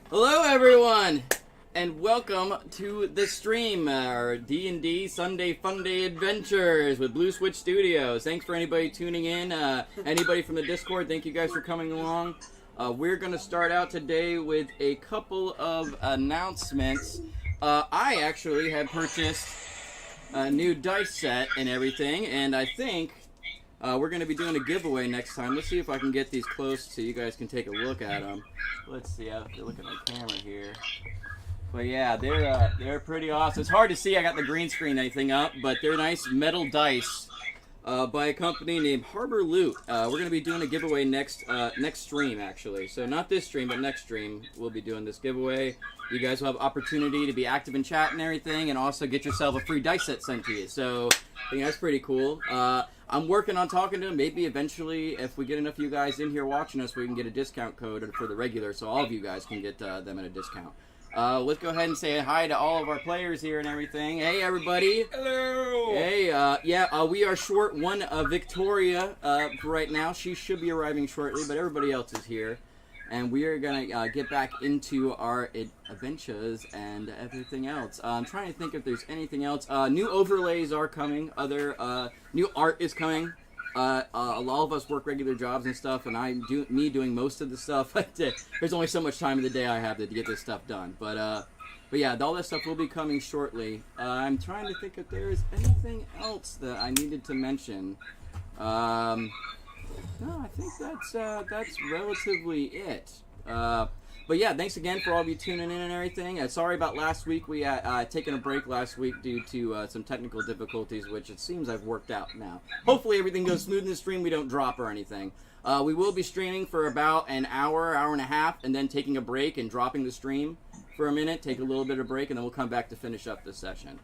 Hello, everyone, and welcome to the stream, our D&D Sunday Fun Day Adventures with Blue Switch Studios. Thanks for anybody tuning in. Anybody from the Discord, thank you guys for coming along. We're going to start out today with a couple of announcements. I actually have purchased a new dice set and everything, and I think we're going to be doing a giveaway next time. Let's see if I can get these close so you guys can take a look at them. Let's see. I have to look at my camera here. But yeah, they're pretty awesome. It's hard to see. I got the green screen thing up, but they're nice metal dice by a company named Harbor Loot. We're going to be doing a giveaway next stream, actually. So not this stream, but next stream we'll be doing this giveaway. You guys will have opportunity to be active in chat and everything, and also get yourself a free dice set sent to you. So I think that's pretty cool. I'm working on talking to them. Maybe eventually, if we get enough of you guys in here watching us, we can get a discount code for the regular, so all of you guys can get them at a discount. Let's go ahead and say hi to all of our players here and everything. Hey, everybody. Hello. Hey, we are short one Victoria for right now. She should be arriving shortly, but everybody else is here. And we are going to get back into our adventures and everything else. I'm trying to think if there's anything else. New overlays are coming. New art is coming. A lot of us work regular jobs and stuff, and me doing most of the stuff. There's only so much time of the day I have to get this stuff done. But yeah, all that stuff will be coming shortly. I'm trying to think if there's anything else that I needed to mention. No, I think that's relatively it. But yeah, thanks again for all of you tuning in and everything. Sorry about last week. We had taken a break last week due to some technical difficulties, which it seems I've worked out now. Hopefully everything goes smooth in the stream. We don't drop or anything. We will be streaming for about an hour and a half, and then taking a break and dropping the stream for a minute, take a little bit of break, and then we'll come back to finish up the session.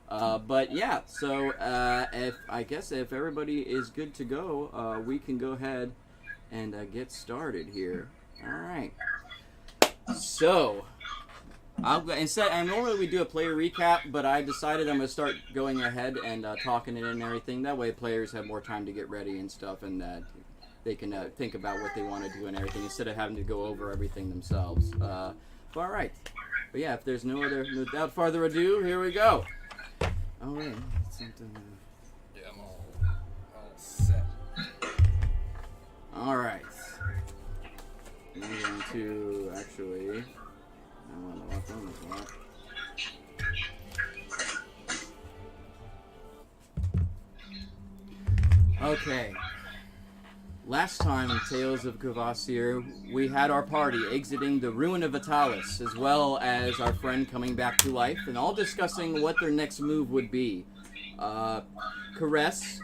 But yeah, so if everybody is good to go, we can go ahead and get started here. All right. So, normally we do a player recap, but I decided I'm going to start going ahead and talking it in and everything. That way players have more time to get ready and stuff, and they can think about what they want to do and everything instead of having to go over everything themselves. All right. But yeah, if there's without further ado, here we go. All right. Yeah, I'm all set. All right. I'm going to actually. I want to walk on this one. Okay. Last time in Tales of Kvasir, we had our party exiting the ruin of Vitalis, as well as our friend coming back to life, and all discussing what their next move would be. Caress,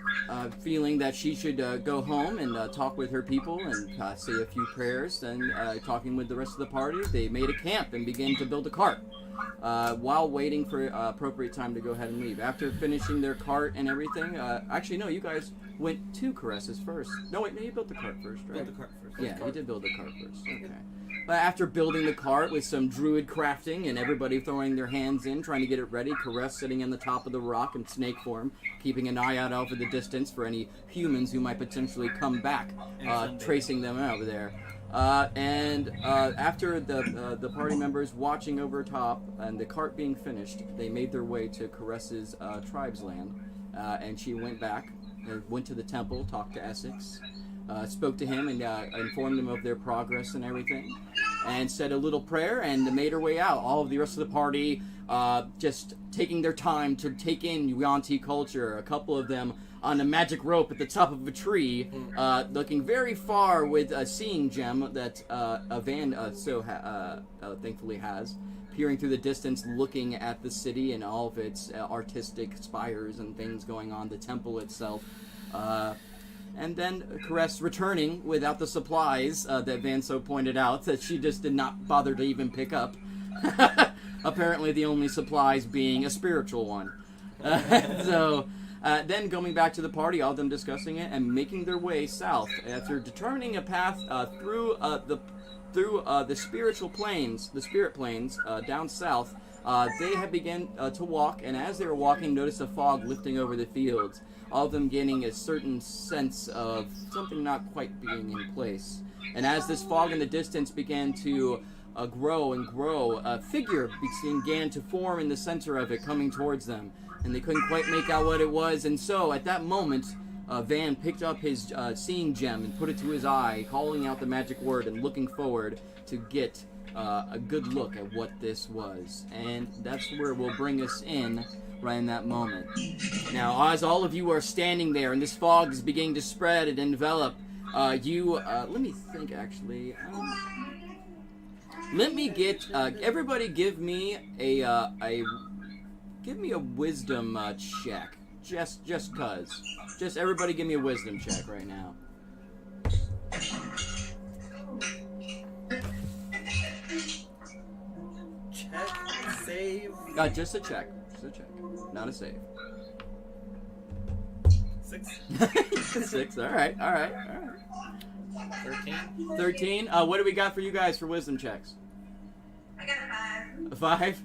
feeling that she should go home and talk with her people and say a few prayers, then talking with the rest of the party, they made a camp and began to build a cart. While waiting for appropriate time to go ahead and leave. After finishing their cart and everything, actually no, you guys went to Caresses first. No, wait, no, you built the cart first, right? Built the cart first. Yeah, you did build the cart first. Okay. But after building the cart with some druid crafting and everybody throwing their hands in, trying to get it ready, Caress sitting in the top of the rock in snake form, keeping an eye out over the distance for any humans who might potentially come back, tracing them over there. After the party members watching over top and the cart being finished, they made their way to Caress's tribe's land, and she went back, went to the temple, talked to Essex, spoke to him and informed him of their progress and everything, and said a little prayer and made her way out. All of the rest of the party just taking their time to take in Yuan-ti culture, a couple of them on a magic rope at the top of a tree, looking very far with a seeing gem that Van thankfully has, peering through the distance, looking at the city and all of its artistic spires and things going on, the temple itself. And then Caress returning without the supplies that Vanso pointed out that she just did not bother to even pick up. Apparently the only supplies being a spiritual one. Then going back to the party, all of them discussing it and making their way south after determining a path through the spiritual planes, the spirit planes down south. They had begun to walk, and as they were walking, noticed a fog lifting over the fields. All of them gaining a certain sense of something not quite being in place. And as this fog in the distance began to grow and grow, a figure began to form in the center of it, coming towards them. And they couldn't quite make out what it was. And so, at that moment, Van picked up his seeing gem and put it to his eye, calling out the magic word and looking forward to get a good look at what this was. And that's where we'll bring us in right in that moment. Now, as all of you are standing there and this fog is beginning to spread and envelop, let me think actually. Let me get, everybody give me a wisdom check. Just cuz. Just everybody give me a wisdom check right now. Check, save. Just a check. Just a check. Not a save. 6. 6. Alright. 13. What do we got for you guys for wisdom checks? I got a 5. A 5?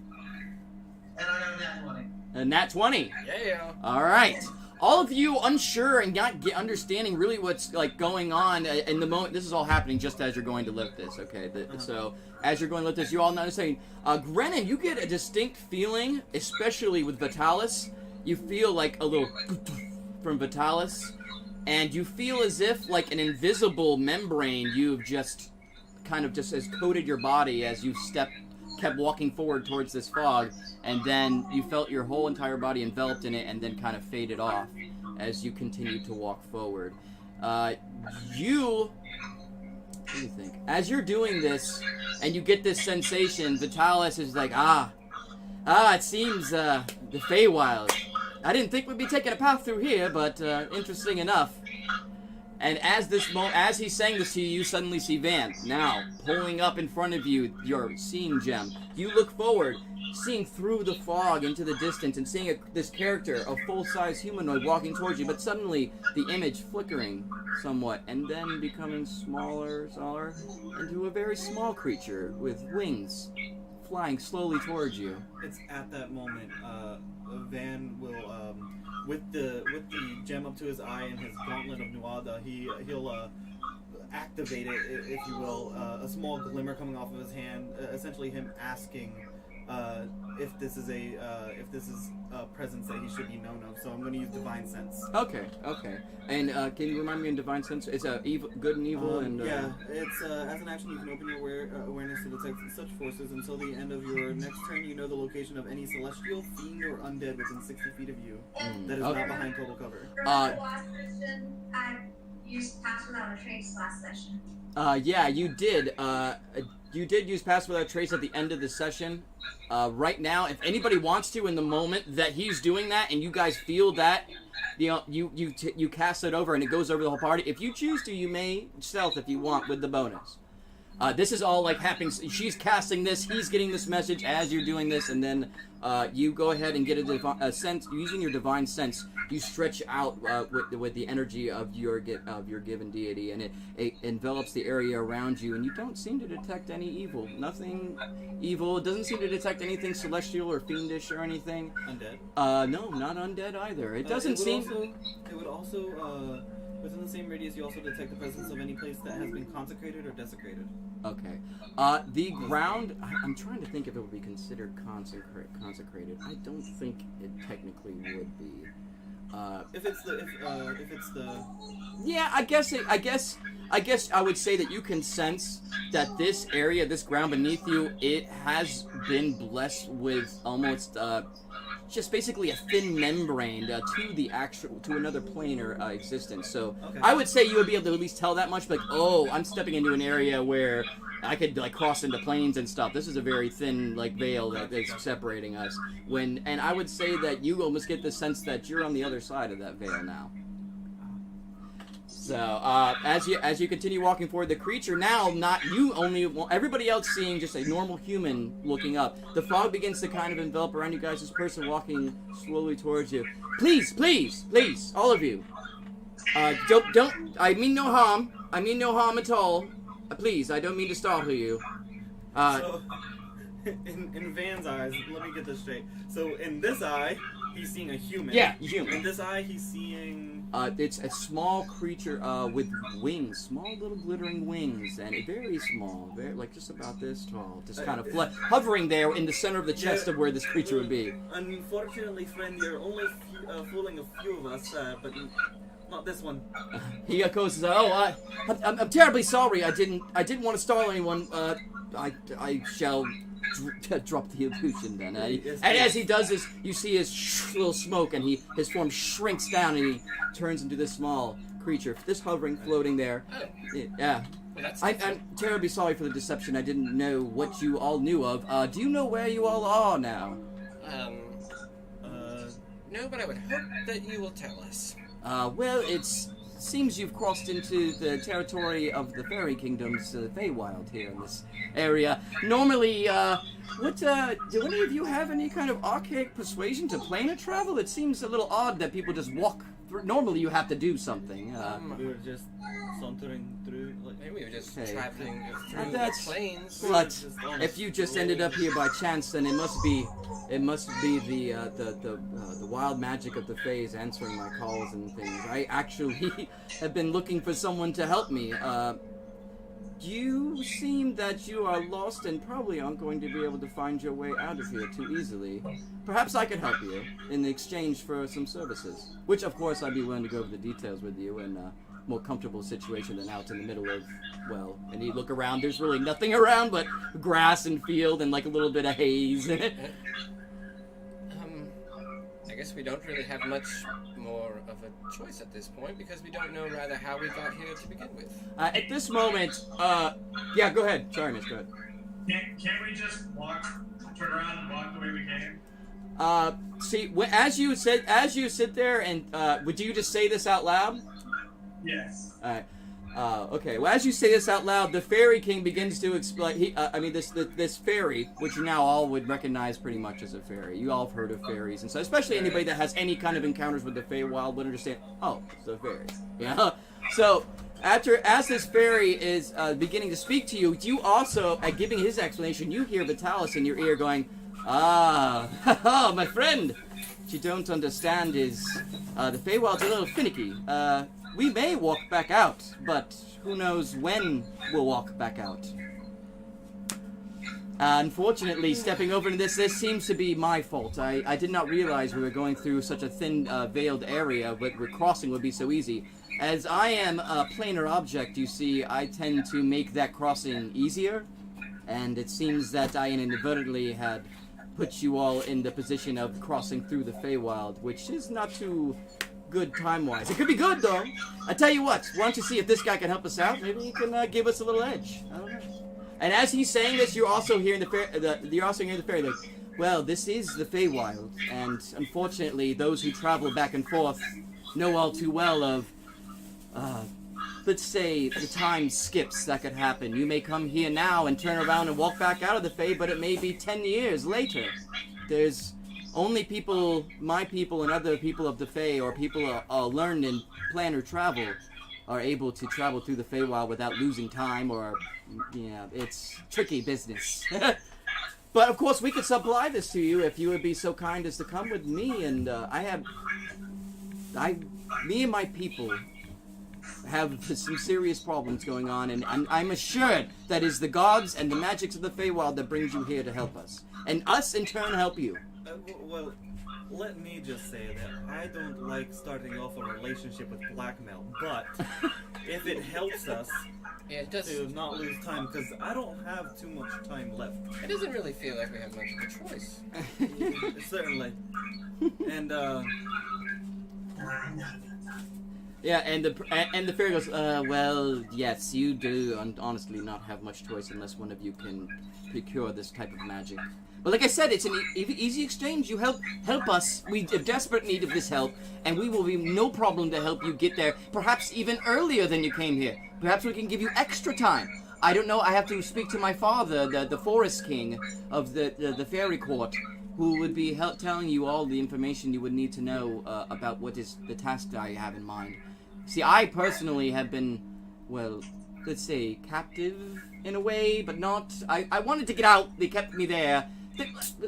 And I got a nat 20. A nat 20. Yeah. Alright. All of you unsure and not understanding really what's like going on in the moment. This is all happening just as you're going to lift this, okay? So as you're going to lift this, you all understand. Grennan, you get a distinct feeling, especially with Vitalis. You feel like a little from Vitalis, and you feel as if like an invisible membrane you've just kind of just has coated your body as you kept walking forward towards this fog, and then you felt your whole entire body enveloped in it and then kind of faded off as you continued to walk forward. What do you think? As you're doing this and you get this sensation, Vitalis is like, it seems the Feywild. I didn't think we'd be taking a path through here, but interesting enough. And as he's saying this to you, you suddenly see Van now pulling up in front of you, your seeing gem. You look forward, seeing through the fog into the distance, and seeing this character, a full-size humanoid, walking towards you. But suddenly, the image flickering somewhat, and then becoming smaller, into a very small creature with wings, flying slowly towards you. It's at that moment, Van will, with the gem up to his eye and his gauntlet of Nuada, he'll activate it, if you will, a small glimmer coming off of his hand, essentially him asking if this is a presence that he should be known of. So I'm going to use Divine Sense. Okay. And can you remind me in Divine Sense? It's evil, good and evil, and yeah, it's as an action you can open your awareness to detect such forces until the end of your next turn. You know the location of any celestial, fiend, or undead within 60 feet of you that is not behind total cover. For the last question, I used Pass Without a Trace last session. Yeah, you did. You did use Pass Without Trace at the end of the session. Right now, if anybody wants to, in the moment that he's doing that, and you guys feel that, you cast it over, and it goes over the whole party. If you choose to, you may stealth if you want with the bonus. This is all like happening. She's casting this. He's getting this message as you're doing this, and then you go ahead and get a sense. Using your divine sense, you stretch out with the energy of your given deity, and it envelops the area around you. And you don't seem to detect any evil. Nothing evil. It doesn't seem to detect anything celestial or fiendish or anything. Undead? No, not undead either. It doesn't seem. It would also. Within the same radius, you also detect the presence of any place that has been consecrated or desecrated. Okay. The ground, I'm trying to think if it would be considered consecrated. I don't think it technically would be. If it's the. Yeah, I guess I would say that you can sense that this area, this ground beneath you, it has been blessed with almost just basically a thin membrane to another planar existence. So okay. I would say you would be able to at least tell that much. Like, oh, I'm stepping into an area where I could like cross into planes and stuff. This is a very thin like veil that is separating us. And I would say that you almost get the sense that you're on the other side of that veil now. So, as you continue walking forward, the creature now, not you only, everybody else seeing just a normal human looking up. The fog begins to kind of envelop around you guys, this person walking slowly towards you. Please, all of you. Don't, I mean no harm. I mean no harm at all. Please, I don't mean to startle you. So, in Van's eyes, let me get this straight. So in this eye, he's seeing a human. Yeah, human. In this eye, he's seeing. It's a small creature with wings, small little glittering wings, and very small, very like just about this tall, just kind of hovering there in the center of the chest of where this creature would be. Unfortunately, friend, you're only fooling a few of us, but not this one. He goes, "Oh, I'm terribly sorry. I didn't want to startle anyone. I shall drop the illusion then." And as he does this, you see his little smoke, and his form shrinks down, and he turns into this small creature, this hovering, floating there. Yeah. Well, I'm terribly sorry for the deception. I didn't know what you all knew of. Do you know where you all are now? No, but I would hope that you will tell us. Well, it seems you've crossed into the territory of the fairy kingdoms, Feywild, here in this area. Normally, do any of you have any kind of archaic persuasion to planar travel? It seems a little odd that people just walk through. Normally, you have to do something. We were just sauntering through. Maybe we were just Okay. traveling through That's- the plains. But if you just ended up here by chance, then it must be the wild magic of the Fays answering my calls and things. I actually have been looking for someone to help me. You seem that you are lost and probably aren't going to be able to find your way out of here too easily. Perhaps I could help you in exchange for some services. Which, of course, I'd be willing to go over the details with you in a more comfortable situation than out in the middle of, well, and you look around, there's really nothing around but grass and field and like a little bit of haze. I guess we don't really have much more of a choice at this point because we don't know rather how we got here to begin with. At this moment, yeah, go ahead. Sorry, miss, go ahead. Can't we just turn around and walk the way we came? See, as you sit there and, would you just say this out loud? Yes. Alright. Okay. Well, as you say this out loud, the Fairy King begins to explain. This fairy, which you now all would recognize pretty much as a fairy. You all have heard of fairies, and so especially anybody that has any kind of encounters with the Feywild would understand. Oh, it's a fairy. Yeah. So, as this fairy is beginning to speak to you, you also, at giving his explanation, you hear Vitalis in your ear going, "Ah, my friend. What you don't understand is the Feywild's a little finicky. We may walk back out, but who knows when we'll walk back out. Unfortunately, stepping over into this seems to be my fault. I did not realize we were going through such a thin, veiled area, but crossing would be so easy. As I am a planar object, you see, I tend to make that crossing easier, and it seems that I inadvertently had put you all in the position of crossing through the Feywild, which is not too good time-wise. It could be good, though. I tell you what, why don't you see if this guy can help us out? Maybe he can give us a little edge. I don't know. And as he's saying this, you're also hearing the fairy like, well, this is the Feywild, and unfortunately, those who travel back and forth know all too well of, let's say, the time skips that could happen. You may come here now and turn around and walk back out of the Fey, but it may be 10 years later. There's only people, my people and other people of the Fey, or people learned in planar travel, are able to travel through the Feywild without losing time, or, yeah, it's tricky business. But, of course, we could supply this to you if you would be so kind as to come with me, and me and my people have some serious problems going on, and I'm assured that it's the gods and the magics of the Feywild that brings you here to help us. And us, in turn, help you. Well, let me just say that I don't like starting off a relationship with blackmail, but if it helps us to not lose time, because I don't have too much time left. It doesn't really feel like we have much of a choice. Certainly. And, yeah, and the fairy goes, well, yes, you do honestly not have much choice unless one of you can procure this type of magic. But like I said, it's an easy exchange. You help us. We have desperate need of this help, and we will be no problem to help you get there, perhaps even earlier than you came here. Perhaps we can give you extra time. I don't know, I have to speak to my father, the Forest King of the Fairy Court, who would be telling you all the information you would need to know about what is the task that I have in mind. See, I personally have been, well, let's say, captive in a way, but not. I wanted to get out. They kept me there.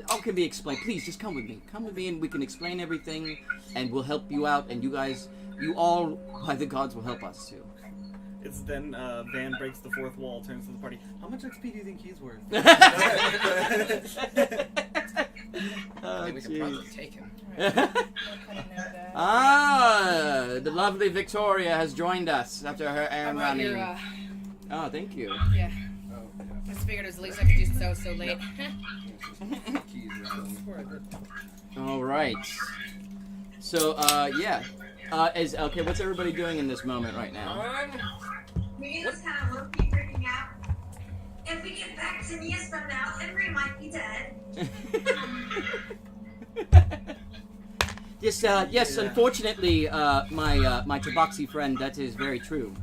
All can be explained. Please, just come with me. Come with me, and we can explain everything, and we'll help you out. And you guys, you all, by the gods, will help us too. It's then Van breaks the fourth wall, turns to the party. How much XP do you think he's worth? I think we could probably take him. The lovely Victoria has joined us after her errand running. Oh, thank you. Yeah. Oh, I just figured it was the least I could do so late. keys around. All right. So, yeah. Okay, what's everybody doing in this moment right now? We just kind of low-key freaking out. If we get back 10 years from now, Henry might be dead. Yes, yes. Yeah. Unfortunately, my Tabaxi friend, that is very true.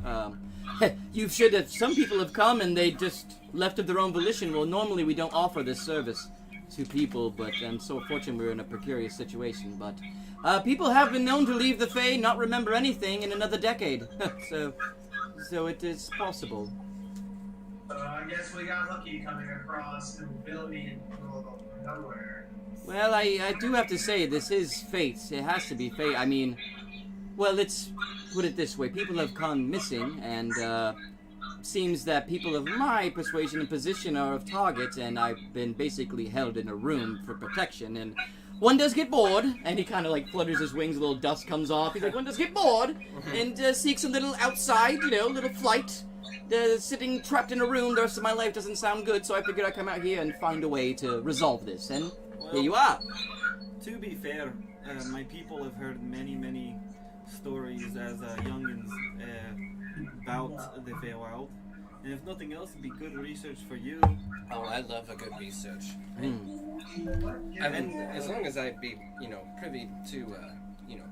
You should have. Some people have come and they just left of their own volition. Well, normally we don't offer this service to people, but I'm so fortunate we're in a precarious situation. But people have been known to leave the Fae, not remember anything in another decade. So it is possible. I guess we got lucky coming across the ability in the middle of nowhere. Well, I do have to say, this is fate. It has to be fate. I mean, well, let's put it this way. People have gone missing, and seems that people of my persuasion and position are of target, and I've been basically held in a room for protection, and one does get bored, and he kind of like flutters his wings, a little dust comes off. He's like, one does get bored, and seeks a little outside, you know, little flight. Sitting trapped in a room the rest of my life doesn't sound good, so I figured I'd come out here and find a way to resolve this, and here you are. To be fair, my people have heard many stories as youngins about the Feywild, and if nothing else, it'd be good research for you. Oh, I love a good research. Hmm. I mean, as long as I'd be, privy to,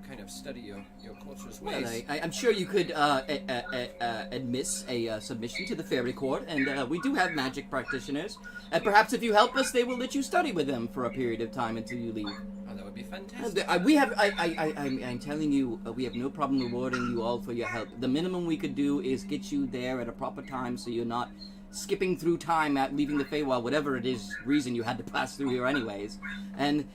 kind of study your culture's ways. Well, I'm sure you could admit a submission to the Fairy Court, and we do have magic practitioners. And perhaps if you help us, they will let you study with them for a period of time until you leave. Oh, that would be fantastic. We have. I'm telling you, we have no problem rewarding you all for your help. The minimum we could do is get you there at a proper time, so you're not skipping through time at leaving the Feywild, whatever it is reason you had to pass through here, anyways. And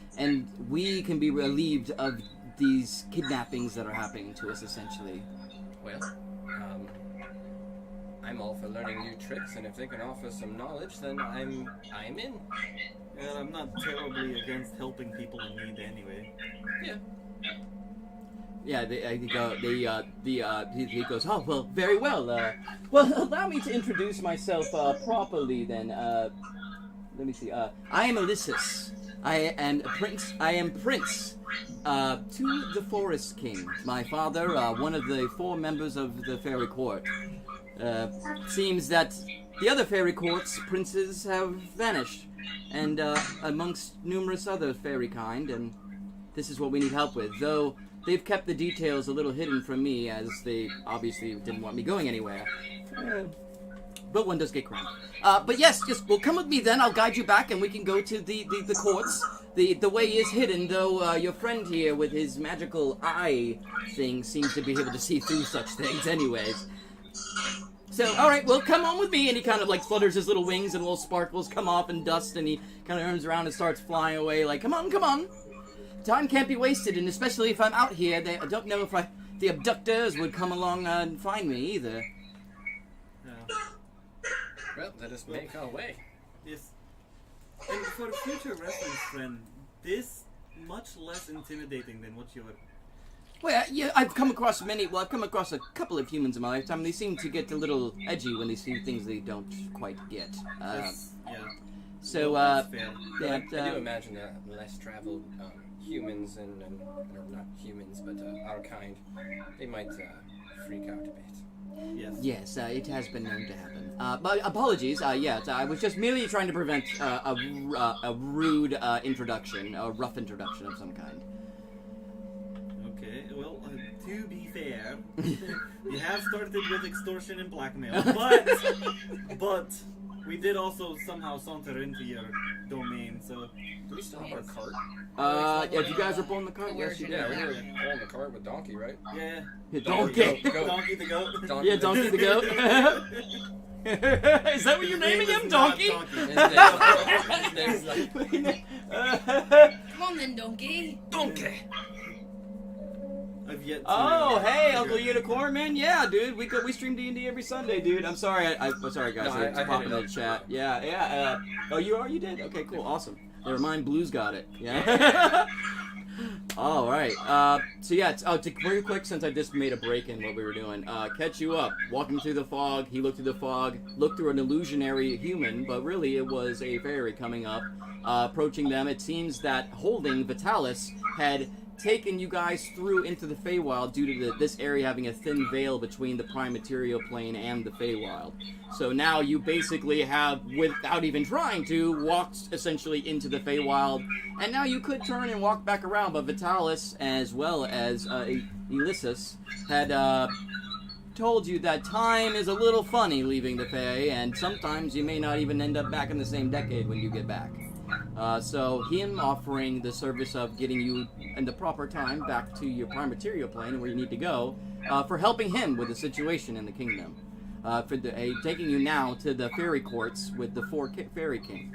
we can be relieved of these kidnappings that are happening to us, essentially. Well, I'm all for learning new tricks, and if they can offer some knowledge, then I'm in. And I'm not terribly against helping people in need anyway. Yeah. Yeah, he goes, oh, well, very well. Well, allow me to introduce myself properly then. Let me see. I am Ulysses. I am Prince to the Forest King. My father, one of the 4 members of the Fairy Court. Seems that the other Fairy Court's princes have vanished, and amongst numerous other fairy kind, and this is what we need help with, though they've kept the details a little hidden from me, as they obviously didn't want me going anywhere. But one does get crowned. But yes, well, come with me then. I'll guide you back, and we can go to the courts. The way is hidden, though your friend here with his magical eye thing seems to be able to see through such things anyways. So, alright, well, come on with me. And he kind of like flutters his little wings, and little sparkles come off and dust, and he kind of turns around and starts flying away like, come on, come on. Time can't be wasted, and especially if I'm out here, I don't know if the abductors would come along and find me either. Well, let us make our way. Yes. And for future reference, friend, this much less intimidating than what you would. Well, yeah, I've come across a couple of humans in my lifetime. They seem to get a little edgy when they see things they don't quite get. Yeah. So, Well, that's fair. yeah, I do imagine that less traveled humans and or not humans, but our kind, they might freak out a bit. Yes. yes, it has been known to happen. But apologies. I was just merely trying to prevent a rude introduction, a rough introduction of some kind. Okay, well, to be fair, you have started with extortion and blackmail, but We did also somehow saunter into your domain, so... Do we still have our cart? Yeah, you guys were pulling the cart? Yes, you did. Yeah, we were pulling the cart with Donkey, right? Yeah. Donkey. Donkey the goat. Yeah, Donkey the goat. Is that what you're naming him? Donkey? His name's like... Come on then, donkey. Donkey! I've yet to... Oh, hey, Uncle Unicorn, man. Yeah, dude. We stream D&D every Sunday, dude. I'm sorry. I'm sorry, guys. No, It's I popping hit in it the chat. up. Yeah. Oh, you are? You did? Okay, cool. Awesome. Never mind. Blues got it. Yeah. All right. So yeah. Very quick, since I just made a break in what we were doing. Catch you up. Walking through the fog. He looked through the fog. Looked through an illusionary human, but really it was a fairy coming up, approaching them. It seems that holding Vitalis had taken you guys through into the Feywild due to this area having a thin veil between the prime material plane and the Feywild. So now you basically have, without even trying to, walked essentially into the Feywild, and now you could turn and walk back around, but Vitalis, as well as Ulysses, had told you that time is a little funny leaving the Fey, and sometimes you may not even end up back in the same decade when you get back. So him offering the service of getting you in the proper time back to your prime material plane where you need to go, for helping him with the situation in the kingdom. Taking you now to the fairy courts with the 4 fairy kings.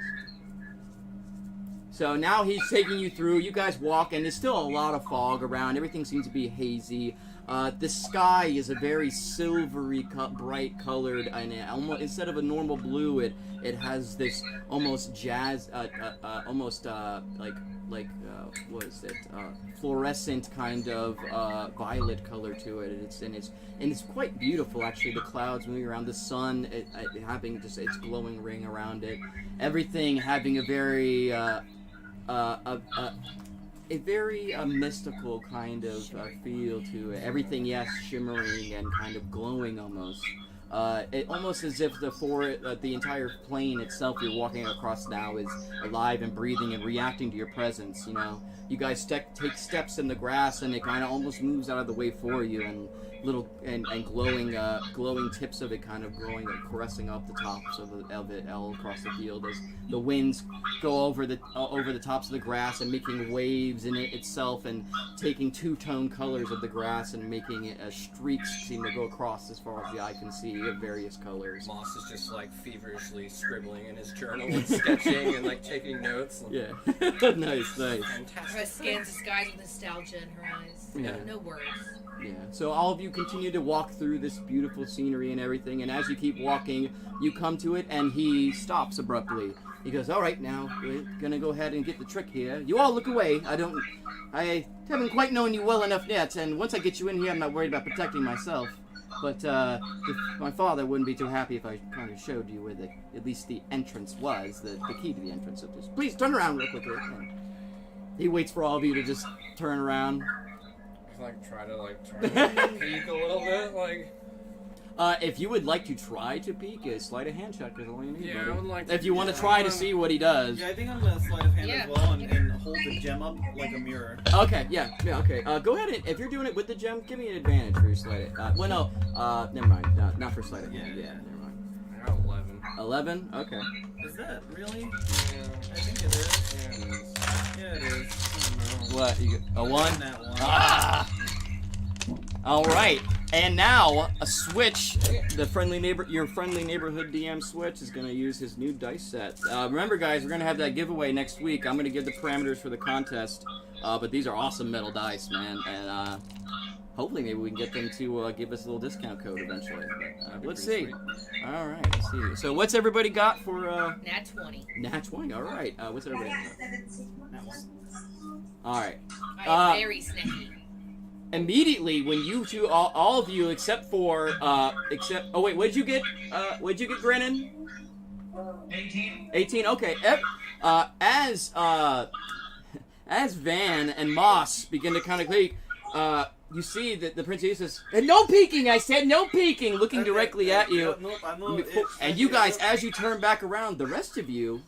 So now he's taking you through. You guys walk, and there's still a lot of fog around. Everything seems to be hazy. The sky is a very silvery, bright colored, and almost instead of a normal blue, it has this almost what is it? Fluorescent kind of violet color to it. It's quite beautiful actually. The clouds moving around, the sun having just its glowing ring around it. Everything having a very mystical kind of feel to it. Everything, yes, shimmering and kind of glowing almost. It almost as if the entire plane itself you're walking across now is alive and breathing and reacting to your presence. You know, you guys take steps in the grass and it kind of almost moves out of the way for you, and little and glowing tips of it kind of growing and caressing up the tops of it all across the field as the winds go over the tops of the grass and making waves in it itself and taking two-tone colors of the grass and making it streaks seem to go across as far as the eye can see of various colors. Moss is just like feverishly scribbling in his journal and sketching and like taking notes. Yeah. nice. Fantastic. Her scans the skies with nostalgia in her eyes. Yeah. No words. Yeah, so all of you continue to walk through this beautiful scenery and everything, and as you keep walking, you come to it, and he stops abruptly. He goes, all right, now, we're gonna go ahead and get the trick here. You all look away. I haven't quite known you well enough yet, and once I get you in here, I'm not worried about protecting myself. But my father wouldn't be too happy if I kind of showed you where at least the entrance was, the key to the entrance of this. Please turn around real quickly. And he waits for all of you to just turn around. Try to peek a little bit, like. If you would like to try to peek, a sleight of hand check is all you need. Yeah, buddy. I would like to. If you want to try to see what he does. Yeah, I think I'm gonna sleight of hand Yeah. as well and hold the gem up like a mirror. Okay, yeah, okay. Go ahead and if you're doing it with the gem, give me an advantage for your sleight. Well, no, never mind. Not for sleight of hand. Yeah, never mind. I got 11. 11. Okay. Is that really? Yeah. I think it is. Yeah, it is. What? You got a 1? That one. Ah! All right, and now a switch. Your friendly neighborhood DM switch is going to use his new dice set. Remember, guys, we're going to have that giveaway next week. I'm going to give the parameters for the contest, but these are awesome metal dice, man, and hopefully maybe we can get them to give us a little discount code eventually. But let's see. All right, let's see. So what's everybody got for Nat 20. Nat 20? All right. What's everybody got? 17. That one. All right. I am very snacky. Immediately when you two, all of you except oh wait, what'd you get Grennan? 18. 18, okay. As Van and Moss begin to kind of click, you see that the princess says, no peeking, I said no peeking, looking directly at you. Nope, I know And you guys, as you turn back around, the rest of you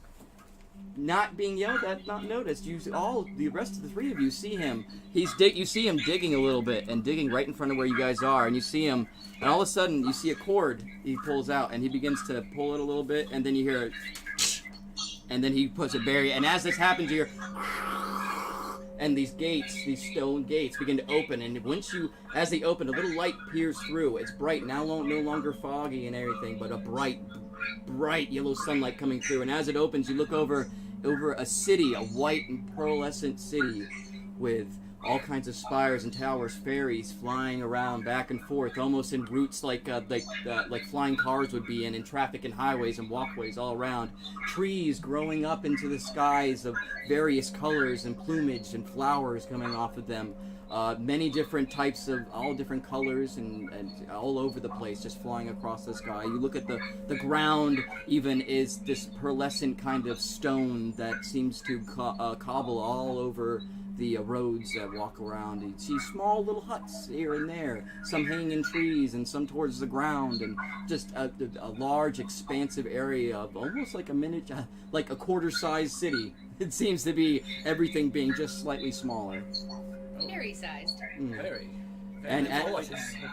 not being yelled at, not noticed. The rest of the three of you see him. You see him digging a little bit and digging right in front of where you guys are, and you see him, and all of a sudden you see a cord he pulls out, and he begins to pull it a little bit, and then you hear it, and then he puts a barrier, and as this happens, you hear, and these stone gates begin to open, and as they open, a little light peers through. It's bright, now no longer foggy and everything, but a bright yellow sunlight coming through, and as it opens, you look over a city, a white and pearlescent city with all kinds of spires and towers, fairies flying around back and forth, almost in routes like flying cars would be in traffic and highways and walkways all around. Trees growing up into the skies of various colors and plumage and flowers coming off of them. Many different types of all different colors and all over the place, just flying across the sky. You look at the ground, even is this pearlescent kind of stone that seems to cobble all over the roads that walk around. You see small little huts here and there, some hanging in trees and some towards the ground, and just a large expansive area of almost like a quarter-sized city. It seems to be everything being just slightly smaller. Very sized. Very. And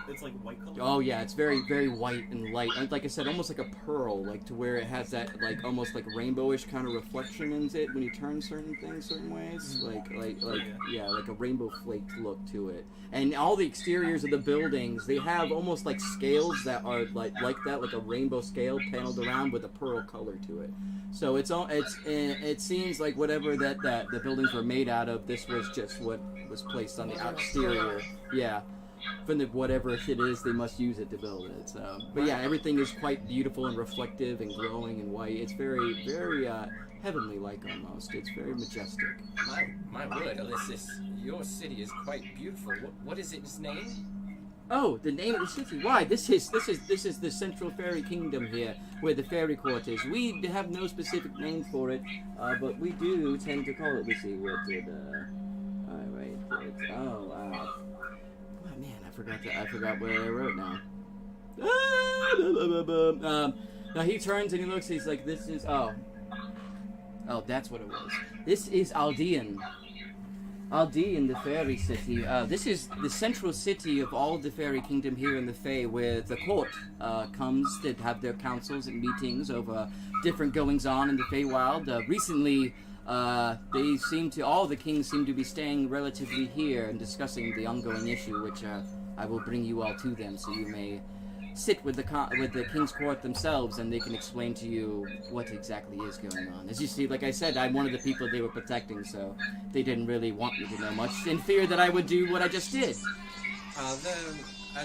it's like white color. oh yeah, it's very, very white and light. And like I said, almost like a pearl, like to where it has that like almost like rainbowish kind of reflection in it when you turn certain things certain ways, like a rainbow flaked look to it. And all the exteriors of the buildings, they have almost like scales that are like that, like a rainbow scale paneled around with a pearl color to it. So it seems like whatever that the buildings were made out of, this was just what was placed on the exterior. Yeah. From whatever it is, they must use it to build it. So, but yeah, everything is quite beautiful and reflective and glowing and white. It's very, very heavenly-like almost. It's very majestic. My word, Ulysses, your city is quite beautiful. What is its name? Oh, the name of the city. Why? This is the Central Fairy Kingdom here, where the fairy court is. We have no specific name for it, but we do tend to call it. Let's see, what did? All right. I forgot what I wrote now. Now he turns and he looks. He's like, "This is that's what it was. This is Aldean, the fairy city. This is the central city of all the fairy kingdom here in the Fae, where the court comes to have their councils and meetings over different goings on in the Feywild. Recently." All the kings seem to be staying relatively here and discussing the ongoing issue, which I will bring you all to them, so you may sit with the king's court themselves, and they can explain to you what exactly is going on. As you see, like I said, I'm one of the people they were protecting, so they didn't really want me to know much, in fear that I would do what I just did. Are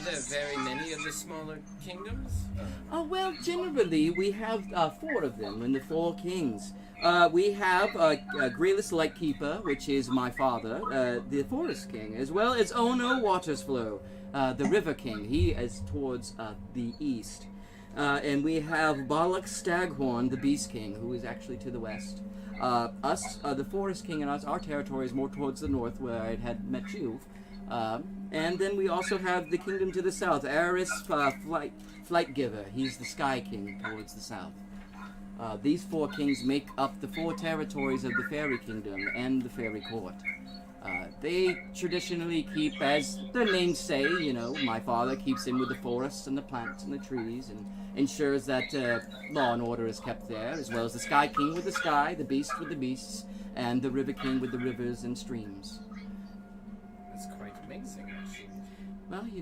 there very many of the smaller kingdoms? Oh, well, generally, we have 4 of them in the 4 kings. We have Greyless Lightkeeper, which is my father, the Forest King, as well as Ono Watersflow, the River King. He is towards the east. And we have Balak Staghorn, the Beast King, who is actually to the west. The Forest King and us, our territory is more towards the north, where I had met you. And then we also have the kingdom to the south, Eris Flightgiver. He's the Sky King towards the south. These 4 kings make up the 4 territories of the Fairy Kingdom and the Fairy Court. They traditionally keep, as their names say, my father keeps in with the forests and the plants and the trees and ensures that law and order is kept there, as well as the Sky King with the sky, the Beast with the beasts, and the River King with the rivers and streams. That's quite amazing. Well, we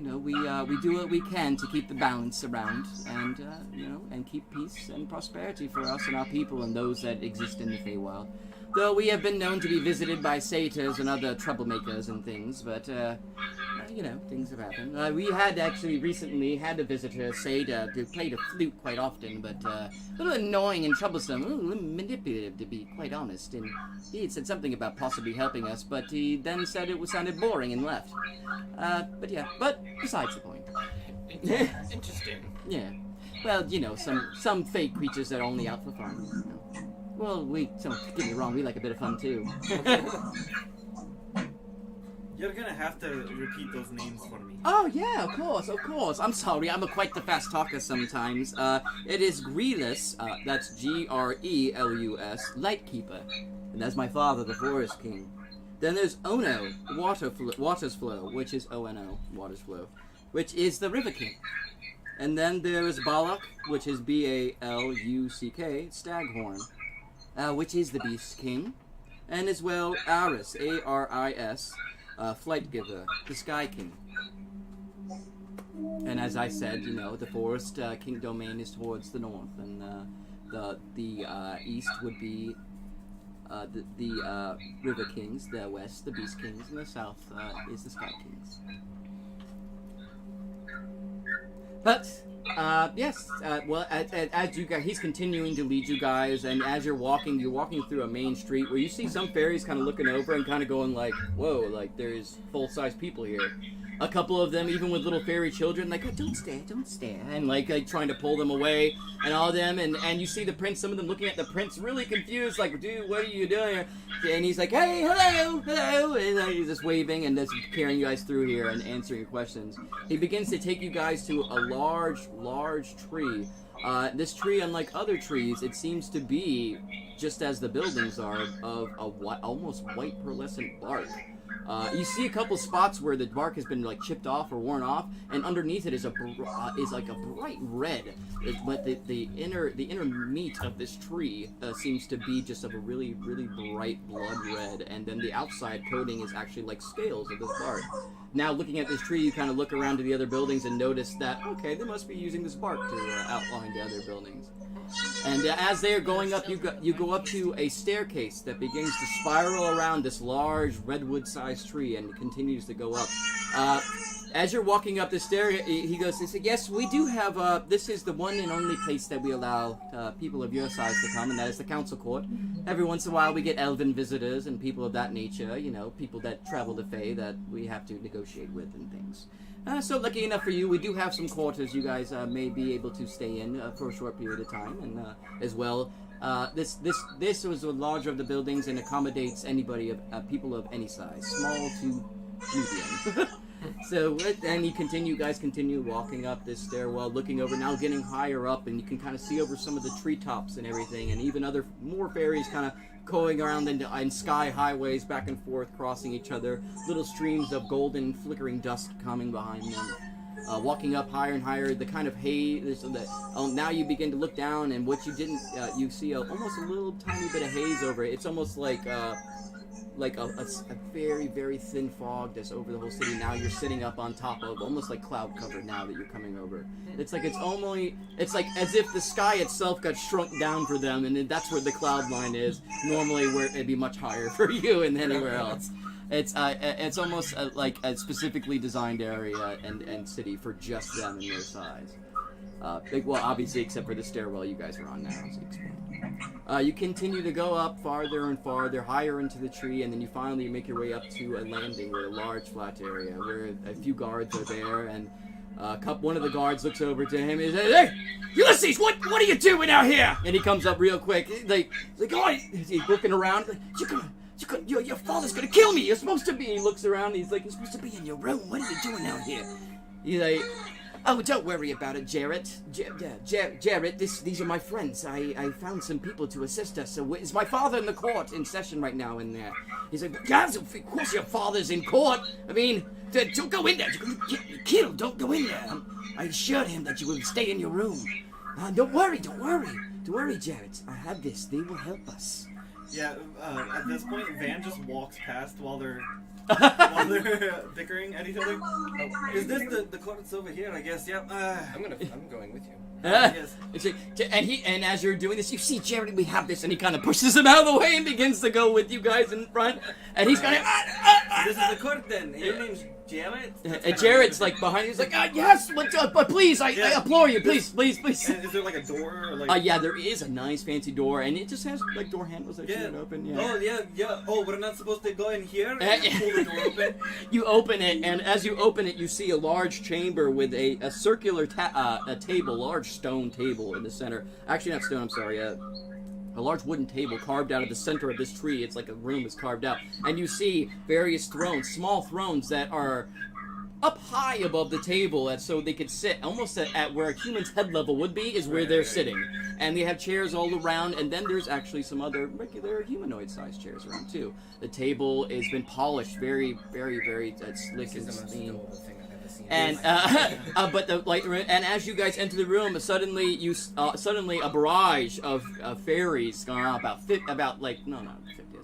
do what we can to keep the balance around, and and keep peace and prosperity for us and our people and those that exist in the Feywild. Though we have been known to be visited by satyrs and other troublemakers and things, but things have happened. We had actually recently had a visitor, Satyr, who played a flute quite often, but a little annoying and troublesome, a little manipulative, to be quite honest. And he had said something about possibly helping us, but he then said it sounded boring and left. But besides the point. Interesting. Yeah. Well, some fake creatures that are only out for fun. Well, don't get me wrong, we like a bit of fun too. You're gonna have to repeat those names for me. Oh, yeah, of course. I'm sorry, I'm quite the fast talker sometimes. It is Grelus, that's Grelus, Lightkeeper. And that's my father, the Forest King. Then there's Ono, Waters Flow, which is ONO, Waters Flow, which is the River King. And then there is Balak, which is Baluck, Staghorn, which is the Beast King. And as well, Aris, Aris, Flight Giver, the Sky King. And as I said, you know, the Forest King domain is towards the north, and the east would be the River Kings, the west, the Beast Kings, and the south is the Sky Kings. But, yes, well, as you guys, he's continuing to lead you guys, and as you're walking through a main street where you see some fairies kind of looking over and kind of going like, whoa, like, there's full-size people here. A couple of them, even with little fairy children, like, oh, don't stare, and like trying to pull them away, and all of them, and you see the prince, some of them looking at the prince, really confused, like, dude, what are you doing? And he's like, hey, hello, and he's just waving and just carrying you guys through here and answering your questions. He begins to take you guys to a large tree. This tree, unlike other trees, it seems to be, just as the buildings are, of almost white pearlescent bark. You see a couple spots where the bark has been like chipped off or worn off, and underneath it is like a bright red. But the inner meat of this tree seems to be just of a really bright blood red, and then the outside coating is actually like scales of this bark. Now, looking at this tree, you kind of look around to the other buildings and notice that, okay, they must be using this bark to outline the other buildings. And as they are going up, you go up to a staircase that begins to spiral around this large redwood-sized tree and continues to go up. As you're walking up the stair, he goes, yes, we do have, this is the one and only place that we allow people of your size to come, and that is the council court. Every once in a while we get elven visitors and people of that nature, you know, people that travel to Fae that we have to negotiate with and things. So lucky enough for you, we do have some quarters you guys may be able to stay in for a short period of time, and as well, this was the larger of the buildings and accommodates anybody of people of any size, small to medium. So, and you guys continue walking up this stairwell, looking over, now getting higher up, and you can kind of see over some of the treetops and everything, and even more fairies kind of going around in sky highways, back and forth, crossing each other, little streams of golden flickering dust coming behind them. Walking up higher and higher, the kind of haze, now you begin to look down, and what you didn't, you see almost a little tiny bit of haze over it. It's almost like a very thin fog that's over the whole city. Now you're sitting up on top of, almost like cloud cover now that you're coming over. It's like it's like as if the sky itself got shrunk down for them, and that's where the cloud line is. Normally, where it'd be much higher for you and anywhere else. It's almost like a specifically designed area and city for just them and their size. Well, obviously, except for the stairwell you guys are on now, as you explained. You continue to go up farther and farther, higher into the tree, and then you finally make your way up to a landing with a large flat area where a few guards are there, and one of the guards looks over to him and says, "Hey, Ulysses, what are you doing out here?" And he comes up real quick. He's like, "Oh," he's looking around. Your father's gonna kill me. You're supposed to be. He looks around. He's like, "You're supposed to be in your room. What are you doing out here?" He's like, "Oh, don't worry about it, Jarrett. Jarrett, these are my friends. I found some people to assist us. So is my father in the court in session right now in there?" He's like, "Guys, of course your father's in court. I mean, don't go in there. You're gonna get killed. Don't go in there. I assured him that you will stay in your room. Don't worry, Jarrett. I have this. They will help us." Yeah, at this point, Van just walks past while they're bickering at each other. Oh, is this the court that's over here? I guess. Yep. I'm going with you. Yes. And as you're doing this, you see Jared. We have this, and he kind of pushes him out of the way and begins to go with you guys in front. And he's kind of. This is the court then. Your name's Jared. And Jared's like behind you. He's like, yes, but please, I implore you, please. And is there like a door? Or like... yeah, there is a nice fancy door, and it just has like door handles that should open. Yeah. Oh yeah. Oh, we're not supposed to go in here and pull the door open. You open it, and as you open it, you see a large chamber with a circular table, large stone table in the center. Actually, not stone. I'm sorry. a large wooden table carved out of the center of this tree. It's like a room is carved out. And you see various thrones, small thrones that are up high above the table, and so they could sit almost at where a human's head level would be is where they're sitting. And they have chairs all around, and then there's actually some other regular humanoid-sized chairs around too. The table has been polished very, very, very slick and clean. And and as you guys enter the room, suddenly a barrage of fairies, about 50, that's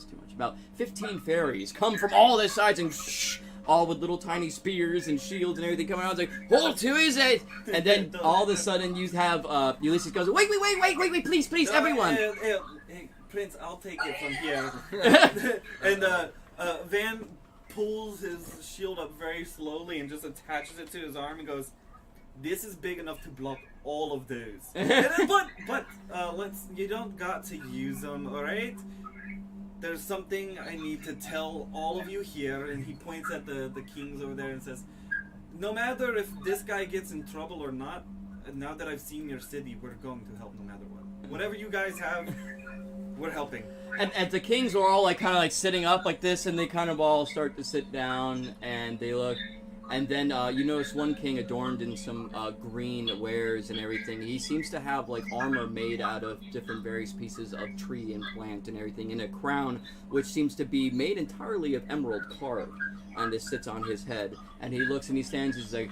too much. About 15 fairies come from all the sides and all with little tiny spears and shields and everything coming out. It's like, hold to is it? And then all of a sudden you have Ulysses goes, wait, please, everyone. Hey, Prince, I'll take it from here. And Van pulls his shield up very slowly and just attaches it to his arm and goes, this is big enough to block all of those. but you don't got to use them, alright? There's something I need to tell all of you here, and he points at the kings over there and says, no matter if this guy gets in trouble or not, now that I've seen your city, we're going to help no matter what. Whatever you guys have, we're helping. And the kings are all like kind of like sitting up like this, and they kind of all start to sit down, and they look. And then you notice one king adorned in some green wares and everything. He seems to have like armor made out of different various pieces of tree and plant and everything, in a crown which seems to be made entirely of emerald carved. And this sits on his head. And he looks and he stands and he's like,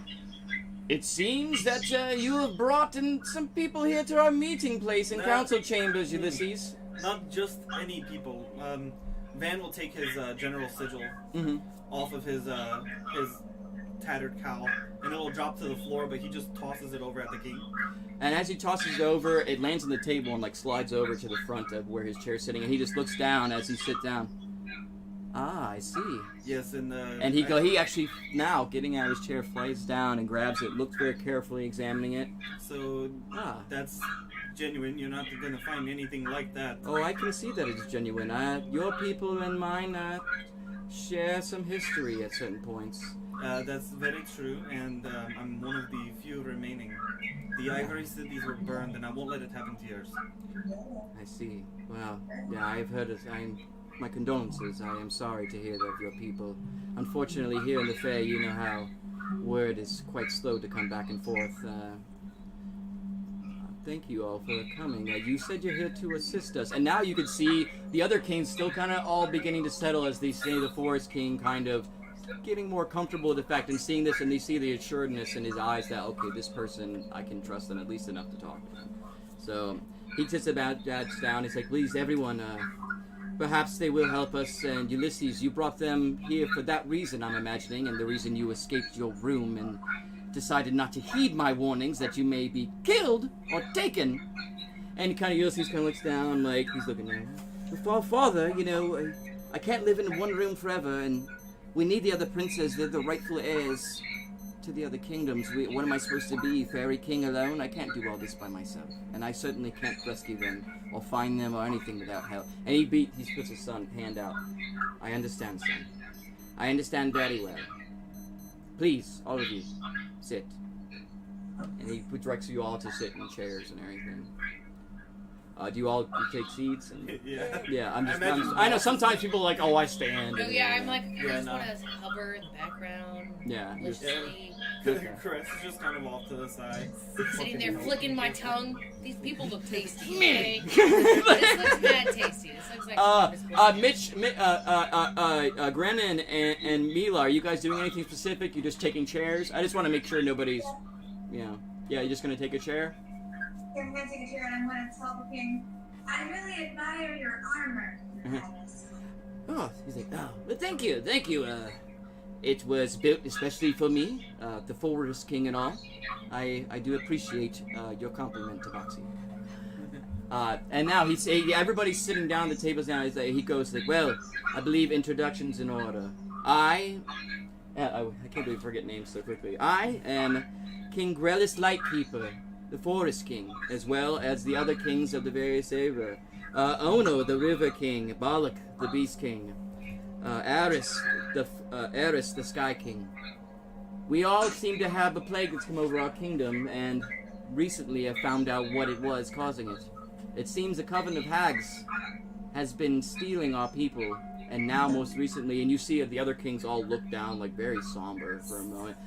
it seems that you have brought in some people here to our meeting place in council chambers, Ulysses. Not just any people. Van will take his general sigil off of his tattered cowl, and it'll drop to the floor, but he just tosses it over at the king. And as he tosses it over, it lands on the table and like slides over to the front of where his chair's sitting, and he just looks down as he sits down. Ah, I see. Yes, and he actually, now getting out of his chair, flies down and grabs it, looks very carefully, examining it. So that's genuine. You're not going to find anything like that. Oh, I can see that it's genuine. Your people and mine share some history at certain points. That's very true, and I'm one of the few remaining. The ivory cities were burned, and I won't let it happen to yours. I see. Well, yeah, I've heard it. My condolences. I am sorry to hear that of your people. Unfortunately, here in the fair, you know how word is quite slow to come back and forth. Thank you all for coming. You said you're here to assist us. And now you can see the other kings still kind of all beginning to settle as they see the Forest King kind of getting more comfortable with the fact and seeing this, and they see the assuredness in his eyes that, okay, this person, I can trust them at least enough to talk to them. So he sits about down. He's like, please, everyone, perhaps they will help us. And Ulysses, you brought them here for that reason, I'm imagining, and the reason you escaped your room and decided not to heed my warnings that you may be killed or taken. And Ulysses kind of looks down, like he's looking down. Father, I can't live in one room forever, and we need the other princes. They're the rightful heirs to the other kingdoms. What am I supposed to be, fairy king alone? I can't do all this by myself, and I certainly can't rescue them or find them or anything without help. And he puts his hand out. I understand, son. I understand very well. Please, all of you, sit. And he directs you all to sit in chairs and everything. Do you take seats? And, yeah. I know sometimes people are like, oh, I stand. Oh yeah, I'm like, I just want to hover in the background. Yeah. Chris is just kind of off to the side. Sitting there flicking my tongue. These people look tasty. Okay? This looks mad tasty. This looks like Mitch, Grennan and Mila, are you guys doing anything specific? You just taking chairs? I just want to make sure nobody's, Yeah, you're just going to take a chair? I'm going to take a chair and I'm going to tell the king, I really admire your armor, Your Highness. Oh, he's like, well, thank you. It was built especially for me, the Forest King and all. I do appreciate your compliment, Tabaxi. And now everybody's sitting down at the tables now. He goes like, well, I believe introductions in order. I can't believe I forget names so quickly. I am King Grellis Lightkeeper, the Forest King, as well as the other kings of the various era. Ono, the River King, Balak, the Beast King, Aris, the Sky King. We all seem to have a plague that's come over our kingdom, and recently I found out what it was causing it. It seems the Coven of Hags has been stealing our people, and now most recently, and you see the other kings all look down like very somber for a moment,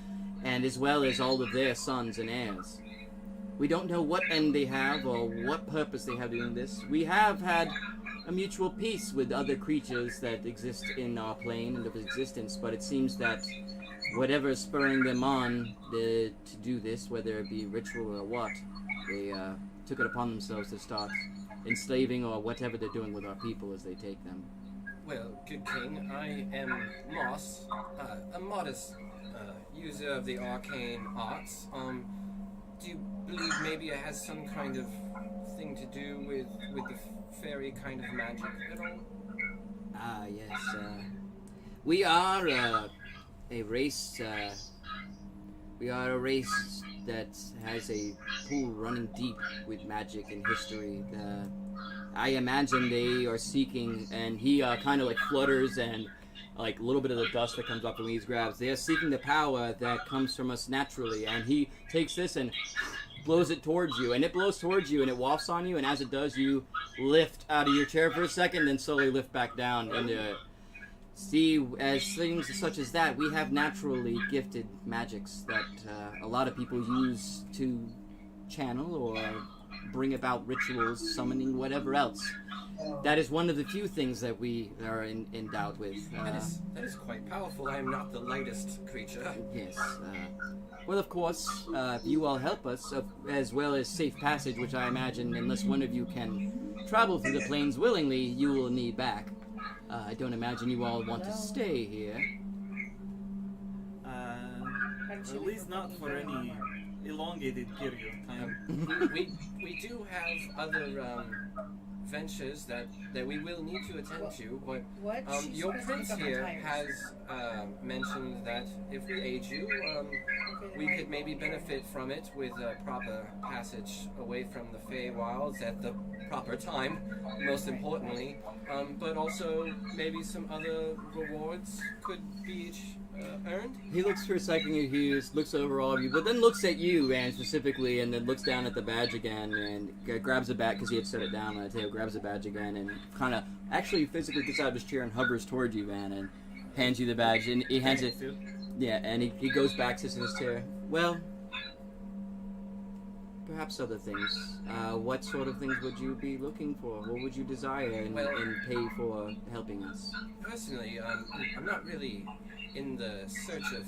and as well as all of their sons and heirs. We don't know what end they have or what purpose they have doing this. We have had a mutual peace with other creatures that exist in our plane and of existence, but it seems that whatever is spurring them on to do this, whether it be ritual or what, they took it upon themselves to start enslaving or whatever they're doing with our people as they take them. Well, good king, I am Moss, a modest user of the arcane arts. Do you believe maybe it has some kind of thing to do with the fairy kind of magic at all? Ah, yes. We are a race. We are a race that has a pool running deep with magic and history. I imagine they are seeking, and he kind of like flutters and like a little bit of the dust that comes off when he grabs. They are seeking the power that comes from us naturally, and he takes this and blows it towards you, and it blows towards you, and it wafts on you, and as it does, you lift out of your chair for a second, then slowly lift back down, and see, as things such as that, we have naturally gifted magics that a lot of people use to channel or bring about rituals, summoning, whatever else. That is one of the few things that we are endowed with. That is quite powerful. I am not the lightest creature. Yes. Well, of course, if you all help us, as well as safe passage, which I imagine, unless one of you can travel through the plains willingly, you will need back. I don't imagine you all want to stay here. At least not for any elongated period of time. We do have other ventures that we will need to attend to, but your prince here has mentioned that if we aid you, we could maybe benefit from it with a proper passage away from the Feywilds at the proper time, most importantly, but also maybe some other rewards could be earned. He looks for a second, he just looks over all of you, but then looks at you, Van, specifically, and then looks down at the badge again, and grabs a badge, because he had set it down on the table, grabs the badge again, and kind of, actually physically gets out of his chair and hovers towards you, Van, and hands you the badge, and he hands it, yeah, and he goes back, sits in his chair. Well, perhaps other things. What sort of things would you be looking for? What would you desire and pay for helping us? Personally, I'm not really in the search of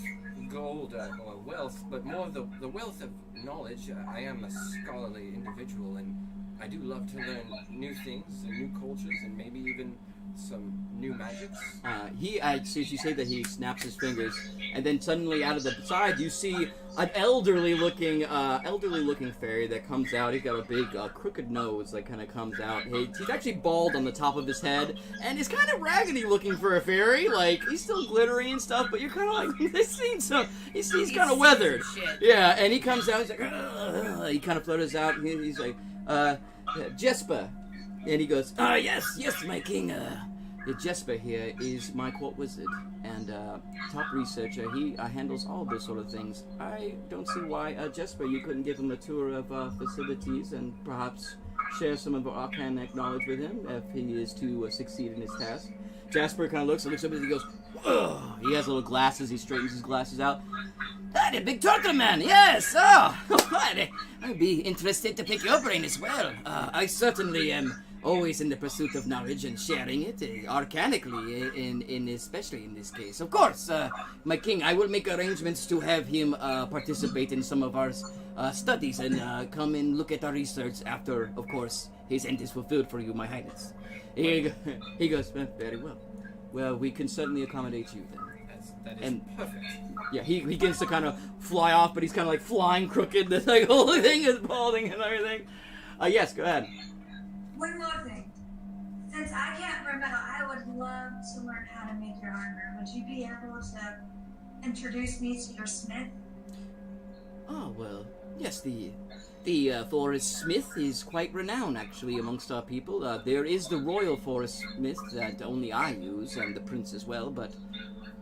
gold or wealth, but more the wealth of knowledge. I am a scholarly individual, and I do love to learn new things and new cultures, and maybe even some new magics. So you say that he snaps his fingers, and then suddenly out of the side you see an elderly looking fairy that comes out. He's got a big crooked nose that kind of comes out. He's actually bald on the top of his head, and he's kind of raggedy looking for a fairy. Like, he's still glittery and stuff, but you're kind of like, he's kind of weathered. Yeah, and he comes out. He's like, ugh. He kind of flutters out. And he's like, Jesper. And he goes, yes, my king. Jesper here is my court wizard and top researcher. He handles all this sort of things. I don't see why, Jesper, you couldn't give him a tour of facilities and perhaps share some of our arcanic knowledge with him if he is to succeed in his task. Jasper kind of looks up at him and he goes, ugh. He has little glasses. He straightens his glasses out. The big turtle man, yes. I'd be interested to pick your brain as well. I certainly am always in the pursuit of knowledge and sharing it arcanically, especially in this case. Of course, my king, I will make arrangements to have him participate in some of our studies and come and look at our research after, of course, his end is fulfilled for you, my highness. He goes, very well. Well, we can certainly accommodate you then. That is perfect. Yeah, he begins to kind of fly off, but he's kind of like flying crooked. The like, whole thing is balding and everything. Yes, go ahead. One more thing. Since I can't burn metal, I would love to learn how to make your armor. Would you be able to introduce me to your smith? Oh, well, yes, the forest smith is quite renowned, actually, amongst our people. There is the royal forest smith that only I use, and the prince as well, but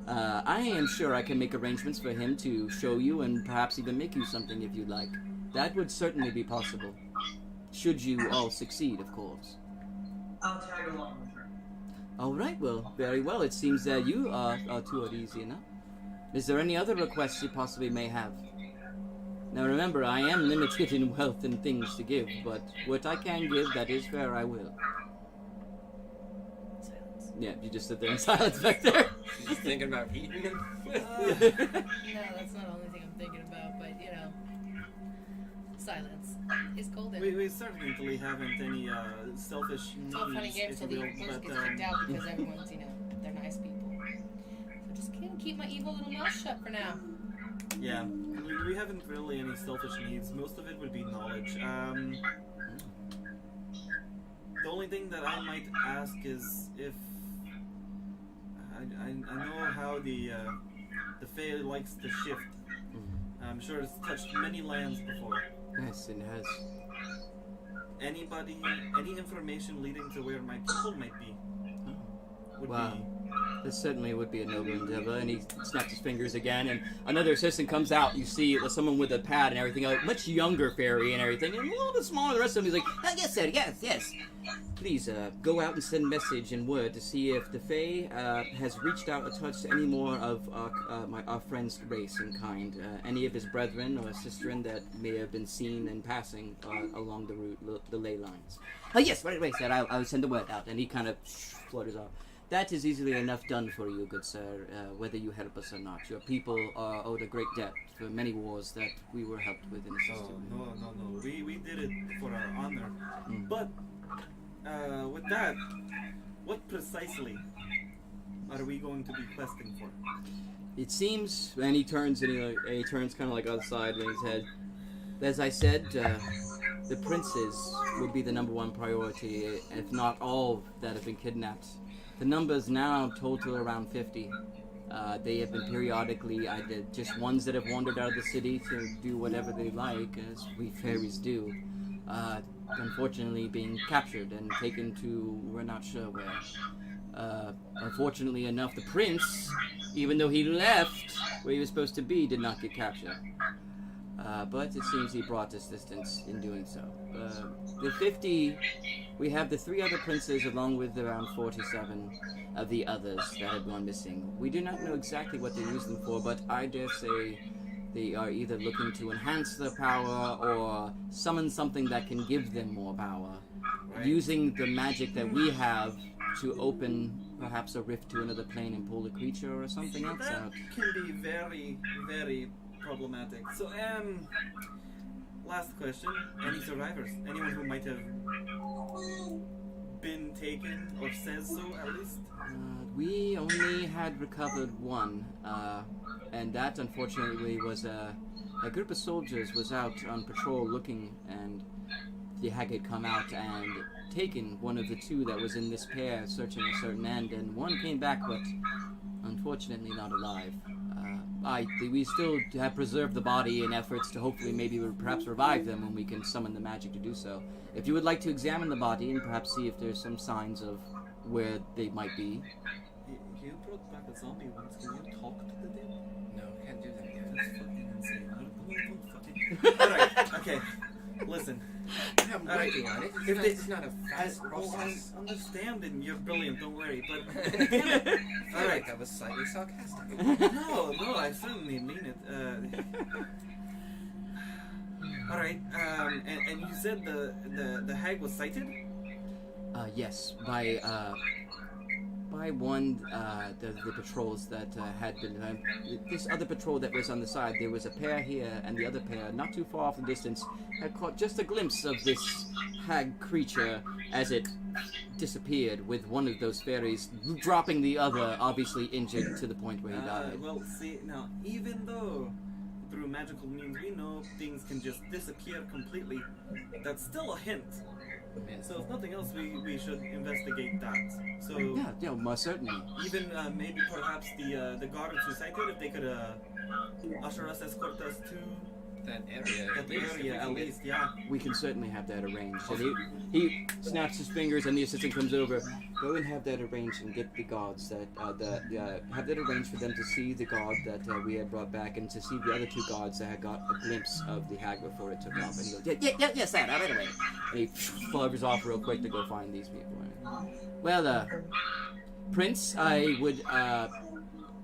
I am sure I can make arrangements for him to show you and perhaps even make you something if you'd like. That would certainly be possible. Should you all succeed, of course. I'll tag along with her. All right, well, very well. It seems that you two are easy enough. Is there any other requests you possibly may have? Now remember, I am limited in wealth and things to give, but what I can give, that is fair, I will. Silence. Yeah, you just sit there in silence back there. She's just thinking about eating him. No, that's not the only thing I'm thinking about, but you know. Silence. It's golden. We certainly haven't any selfish It's all fun and needs, games if till you the will, person but gets kicked out because everyone's, you know, they're nice people. So just gonna keep my evil little mouth shut for now. yeah, we haven't really any selfish needs. Most of it would be knowledge. The only thing that I might ask is if I know how the Fae likes to shift. I'm sure it's touched many lands before. Yes, it has. Any information leading to where my people might be would Wow. be. This certainly would be a noble endeavor. And he snaps his fingers again, and another assistant comes out. You see someone with a pad and everything, a much younger fairy and everything, and a little bit smaller than the rest of them. He's like, yes, sir, yes. Please, go out and send message and word to see if the Fae has reached out or touched any more of our friend's race and kind. Any of his brethren or sisterin that may have been seen in passing along the route, the ley lines. Oh, yes, right, sir. I'll send the word out. And he kind of flutters off. That is easily enough done for you, good sir, whether you help us or not. Your people are owed a great debt for many wars that we were helped with and assisted with. No. We did it for our honor. But with that, what precisely are we going to be questing for? It seems, and he turns and he turns kind of like on the side, leans his head. As I said, the princes would be the #1 priority, if not all that have been kidnapped. The numbers now total around 50. They have been periodically either just ones that have wandered out of the city to do whatever they like, as we fairies do. Unfortunately being captured and taken to we're not sure where. Unfortunately enough, the prince, even though he left where he was supposed to be, did not get captured. But it seems he brought assistance in doing so. The 50, we have the 3 other princes along with around 47 of the others that have gone missing. We do not know exactly what they use them for, but I dare say they are either looking to enhance their power or summon something that can give them more power. Right. Using the magic that we have to open perhaps a rift to another plane and pull a creature or something else That out. can be very, very problematic. So, last question. Any survivors? Anyone who might have been taken, or says so at least? We only had recovered one, and that unfortunately was a group of soldiers was out on patrol looking, and the hag had come out and taken one of the 2 that was in this pair searching a certain end, and one came back, but unfortunately not alive. We still have preserved the body in efforts to hopefully maybe perhaps revive them when we can summon the magic to do so. If you would like to examine the body and perhaps see if there's some signs of where they might be. You brought back a zombie once. Can you talk to the dead? No, can't do that yet. That's fucking insane. Alright, okay. Listen. I'm working on it. It's not a fast process. I understand, and you're brilliant, don't worry, but... I feel like that was slightly sarcastic. No, I certainly mean it. Alright, and you said the hag was sighted? Yes, by one the patrols that had been this other patrol that was on the side. There was a pair here, and the other pair, not too far off in the distance, had caught just a glimpse of this hag creature as it disappeared, with one of those fairies dropping the other, obviously injured to the point where he died. Well, see, now, even though through magical means we know things can just disappear completely, that's still a hint. So if nothing else, we should investigate that. So Yeah, most certainly. even maybe perhaps the guards who sighted, if they could escort us to that area. At the area, at least, yeah. We can certainly have that arranged. And he snaps his fingers, and the assistant comes over. Go and have that arranged, and get the gods that have that arranged for them to see the god that we had brought back, and to see the other two gods that had got a glimpse of the hag before it took off. And he goes, yes, sir, right away. And he flutters off real quick to go find these people. Well, Prince, I would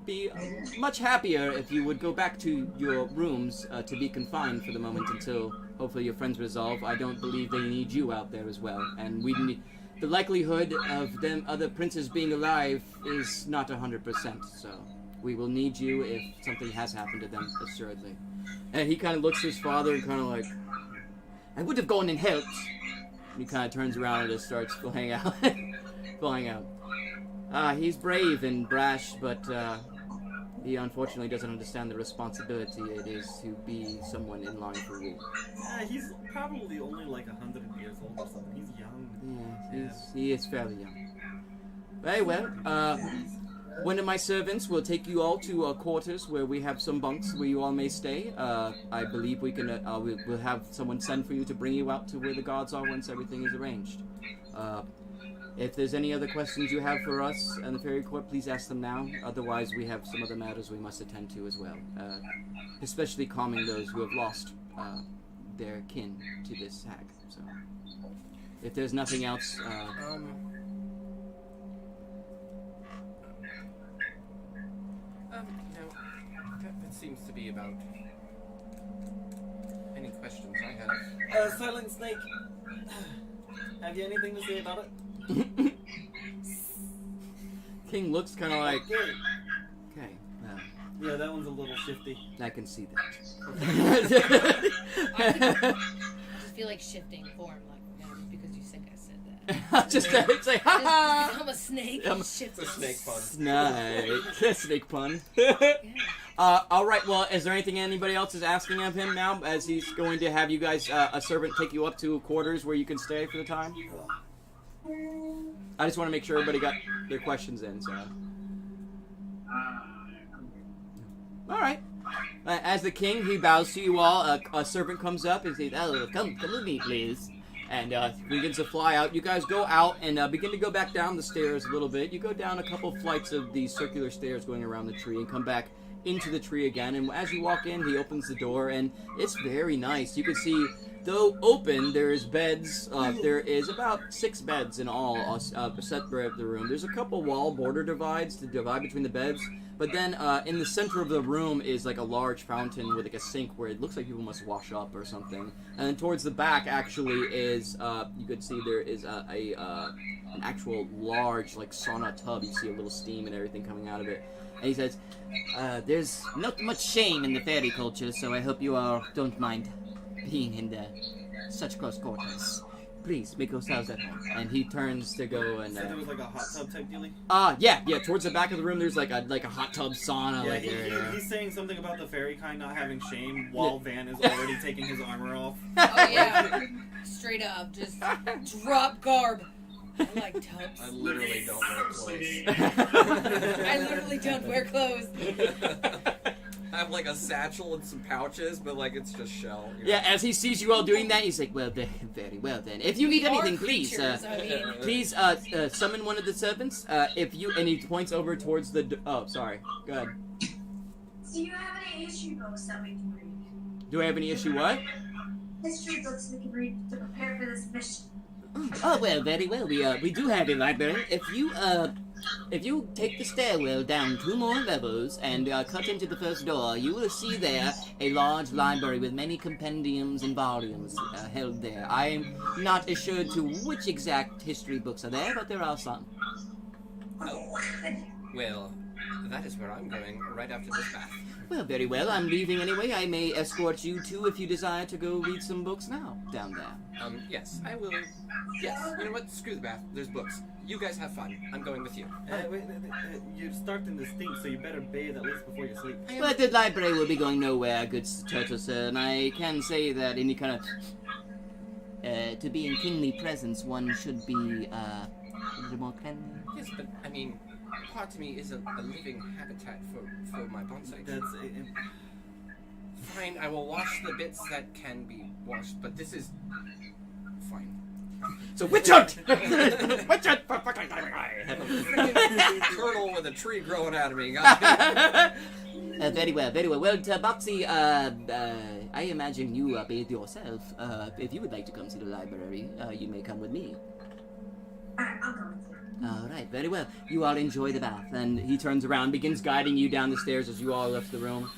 be much happier if you would go back to your rooms to be confined for the moment until hopefully your friends resolve. I don't believe they need you out there as well, and we need, the likelihood of them other princes being alive is not 100%. So we will need you if something has happened to them, assuredly. And he kind of looks at his father and kind of like, I would have gone and helped. And he kind of turns around and just starts flying out. Flying out. He's brave and brash, but he unfortunately doesn't understand the responsibility it is to be someone in line for rule. He's probably only like 100 years old or something. He's young. Yeah, he is fairly young. Very well. One of my servants will take you all to quarters where we have some bunks where you all may stay. I believe we can. We'll have someone send for you to bring you out to where the gods are once everything is arranged. If there's any other questions you have for us and the Fairy Court, please ask them now. Otherwise, we have some other matters we must attend to as well. Especially calming those who have lost their kin to this hag. So, if there's nothing else, no, that seems to be about any questions I have. Silent Snake, have you anything to say about it? King looks kind of like, okay, yeah, that one's a little shifty. I can see that. I just feel like shifting form, like because you think I said that. Just it's like, ha ha! I'm a snake. It's a snake pun. Snake. Snake pun. All right. Well, is there anything anybody else is asking of him now, as he's going to have you guys, a servant, take you up to quarters where you can stay for the time? I just want to make sure everybody got their questions in. So. All right. As the king, he bows to you all. A servant comes up and says, "Oh, come with me, please." And begins to fly out. You guys go out and begin to go back down the stairs a little bit. You go down a couple flights of these circular stairs going around the tree and come back into the tree again. And as you walk in, he opens the door, and it's very nice. You can see, though open, there's beds. There is about 6 beds in all set throughout the room. There's a couple wall border divides to divide between the beds. But then in the center of the room is like a large fountain with like a sink where it looks like people must wash up or something. And then towards the back actually is, you could see there is an actual large like sauna tub. You see a little steam and everything coming out of it. And he says, there's not much shame in the fairy culture, so I hope you all don't mind being in such close quarters. Please, make yourselves at home. And he turns to go and... So there was like a hot tub type dealie? Yeah, towards the back of the room there's like a hot tub sauna. Yeah, he's saying something about the fairy kind not having shame while Van is already taking his armor off. Oh yeah, straight up, just drop garb. I like tubs. I literally don't wear clothes. I literally don't wear clothes. I have like a satchel and some pouches, but like it's just shell. You know? Yeah, as he sees you all doing that, he's like, well, very well then. If you need anything, please, please summon one of the servants. And he points over towards the. Oh, sorry. Go ahead. Do you have any history books that we can read? Do I have any issue? What? History books we can read to prepare for this mission. Oh well, very well. We do have a library. If you take the stairwell down 2 more levels and cut into the first door, you will see there a large library with many compendiums and volumes held there. I am not assured to which exact history books are there, but there are some. Oh. Well, that is where I'm going right after this bath. Well, very well. I'm leaving anyway. I may escort you too if you desire to go read some books now down there. Yes, I will. Yes, you know what? Screw the bath. There's books. You guys have fun. I'm going with you. Wait, you're starting to stink, so you better bathe at least before you sleep. But the library will be going nowhere, good Turtle, sir, and I can say that any kind of... to be in kingly presence, one should be, a little more cleanly. Yes, but, I mean, part of me is a living habitat for my bonsai. That's... Fine, I will wash the bits that can be washed, but this is fine. So witch hunt! Witch hunt! Turtle with a tree growing out of me. Very well, very well. Well, Tabaxi, I imagine you bathed yourself. If you would like to come to the library, you may come with me. Alright, I'll go with you. All right, very well. You all enjoy the bath. And he turns around, begins guiding you down the stairs as you all left the room.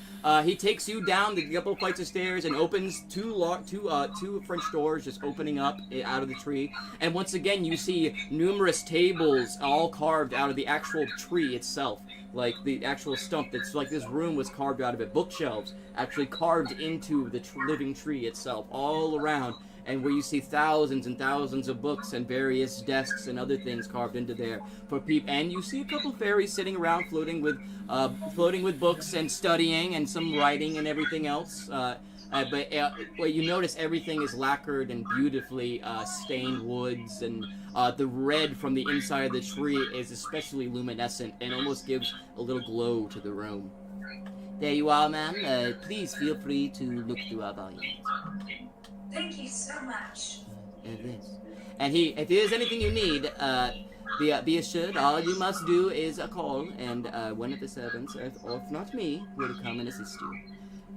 He takes you down the couple flights of stairs and opens two French doors, just opening up out of the tree. And once again, you see numerous tables all carved out of the actual tree itself. Like the actual stump. That's like this room was carved out of it. Bookshelves actually carved into the living tree itself, all around. And where you see thousands and thousands of books and various desks and other things carved into there for people. And you see a couple fairies sitting around floating with books and studying and some writing and everything else. But you notice everything is lacquered and beautifully stained woods, and the red from the inside of the tree is especially luminescent and almost gives a little glow to the room. There you are, ma'am. Please feel free to look through our volumes. Thank you so much. And if there's anything you need, be assured, all you must do is a call, and one of the servants, or if not me, will come and assist you.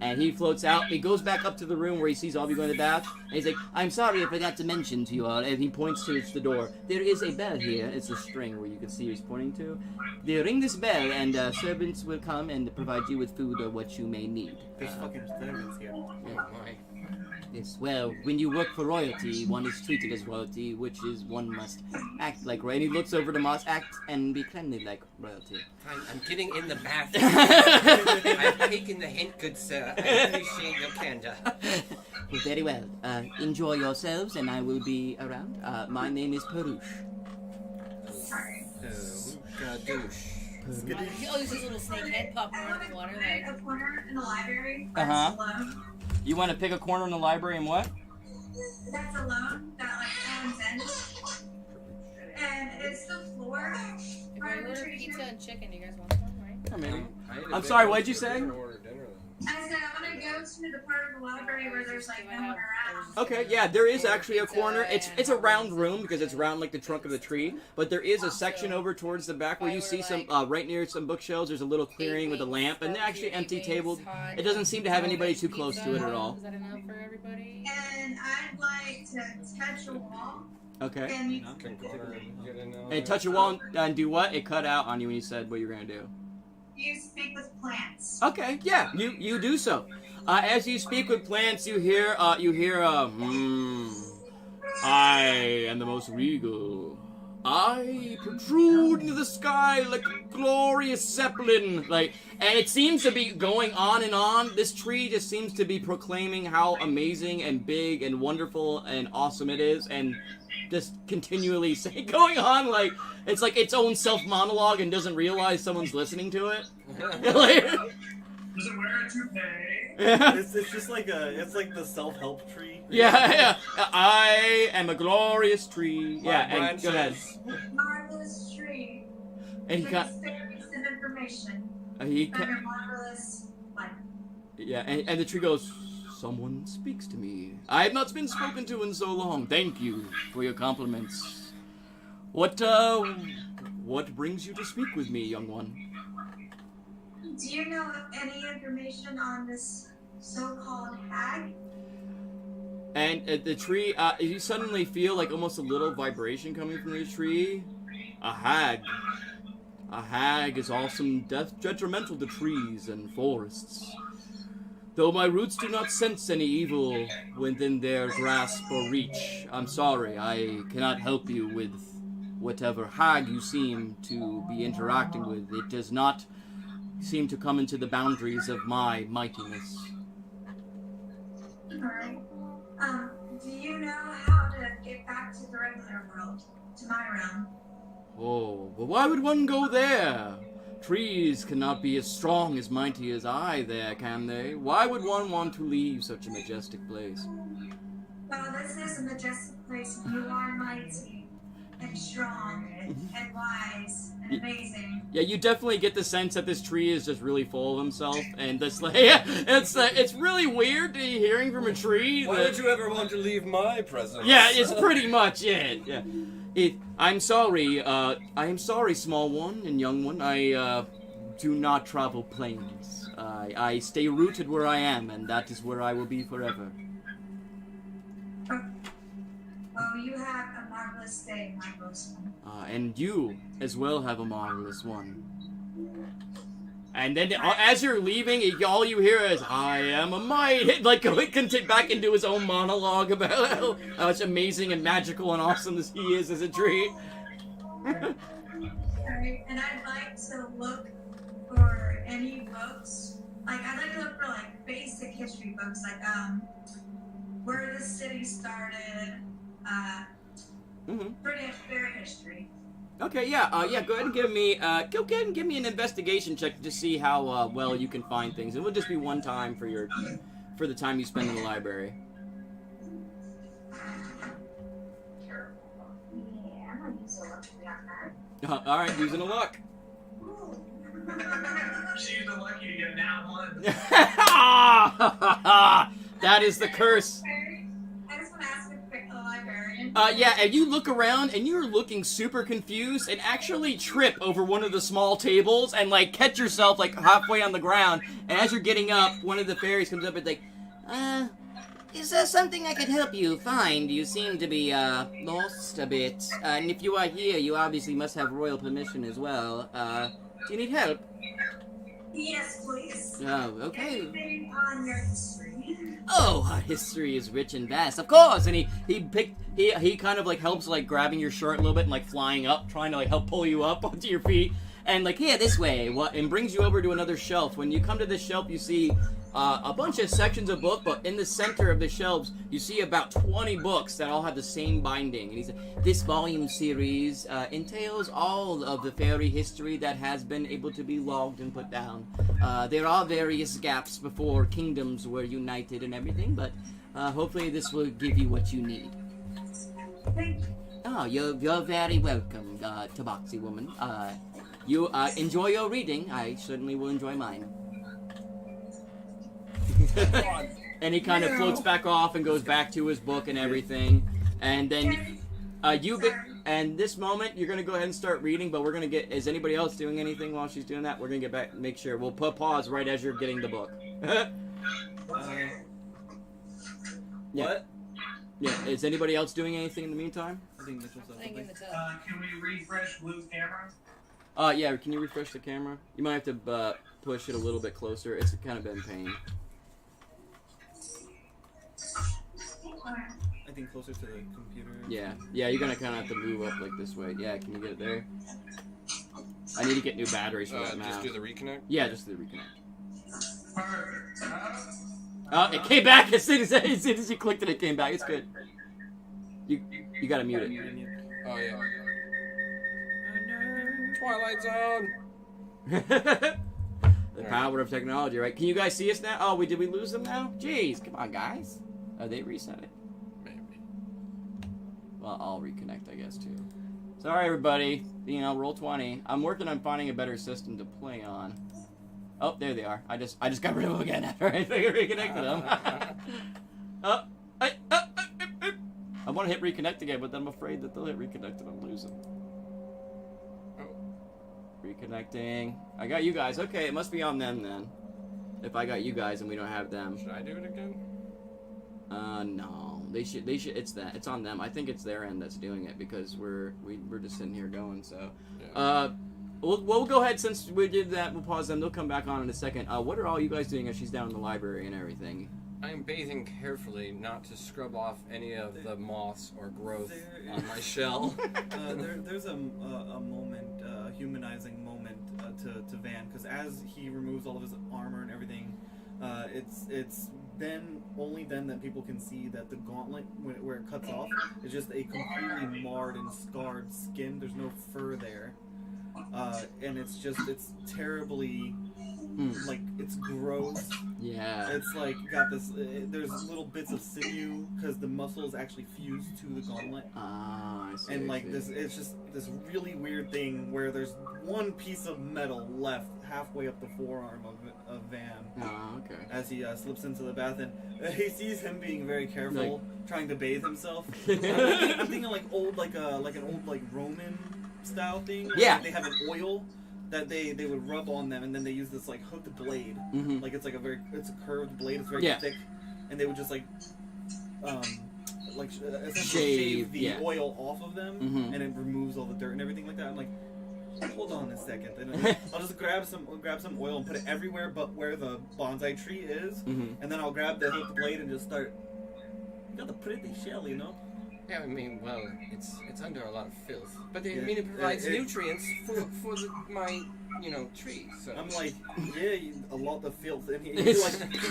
And he floats out. He goes back up to the room where he sees all of you going to the bath. And he's like, I'm sorry I forgot to mention to you all. And he points to the door. There is a bell here. It's a string where you can see he's pointing to. They ring this bell, and servants will come and provide you with food or what you may need. There's fucking servants here. Oh my. Yes, well, when you work for royalty, one is treated as royalty, which is one must act like royalty. And he looks over to Moss, act and be cleanly like royalty. I'm getting in the bath. I've taken the hint, good sir. I appreciate your candor. Well, very well. Enjoy yourselves, and I will be around. My name is Perush. Sorry. Gadoosh. He always his little snake head popping I around want in to the water, pick like. a corner in the library. Uh-huh. That's alone. You want to pick a corner in the library and what? That's alone. That like owns in. And it's the floor. If part I of the order tree pizza tree. and chicken, you guys want some, right? I mean, I I'm sorry, what'd you say? I said I want to go to the part of the library where there's like no one around. okay, yeah, there is actually a corner. It's a round room because it's round like the trunk of the tree, but there is a section over towards the back where you see some, right near some bookshelves, there's a little clearing with a lamp, and actually empty table. It doesn't seem to have anybody too close to it at all. Is that enough for everybody? And I'd like to touch a wall. Okay. And you And touch a wall and do what? It cut out on you when you said what you were going to do. speak with plants. Okay, yeah, you do so. As you speak with plants, you hear I am the most regal. I protrude into the sky like a glorious zeppelin. And it seems to be going on and on. This tree just seems to be proclaiming how amazing and big and wonderful and awesome it is, and just continually going on like it's like its own self-monologue and doesn't realize someone's listening to it. Does it wear a toupee? It's just like it's like the self-help tree. Yeah. I am a glorious tree. Yeah, and go ahead. Marvelous tree. And he got. Fairies and information. He From your marvelous life. Yeah, and the tree goes. Someone speaks to me. I have not been spoken to in so long. Thank you for your compliments. What brings you to speak with me, young one? Do you know any information on this so-called hag? And the tree, you suddenly feel like almost a little vibration coming from the tree. A hag. A hag is awesome, detrimental to trees and forests. Though my roots do not sense any evil within their grasp or reach, I'm sorry, I cannot help you with whatever hag you seem to be interacting with. It does not seem to come into the boundaries of my mightiness. Alright. Do you know how to get back to the regular world? To my realm? Oh, but why would one go there? Trees cannot be as strong as mighty as I there, can they? Why would one want to leave such a majestic place? Well, this is a majestic place and you are mighty. and strong and wise and amazing. Yeah, you definitely get the sense that this tree is just really full of himself, and this it's really weird to be hearing from a tree. Why would you ever want to leave my presence? Yeah, it's pretty much it. Yeah. I'm sorry. I am sorry, small one and young one. I do not travel planes. I stay rooted where I am, and that is where I will be forever. Well, you have a marvelous day, my bosun. And you, as well, have a marvelous one. And then, as you're leaving, all you hear is, I am a might. Like, he can take back into his own monologue about how much amazing and magical and awesome this he is as a tree. Alright, and I'd like to look for any books. Like, I'd like to look for, like, basic history books, like, where the city started, British fair history. Okay, yeah, go ahead and give me, go ahead and give me an investigation check to see how well you can find things. It will just be one time for the time you spend in the library. Yeah, I'm gonna use a luck to be on that. All right, using a luck. She's the lucky to get that one. That is the curse. I just want to ask a quick librarian. Yeah, and you look around and you're looking super confused and actually trip over one of the small tables and like catch yourself like halfway on the ground. And as you're getting up, one of the fairies comes up and like, is there something I could help you find? You seem to be lost a bit. And if you are here, you obviously must have royal permission as well. Do you need help? Yes, please. Oh, okay. Anything on your history? Oh, our history is rich and vast, of course. And he kind of like helps like grabbing your shirt a little bit and like flying up, trying to like help pull you up onto your feet, and like here this way. And brings you over to another shelf. When you come to this shelf, you see a bunch of sections of book, but in the center of the shelves, you see about 20 books that all have the same binding. And he said, this volume series entails all of the fairy history that has been able to be logged and put down. There are various gaps before kingdoms were united and everything, but hopefully this will give you what you need. Thank you. Oh, you're very welcome, Tabaxi woman. You enjoy your reading. I certainly will enjoy mine. And he kind of floats back off and goes back to his book and everything. And then and this moment you're gonna go ahead and start reading, but we're gonna get. Is anybody else doing anything while she's doing that? We're gonna get back. Make sure we'll put pause right as you're getting the book. Yeah. What? Yeah. Is anybody else doing anything in the meantime? I think Mitchell said Playing in the something. tub. Can we refresh Blue's camera? Yeah. Can you refresh the camera? You might have to push it a little bit closer. It's kind of been pain. I think closer to the computer. Yeah, you're gonna kind of have to move up like this way. Yeah, can you get it there? I need to get new batteries for that mouse. Just do the reconnect? Yeah, just do the reconnect. Perfect. Oh, it came back as soon as you clicked it. It came back. It's good. You gotta mute it. Oh, yeah. Twilight Zone! The power of technology, right? Can you guys see us now? Oh, did we lose them now? Jeez, come on, guys. Oh, they reset it. Maybe. Well, I'll reconnect, I guess, too. Sorry, everybody. You know, roll 20. I'm working on finding a better system to play on. Oh, there they are. I just got rid of them again after I reconnected them. I want to hit reconnect again, but I'm afraid that they'll hit reconnect and I'll lose them. Reconnecting. I got you guys. Okay, it must be on them then. If I got you guys and we don't have them. Should I do it again? No. They should. It's on them. I think it's their end that's doing it because we're just sitting here going. So, Yeah. We'll go ahead since we did that. We'll pause them. They'll come back on in a second. What are all you guys doing as she's down in the library and everything? I am bathing carefully not to scrub off any of the moss or growth on my shell. There's a moment, a humanizing moment to Van, because as he removes all of his armor and everything, it's then only then that people can see that the gauntlet, where it cuts off, is just a completely marred and scarred skin. There's no fur there, and it's terribly Like, it's gross. Yeah. It's like got this. There's little bits of sinew because the muscles actually fuse to the gauntlet. Ah, I see. And I like see. this, it's just this really weird thing where there's one piece of metal left halfway up the forearm of Van. Oh, okay. As he slips into the bath, and he sees him being very careful, trying to bathe himself. I'm thinking like an old Roman style thing. Yeah. Like they have an oil that they would rub on them, and then they use this like hooked blade. Mm-hmm. Like it's a curved blade. It's very thick, and they would just essentially shave the oil off of them, and it removes all the dirt and everything like that. I'm like, hold on a second. And I'll just grab some oil and put it everywhere but where the bonsai tree is, and then I'll grab the hooked blade and just start. You got the pretty shell, you know. Yeah, I mean, well, it's under a lot of filth, but I mean, it provides nutrients for my tree. So I'm like, a lot of filth, and he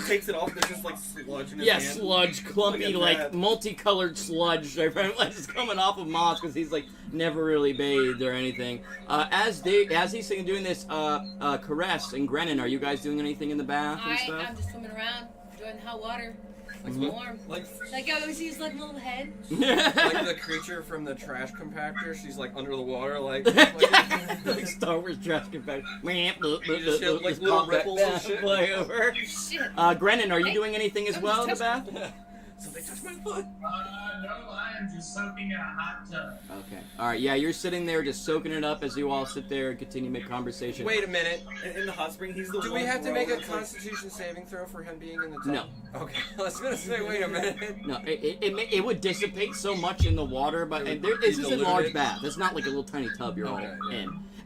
takes it off. There's just like sludge in his hand. Sludge, clumpy, like multicolored sludge. It's coming off of Moss because he's like never really bathed or anything. As he's doing this, Caress and Grennan, are you guys doing anything in the bath and stuff? I'm just swimming around, enjoying the hot water. It's warm. Like I always use like a little head. Like the creature from the trash compactor. She's like under the water, like Star Wars trash compactor. Just have, like little ripples and shit. Fly over. Shit. Grennan, are you doing anything as well in the bath? Somebody touched my foot. No, I am just soaking in a hot tub. Okay. Alright, yeah, you're sitting there just soaking it up as you all sit there and continue to make conversation. Wait a minute. In the hot spring, he's the Do we have to make a Constitution saving throw for him being in the tub? No. Okay, I was gonna say, wait a minute. No, it would dissipate so much in the water, but this is a large bath. It's not like a little tiny tub you're all in.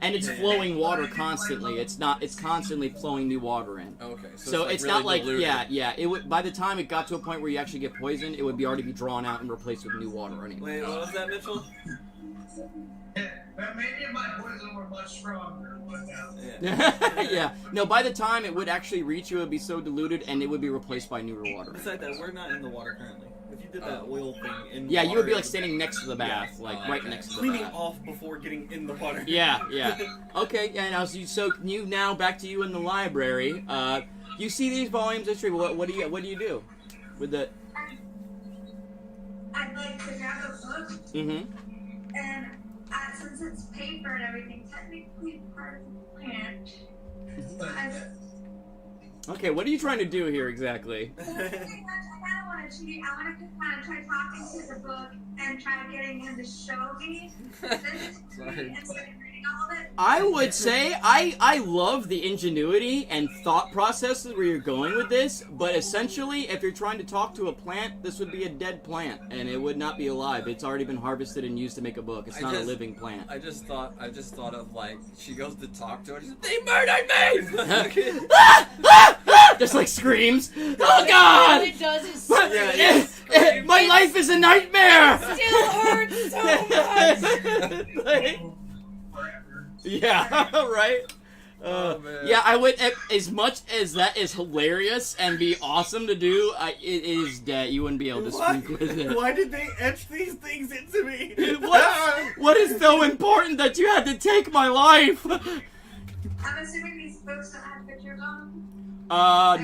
And it's flowing water constantly. It's constantly flowing new water in. Okay. So it's really not like diluted. it would, by the time it got to a point where you actually get poisoned, it would already be drawn out and replaced with new water anyway. Wait, what was that, Mitchell? Maybe if my poison were much stronger. Yeah. No, by the time it would actually reach you, it would be so diluted and it would be replaced by newer water. Besides that, we're not in the water currently. If you did that oil thing in the Yeah, water, you would be like standing next to the bath, right next to the cleaning bath. off before getting in the water. Yeah. Okay, yeah, now back to you in the library. You see these volumes of tree. What do you do with the? I'd like to grab a book, and since it's paper and everything, technically part of the plant. Okay, what are you trying to do here exactly? I kind of want to cheat. I want to kind of try talking to the book and try getting him to show me this Sorry. instead of reading all of it. I would say I love the ingenuity and thought processes where you're going with this, but essentially, if you're trying to talk to a plant, this would be a dead plant, and it would not be alive. It's already been harvested and used to make a book. It's not a living plant. I just thought of like she goes to talk to her. She's like, they murdered me. Just like screams. Oh God! All it does is scream. My life is a nightmare. Still hurts so much. Yeah, right. Man. Yeah, I would. As much as that is hilarious and be awesome to do, it is dead. You wouldn't be able to speak with it. Why did they etch these things into me? What is so important that you had to take my life? I'm assuming these books don't have pictures on them.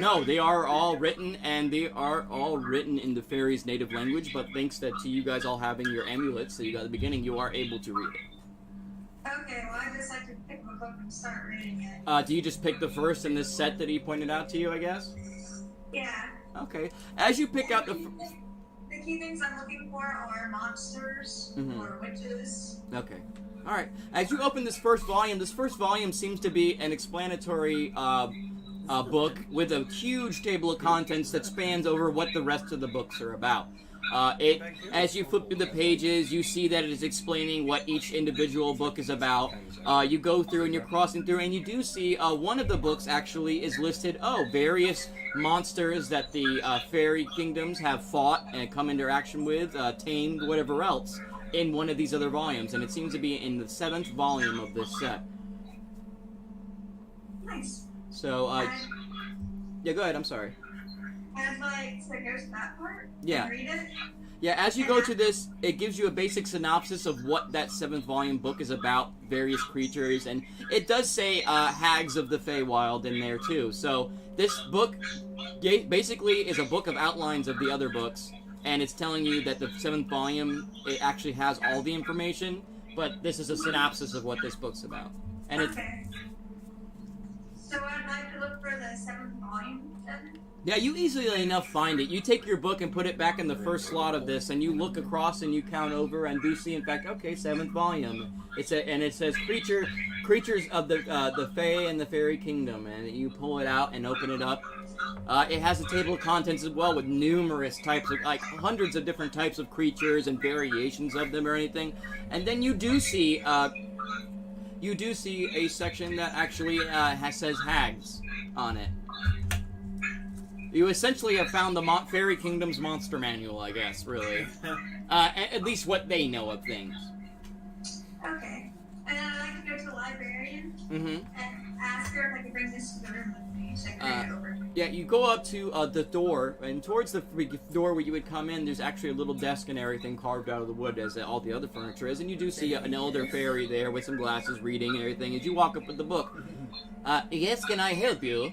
No, they are all written, and they are all written in the fairy's native language, but thanks to you guys all having your amulets that you got at the beginning, you are able to read it. Okay, well, I just like to pick my book and start reading it. Do you just pick the first in this set that he pointed out to you, I guess? Yeah. Okay. As you pick out The key things I'm looking for are monsters or witches. Okay. Alright. As you open this first volume seems to be an explanatory book with a huge table of contents that spans over what the rest of the books are about. As you flip through the pages, you see that it is explaining what each individual book is about. You go through and you're crossing through, and you do see one of the books actually is listed, various monsters that the fairy kingdoms have fought and come into action with, tamed, whatever else, in one of these other volumes, and it seems to be in the 7th volume of this set. Nice. So, yeah, go ahead, I'm sorry. I'd like to go to that part Yeah. and read it. Yeah, as you go to this, it gives you a basic synopsis of what that 7th volume book is about, various creatures, and it does say hags of the Feywild in there too. So this book basically is a book of outlines of the other books, and it's telling you that the 7th volume, it actually has all the information, but this is a synopsis of what this book's about. And okay. So I'd like to look for the 7th volume then? Yeah, you easily enough find it. You take your book and put it back in the first slot of this, and you look across and you count over and do see, in fact, okay, 7th volume. And it says creatures of the Fae and the Fairy Kingdom, and you pull it out and open it up. It has a table of contents as well with numerous types of, like, hundreds of different types of creatures and variations of them or anything. And then you do see a section that actually says hags on it. You essentially have found the Fairy Kingdom's monster manual, I guess, really. At least what they know of things. Okay. And then I'd like to go to the librarian Mm-hmm. and ask her if I could bring this to the room with me so I can bring it over. Yeah, you go up to the door, and towards the door where you would come in, there's actually a little desk and everything carved out of the wood, as all the other furniture is, and you do see an elder fairy there with some glasses reading and everything as you walk up with the book. Yes, can I help you?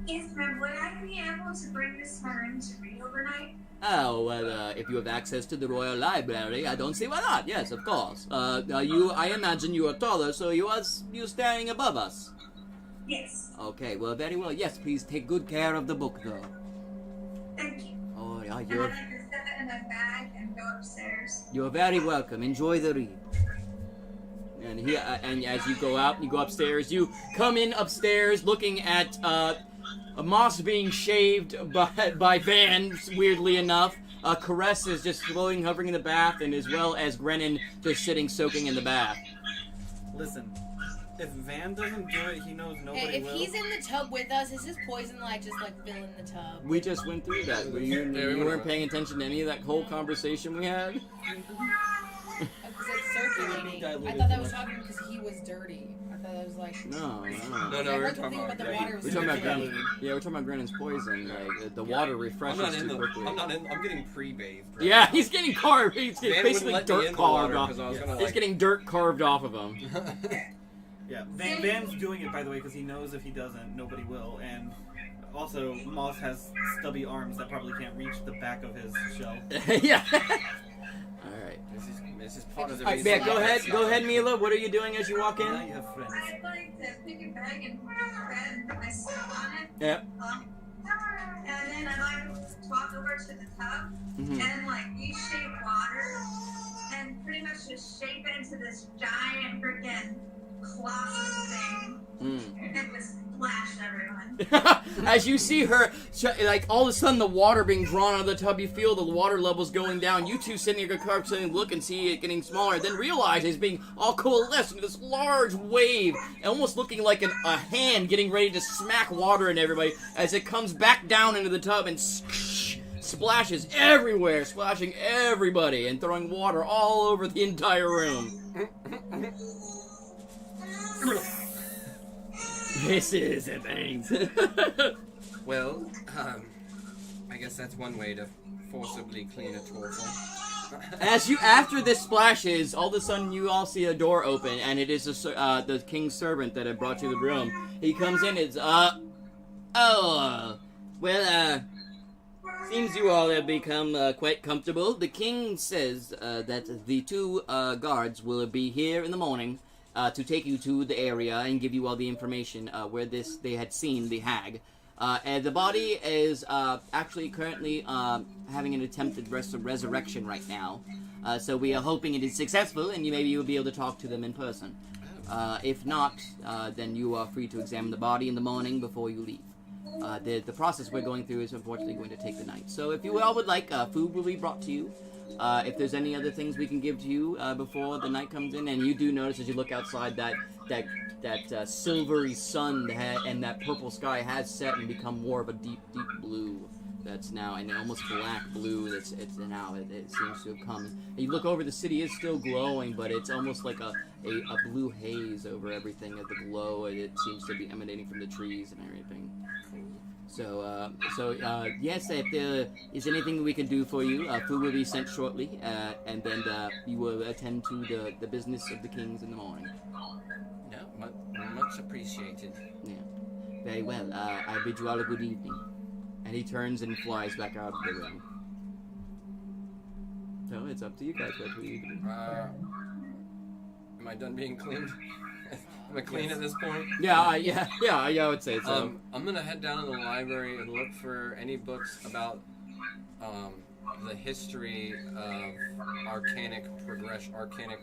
Yes, ma'am. Would I be able to bring this to my room to read overnight? Oh, well, if you have access to the Royal Library, I don't see why not. Yes, of course. I imagine you are taller, so you standing above us. Yes. Okay, well, very well. Yes, please take good care of the book, though. Thank you. Oh, yeah, And I'd like to set it in a bag and go upstairs. you're very welcome. Enjoy the read. And as you go out, you go upstairs. You come in upstairs looking at a moss being shaved by Van, weirdly enough. Caress is just floating, hovering in the bath, and as well as Grennan just sitting, soaking in the bath. Listen, if Van doesn't do it, he knows nobody Hey, if will. he's in the tub with us, is his poison light just like filling the tub? We just went through that. You weren't paying attention to any of that whole conversation we had? Because it's circulating. I thought that was talking because he was dirty. I thought that was like. No. No, I we're heard the talking thing about the water was We're talking about circulating. we're talking about Grennan's poison. Like the water refreshes too quickly. I'm getting pre-bathed. Right Yeah, now. he's getting carved. He's getting Van basically wouldn't let me dirt in the carved water off. 'cause I was gonna, He's like- getting dirt carved off of him. Yeah, Van's doing it, by the way, because he knows if he doesn't, nobody will. And also, Moss has stubby arms that probably can't reach the back of his shell. Yeah. All right. This is part of the All right, reason. yeah, go ahead, Mila. What are you doing as you walk Now in? you have friends. I'd like to pick a bag and grab and put my stuff on it. Yeah. And then I'd like to walk over to the tub Mhm. and like reshape water and pretty much just shape it into this giant freaking colossal thing and just splash everyone. As you see her, like all of a sudden the water being drawn out of the tub, you feel the water levels going down. You two sitting in your car, sitting look and see it getting smaller, then realize it's being all coalesced into this large wave, almost looking like a hand getting ready to smack water in everybody as it comes back down into the tub and splashes everywhere, splashing everybody and throwing water all over the entire room. This is a thing. Well, I guess that's one way to forcibly clean a tortle. After this splashes, all of a sudden you all see a door open, and it is the king's servant that had brought you the room. He comes in, seems you all have become quite comfortable. The king says that the two guards will be here in the morning to take you to the area and give you all the information where they had seen the hag. And the body is actually currently having an attempted resurrection right now. So we are hoping it is successful, and maybe you'll be able to talk to them in person. If not, then you are free to examine the body in the morning before you leave. The process we're going through is unfortunately going to take the night. So if you all would like, food will be brought to you. If there's any other things we can give to you before the night comes in, and you do notice as you look outside that silvery sun and that purple sky has set and become more of a deep, deep blue. That's now an almost black blue. It seems to have come. And you look over, the city is still glowing, but it's almost like a blue haze over everything. At the glow, it seems to be emanating from the trees and everything. So, yes, if there is anything we can do for you, food will be sent shortly, and then you will attend to the business of the kings in the morning. Yeah, much appreciated. Yeah. Very well. I bid you all a good evening. And he turns and flies back out of the room. So it's up to you guys what you do. Am I done being cleaned? Am I clean at this point? Yeah, I would say so. I'm gonna head down to the library and look for any books about the history of arcanic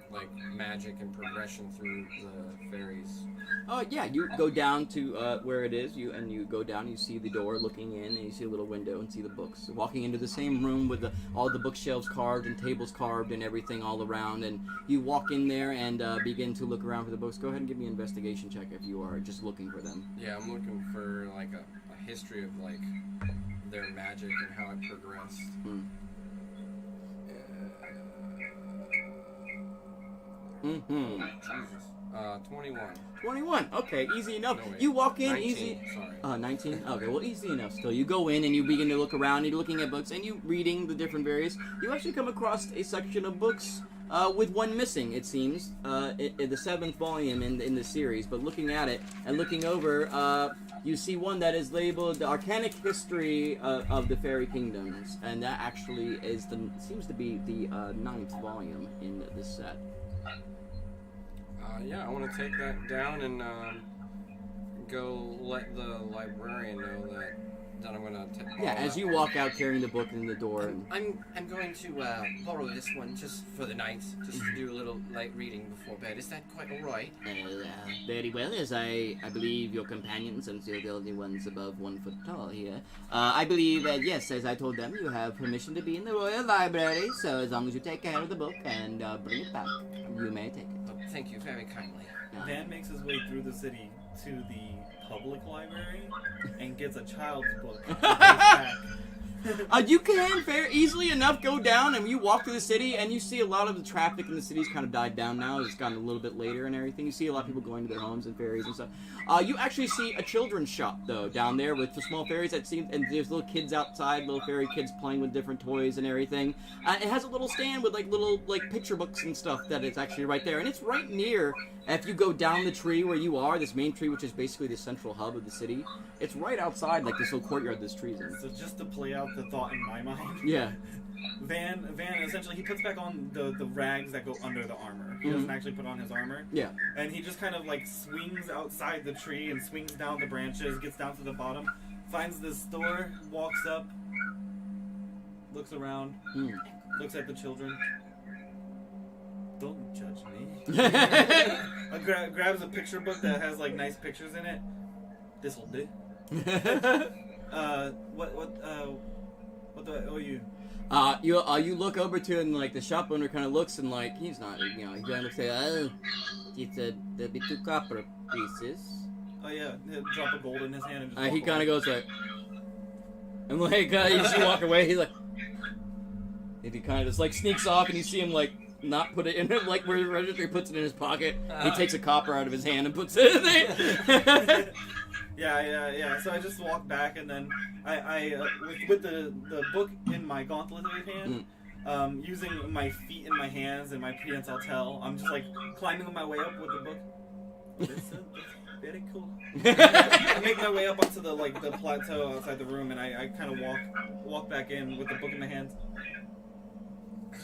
like magic and progression through the fairies. Oh yeah, you go down to where it is. You go down. You see the door looking in, and you see a little window and see the books. Walking into the same room with all the bookshelves carved and tables carved and everything all around. And you walk in there and begin to look around for the books. Go ahead and give me an investigation check if you are just looking for them. Yeah, I'm looking for like a history of like their magic and how it progressed. Jesus. 21. 21. Okay, easy enough. No, wait. You walk in, 19, easy. Sorry. 19. Okay, well, easy enough. Still, you go in and you begin to look around. You're looking at books and you reading the different various. You actually come across a section of books with one missing. It seems in the 7th volume in the series. But looking at it and looking over, you see one that is labeled "The Arcanic History of the Fairy Kingdoms," and that actually seems to be the 9th volume in this set. Yeah, I want to take that down and go let the librarian know that I'm gonna take. Yeah, as you walk out carrying the book in the door. I'm going to borrow this one just for the night, just to do a little light reading before bed. Is that quite all right? Very well, as I believe your companions, since you're the only ones above 1 foot tall here, I believe that, yes, as I told them, you have permission to be in the Royal Library, so as long as you take care of the book and bring it back, you may take it. Thank you very kindly. Van makes his way through the city to the public library and gets a child's book. You can easily enough go down, and you walk through the city, and you see a lot of the traffic in the city's kind of died down now. It's gotten a little bit later and everything. You see a lot of people going to their homes and ferries and stuff. You actually see a children's shop, though, down there with the small ferries that seem, and there's little kids outside, little fairy kids playing with different toys and everything. It has a little stand with little picture books and stuff that is actually right there, and it's right near. If you go down the tree where you are, this main tree, which is basically the central hub of the city, it's right outside, this little courtyard this tree's in. So just to play out the thought in my mind. Yeah. Van essentially, he puts back on the rags that go under the armor. He doesn't actually put on his armor. Yeah. And he just kind of swings outside the tree and swings down the branches, gets down to the bottom, finds this store, walks up, looks around, looks at the children. Don't judge me. Grabs a picture book that has nice pictures in it. This'll do. What do I owe you? You look over to him, the shop owner kind of looks and he's not, he kind of looks like, there'll be 2 copper pieces. Oh yeah, he'll drop a gold in his hand and just he kind of goes and you see walk away, he's and he kind of just sneaks off, and you see him not put it in it, where the registry puts it in his pocket. He takes a copper out of his hand and puts it in there. Yeah. So I just walk back, and then I with the book in my gauntleted hand, using my feet in my hands and my prehensile tail, I'm just climbing my way up with the book. This is very cool. I make my way up onto the plateau outside the room, and I kind of walk back in with the book in my hands.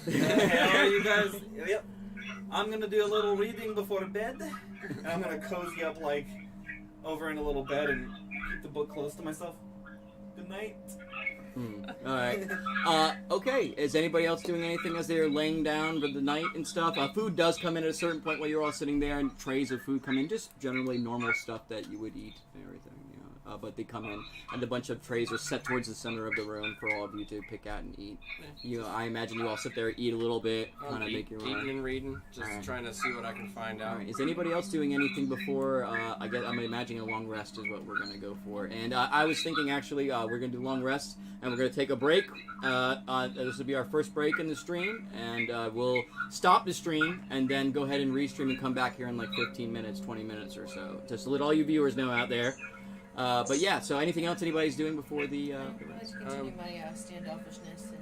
How are you guys? Yep. I'm gonna do a little reading before bed. And I'm gonna cozy up over in a little bed and keep the book close to myself. Good night. Alright. Okay. Is anybody else doing anything as they're laying down for the night and stuff? Food does come in at a certain point while you're all sitting there, and trays of food come in. Just generally normal stuff that you would eat and everything. But they come in, and a bunch of trays are set towards the center of the room for all of you to pick out and eat. I imagine you all sit there, eat a little bit, kind of make your eating and reading, just trying to see what I can find out. Is anybody else doing anything before? I'm imagining a long rest is what we're gonna go for. And I was thinking actually we're gonna do a long rest, and we're gonna take a break. This will be our first break in the stream, and we'll stop the stream and then go ahead and restream and come back here in 15 minutes, 20 minutes or so, just to let all you viewers know out there. But yeah, so anything else anybody's doing before the... I'd like to continue my standoffishness. And,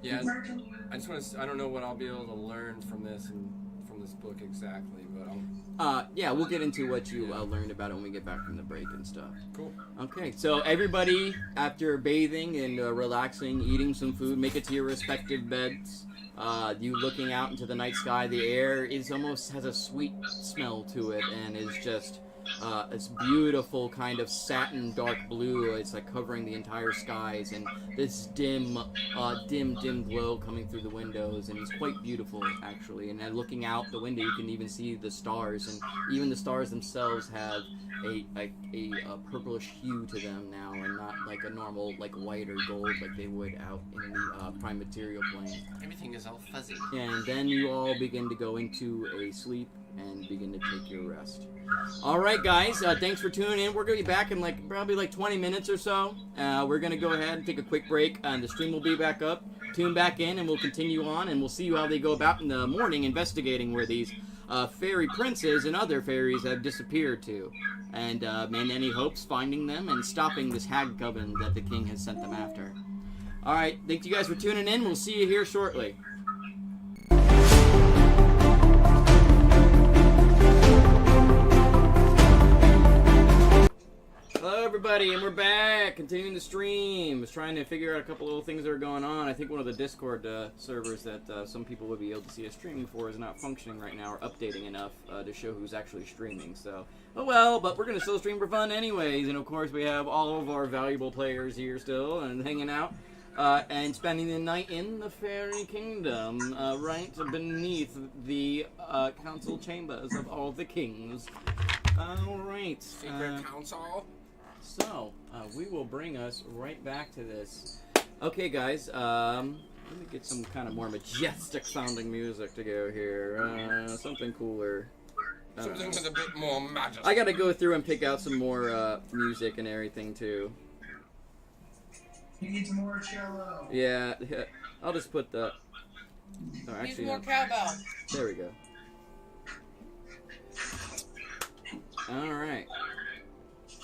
Yeah, I just want to. I don't know what I'll be able to learn from this book exactly, but yeah, we'll get into what you learned about it when we get back from the break and stuff. Cool. Okay, so everybody, after bathing and relaxing, eating some food, make it to your respective beds. You looking out into the night sky, the air has a sweet smell to it, and is just this beautiful kind of satin dark blue. It's like covering the entire skies, and this dim glow coming through the windows, and it's quite beautiful actually. And then looking out the window, you can even see the stars, and even the stars themselves have a purplish hue to them now, and not like a normal like white or gold like they would out in the prime material plane. everything is all fuzzy. And then you all begin to go into a sleep and begin to take your rest. All right, guys, thanks for tuning in. We're going to be back in probably 20 minutes or so. We're going to go ahead and take a quick break, and the stream will be back up. Tune back in, and we'll continue on, and we'll see how they go about in the morning investigating where these fairy princes and other fairies have disappeared to. And in any hopes finding them and stopping this hag coven that the king has sent them after. All right, thank you guys for tuning in. We'll see you here shortly. Hello everybody, and we're back, continuing the stream. I was trying to figure out a couple little things that are going on. I think one of the Discord servers that some people would be able to see us streaming for is not functioning right now, or updating enough to show who's actually streaming. So, oh well, but we're going to still stream for fun anyways. And of course we have all of our valuable players here still, and hanging out, and spending the night in the Fairy Kingdom, right beneath the council chambers of all the kings. Alright. Secret council. So, we will bring us right back to this. Okay, guys, let me get some kind of more majestic sounding music to go here. Something cooler. Something with a bit more magic. I gotta go through and pick out some more music and everything, too. He needs more cello. Yeah, I'll just put the... Oh, Use actually, more no. cowbell. There we go. Alright.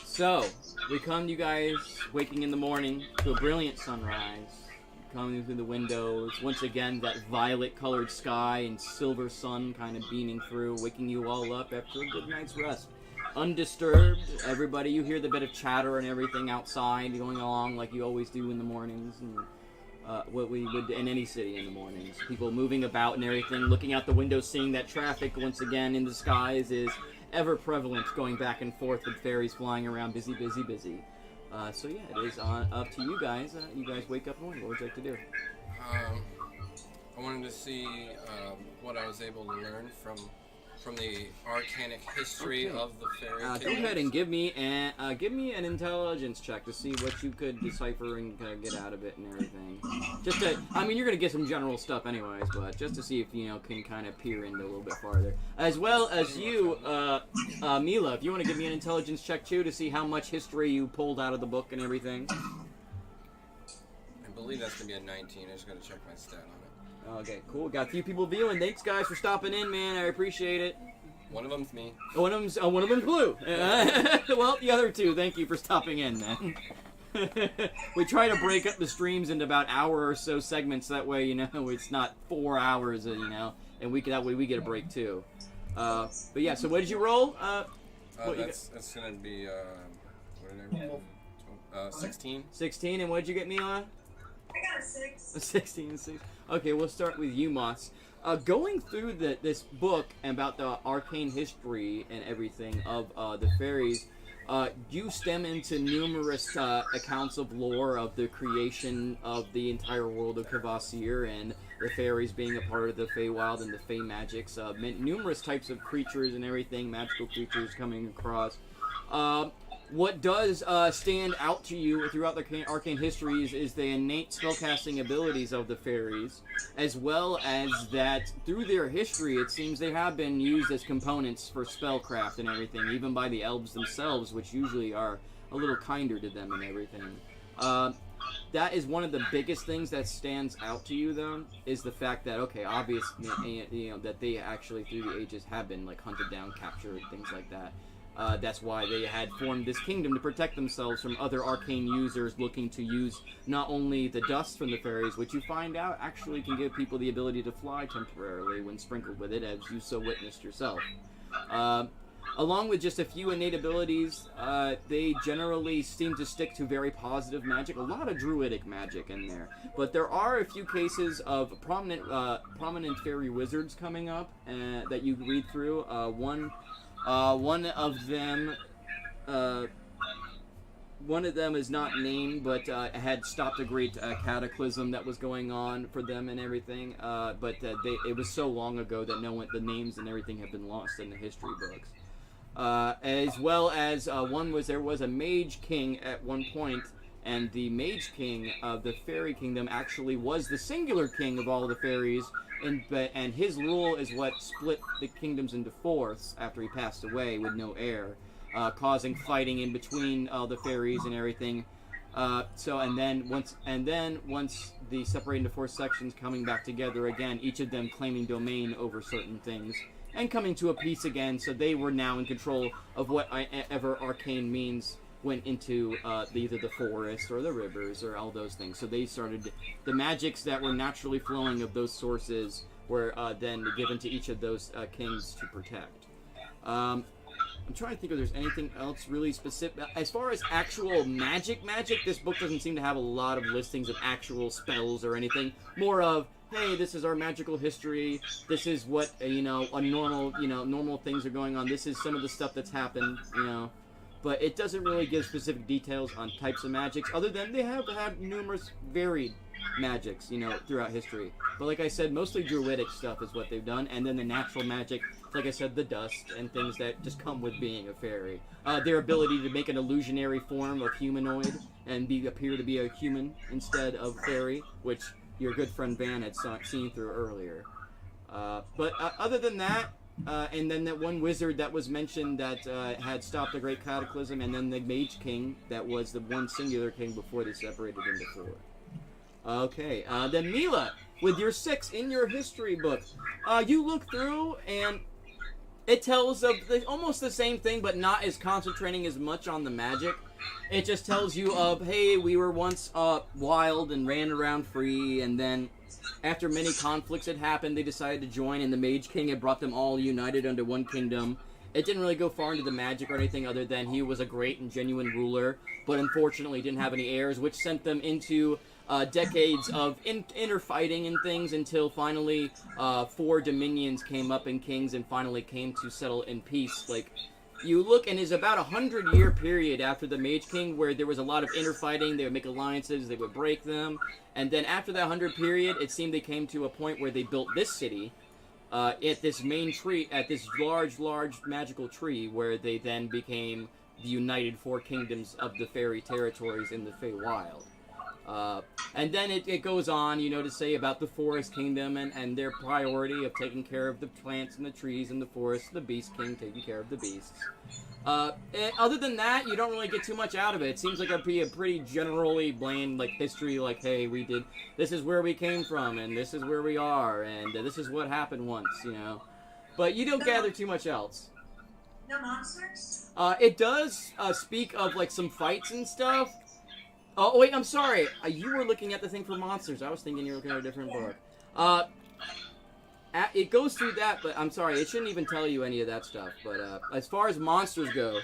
So, we come to you guys waking in the morning to a brilliant sunrise. Coming through the windows. Once again, that violet-colored sky and silver sun kind of beaming through, waking you all up after a good night's rest. Undisturbed. Everybody, you hear the bit of chatter and everything outside going along like you always do in the mornings. And what we would in any city in the mornings. People moving about and everything, looking out the window, seeing that traffic once again in the skies is ever prevalent, going back and forth with fairies flying around, busy. So yeah, it is up to you guys. You guys wake up in the morning. What would you like to do? I wanted to see what I was able to learn from the arcanic history of the fairy Go kingdom. ahead and give me an intelligence check to see what you could decipher and get out of it and everything. Just to, I mean, you're gonna get some general stuff anyways, but just to see if you can kind of peer into a little bit farther, as well as you, Mila, if you want to give me an intelligence check too to see how much history you pulled out of the book and everything. I believe that's gonna be a 19. I just gotta check my stat on it. Okay, cool. Got a few people viewing. Thanks, guys, for stopping in, man. I appreciate it. One of them's me. One of them's blue. Well, the other two, thank you for stopping in, man. We try to break up the streams into about hour or so segments. That way, it's not 4 hours, and that way we get a break too. But yeah, so what did you roll? That's gonna be what did I roll? 16. 16, and what did you get, Mila? I got a 6. 16 and 6. Okay, we'll start with you, Moss. Going through this book about the arcane history and everything of the fairies, you stem into numerous accounts of lore of the creation of the entire world of Kvasir and the fairies being a part of the Feywild and the Fey magics. Numerous types of creatures and everything, magical creatures coming across. What does stand out to you throughout the arcane histories is the innate spellcasting abilities of the fairies, as well as that through their history it seems they have been used as components for spellcraft and everything, even by the elves themselves, which usually are a little kinder to them and everything. That is one of the biggest things that stands out to you, though, is the fact that, okay, obviously, that they actually through the ages have been hunted down, captured, things like that. That's why they had formed this kingdom to protect themselves from other arcane users looking to use not only the dust from the fairies, which you find out actually can give people the ability to fly temporarily when sprinkled with it, as you so witnessed yourself. Along with just a few innate abilities, they generally seem to stick to very positive magic. A lot of druidic magic in there. But there are a few cases of prominent fairy wizards coming up that you read through. One of them is not named, but had stopped a great cataclysm that was going on for them and everything. But it was so long ago that the names and everything have been lost in the history books. As well as there was a mage king at one point, and the mage king of the fairy kingdom actually was the singular king of all the fairies, and his rule is what split the kingdoms into fourths after he passed away with no heir, causing fighting in between the fairies and everything. And then once the separated into four sections coming back together again, each of them claiming domain over certain things. And coming to a peace again, so they were now in control of whatever arcane means went into either the forest or the rivers or all those things. So they started, the magics that were naturally flowing of those sources were then given to each of those kings to protect. I'm trying to think if there's anything else really specific. As far as actual magic, this book doesn't seem to have a lot of listings of actual spells or anything. More of, hey, this is our magical history. This is what normal things are going on. This is some of the stuff that's happened, But it doesn't really give specific details on types of magics, other than they have had numerous varied magics, throughout history. But like I said, mostly druidic stuff is what they've done, and then the natural magic, like I said, the dust and things that just come with being a fairy. Their ability to make an illusionary form of humanoid and appear to be a human instead of fairy, which your good friend Van had seen through earlier. But other than that, and then that one wizard that was mentioned that had stopped the Great Cataclysm, and then the Mage King that was the one singular king before they separated into four. Okay, then Mila, with your 6 in your history book, you look through and it tells of almost the same thing, but not as concentrating as much on the magic. It just tells you of, hey, we were once wild and ran around free, and then after many conflicts had happened, they decided to join, and the Mage King had brought them all united under one kingdom. It didn't really go far into the magic or anything other than he was a great and genuine ruler, but unfortunately didn't have any heirs, which sent them into decades of inner fighting and things until finally 4 dominions came up in kings and finally came to settle in peace. Like, you look, and it's about 100-year period after the Mage King where there was a lot of inner fighting. They would make alliances, they would break them, and then after that 100 period, it seemed they came to a point where they built this city at this main tree, at this large magical tree, where they then became the united 4 kingdoms of the fairy territories in the Feywild. And then it goes on, to say about the Forest Kingdom and their priority of taking care of the plants and the trees and the forest, the Beast King taking care of the beasts. Other than that, you don't really get too much out of it. It seems like it'd be a pretty generally bland, history, hey, this is where we came from, and this is where we are, and this is what happened once, But you don't gather too much else. No monsters? It does speak of, some fights and stuff. Oh, wait, I'm sorry. You were looking at the thing for monsters. I was thinking you were looking at a different book. It goes through that, but I'm sorry. It shouldn't even tell you any of that stuff. But as far as monsters go,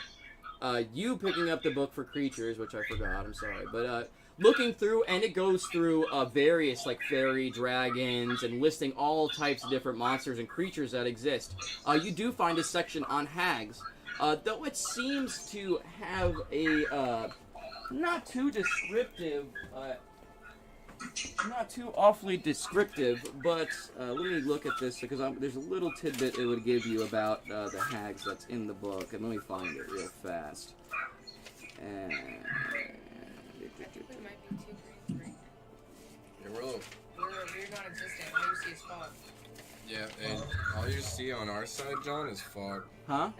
you picking up the book for creatures, which I forgot, I'm sorry. But looking through, and it goes through various, fairy dragons and listing all types of different monsters and creatures that exist. You do find a section on hags. Though it seems to have a... not too descriptive, not too awfully descriptive, but let me look at this, because there's a little tidbit it would give you about the hags that's in the book, and let me find it real fast. And... Technically might be 2 green. You're real. We're not existing. All you see is fog. Yeah, and all you see on our side, John, is fog. Huh?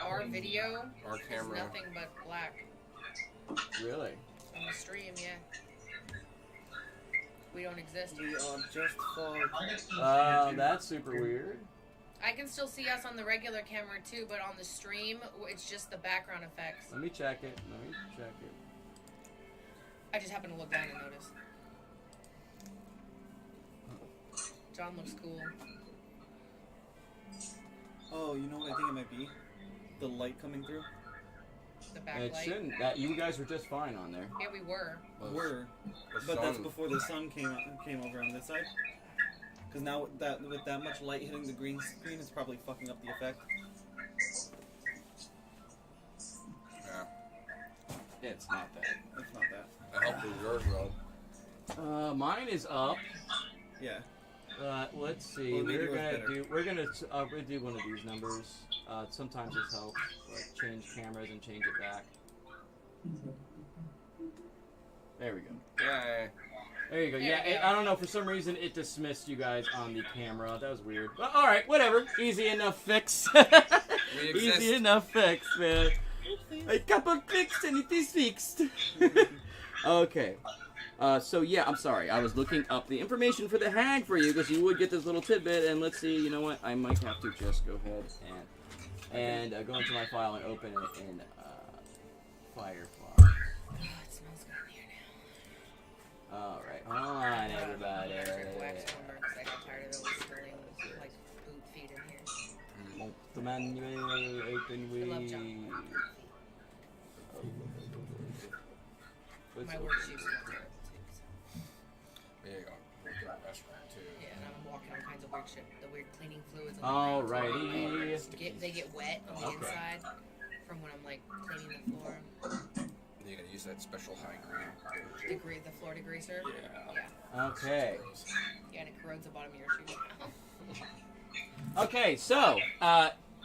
Our video Our camera. is nothing but black. Really? On the stream, yeah. We don't exist. We are just fog. That's super weird. I can still see us on the regular camera too, but on the stream, it's just the background effects. Let me check it. I just happened to look down and notice. John looks cool. Oh, you know what I think it might be? The light coming through? The It backlight. shouldn't. You guys were just fine on there. Yeah, we were. But that's before the sun came over on this side. Because now with that much light hitting the green screen, it's probably fucking up the effect. Yeah. It's not that. It's not that. I hope yours will. Mine is up. Yeah. Let's see. Well, maybe we're gonna yours do one of these numbers. Sometimes this helps. Like change cameras and change it back. There we go. Yay. There you go. There Yeah, we go. I don't know. For some reason, it dismissed you guys on the camera. That was weird. But all right, whatever. Easy enough fix. We exist. Easy enough fix, man. A couple clicks and it is fixed. Okay. So yeah, I'm sorry. I was looking up the information for the hag for you because you would get this little tidbit. And let's see. You know what? I might have to just go ahead and go into my file and open it in Firefly. Oh, it smells good in here now. All right, hold on, everybody. Electric wax warmer because I got tired of those smelling like boot feet in here. The manual open I we. love John. My work shoes smell terrible too. So. There you go. Restaurant too. Yeah, and I'm walking on kinds of weird shit. The weird cleaning fluids. Alrighty. They get wet on the Okay. inside from when I'm like cleaning the floor. You gotta use that special high grade. The floor degreaser. Yeah. Yeah. Okay. Yeah, and it corrodes the bottom of your shoes. Okay, so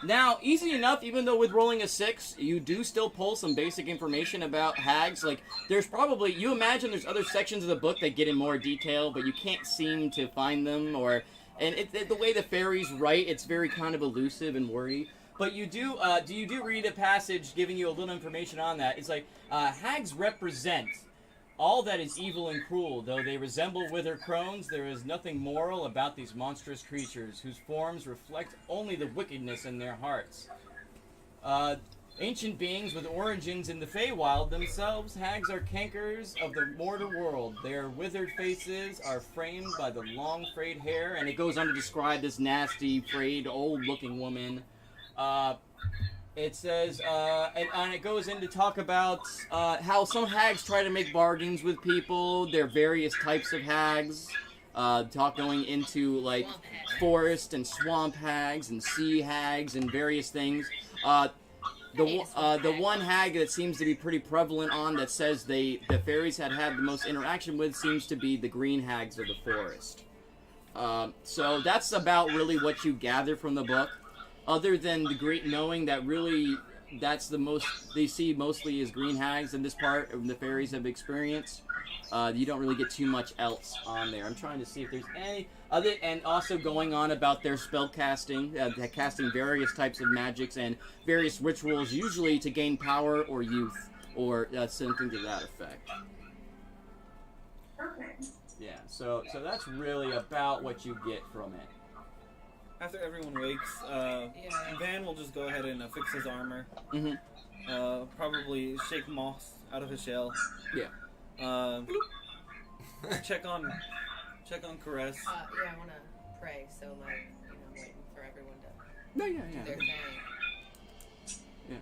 now easy enough. Even though with rolling a 6, you do still pull some basic information about hags. Like there's probably you imagine there's other sections of the book that get in more detail, but you can't seem to find them. And the way the fairies write, it's very kind of elusive and wordy. But you do read a passage giving you a little information on that. It's like hags represent all that is evil and cruel. Though they resemble wither crones, there is nothing moral about these monstrous creatures, whose forms reflect only the wickedness in their hearts. Ancient beings with origins in the Feywild themselves, hags are cankers of the mortal world. Their withered faces are framed by the long frayed hair, and it goes on to describe this nasty, frayed, old-looking woman. It says, and it goes in to talk about how some hags try to make bargains with people. There are various types of hags. Going into like forest and swamp hags and sea hags and various things. The one hag that seems to be pretty prevalent on that says the fairies had the most interaction with seems to be the green hags of the forest. So that's about really what you gather from the book. Other than the great knowing that really that's the most they see mostly as green hags in this part of the fairies have experienced. You don't really get too much else on there. I'm trying to see if there's any other, and also going on about their spell casting, casting various types of magics and various rituals, usually to gain power or youth or something to that effect. Okay. Yeah, so that's really about what you get from it. After everyone wakes, Van will just go ahead and fix his armor. Mm-hmm. Probably shake moss out of his shell. Yeah. Check on Caress. Yeah, I want to pray, so like, I'm waiting for everyone to No, do yeah. their thing. Yeah.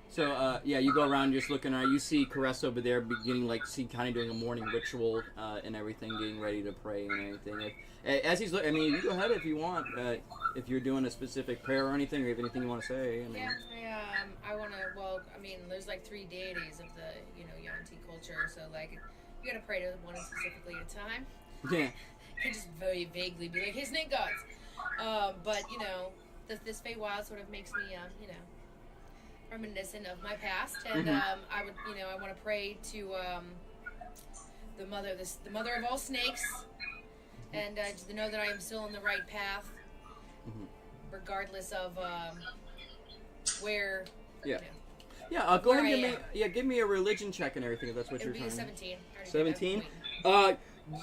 So, you go around just looking around. You see Caress over there beginning, kind of doing a morning ritual and everything, getting ready to pray and everything. As he's looking, you go ahead if you want, if you're doing a specific prayer or anything, or if anything you want to say. Yeah, I want to, there's 3 deities of the, Yuan-ti culture, so you gotta pray to one specifically at a time. Yeah. You can just very vaguely be like, hey, snake gods. But, this Feywild sort of makes me, reminiscent of my past, and I want to pray to the mother of all snakes, and just to know that I am still on the right path, regardless of where. Yeah. Yeah. Go ahead and give me a religion check and everything if that's what It you're would be trying. 17. 17.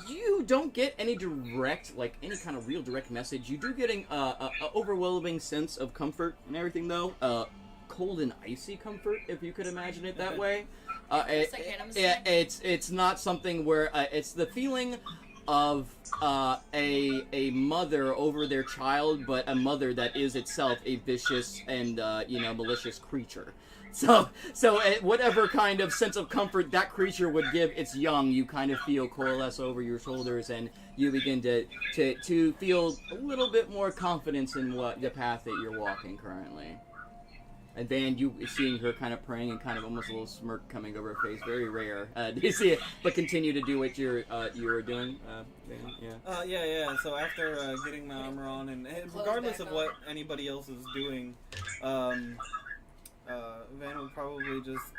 You don't get any direct, like, any kind of real direct message. You do getting a overwhelming sense of comfort and everything, though. Cold and icy comfort, if you could imagine it that way. It's not something where it's the feeling of a mother over their child, but a mother that is itself a vicious and malicious creature. So whatever kind of sense of comfort that creature would give its young, you kind of feel coalesce over your shoulders, and you begin to feel a little bit more confidence in what the path that you're walking currently. And Van, you seeing her kind of praying and kind of almost a little smirk coming over her face, very rare. Do you see it? But continue to do what you were doing, Van. Yeah. Yeah. So after getting my armor on, and regardless of what anybody else is doing, Van will probably just,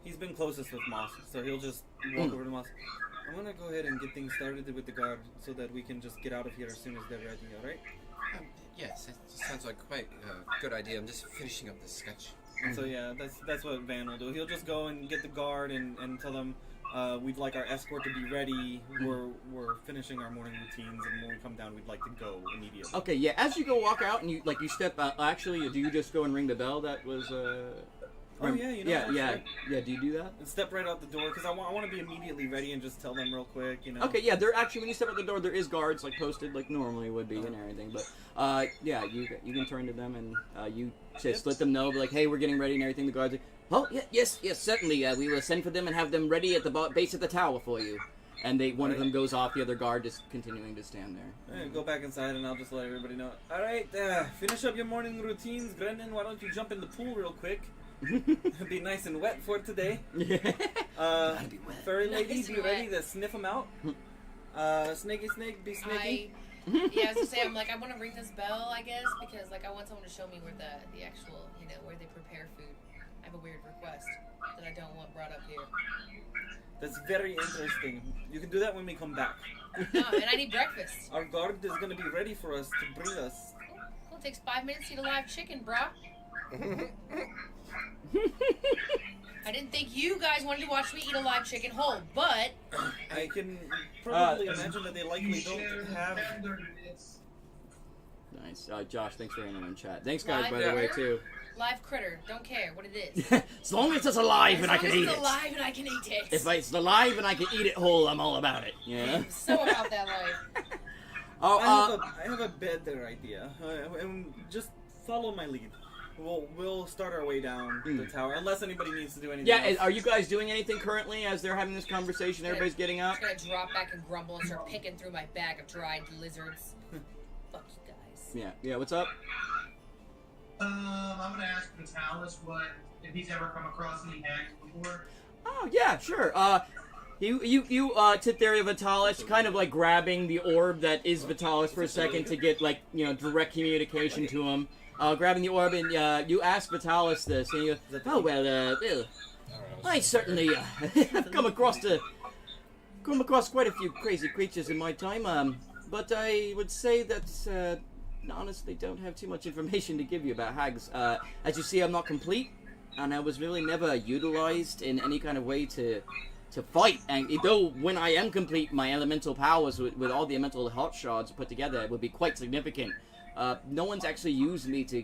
he's been closest with Moss, so he'll just walk over to Moss. I'm gonna go ahead and get things started with the guard so that we can just get out of here as soon as they're ready, alright? Yes, it sounds like quite a good idea. I'm just finishing up this sketch. So yeah, that's what Van will do. He'll just go and get the guard and tell them we'd like our escort to be ready. We're finishing our morning routines, and when we come down, we'd like to go immediately. Okay, yeah. As you go walk out and you step out, actually, do you just go and ring the bell? That was Oh yeah, yeah. Do you do that? And step right out the door because I want to be immediately ready and just tell them real quick, you know. Okay, yeah. They're actually when you step out the door, there is guards like posted like normally would be and everything. But yeah, you can turn to them and you just let them know like, hey, we're getting ready and everything. The guards. Oh yeah, yes, certainly. We will send for them and have them ready at the base of the tower for you. And one of them goes off, the other guard is continuing to stand there. Alright, go back inside and I'll just let everybody know. Alright, finish up your morning routines. Brendan, why don't you jump in the pool real quick? Be nice and wet for today. Furry lady, be ready to sniff them out. Snaky snake, be snaky. Yeah, I was gonna say, I'm like, I want to ring this bell, I guess, because like I want someone to show me where the actual, where they prepare food. I have a weird request that I don't want brought up here. That's very interesting. You can do that when we come back. No, and I need breakfast. Our guard is going to be ready for us to bring us. Cool, it takes 5 minutes to eat a live chicken, brah. I didn't think you guys wanted to watch me eat a live chicken whole, but... I can probably imagine that they likely don't have... Nice. Josh, thanks for entering in chat. Thanks, guys, by the critter. way, too. Live critter. Don't care what it is. As long as it's alive and I can eat it. As long as it's alive and I can eat it. If it's alive and I can eat it whole, I'm all about it. Yeah. I'm so about that life. I have a better idea. Just follow my lead. We'll start our way down the tower, unless anybody needs to do anything else. Are you guys doing anything currently as they're having this conversation? Everybody's getting up? I'm just gonna drop back and grumble and start picking through my bag of dried lizards. Fuck you guys. Yeah, what's up? I'm gonna ask Vitalis if he's ever come across any hags before. Oh yeah, sure. You sit there, Vitalis, kind of like grabbing the orb that is Vitalis for a second to get direct communication to him. Grabbing the orb and you ask Vitalis this, and you go, oh well, I certainly have come across quite a few crazy creatures in my time. But I would say that. Honestly, don't have too much information to give you about hags. As you see, I'm not complete, and I was really never utilized in any kind of way to fight. And though when I am complete, my elemental powers with all the elemental hot shards put together would be quite significant. No one's actually used me to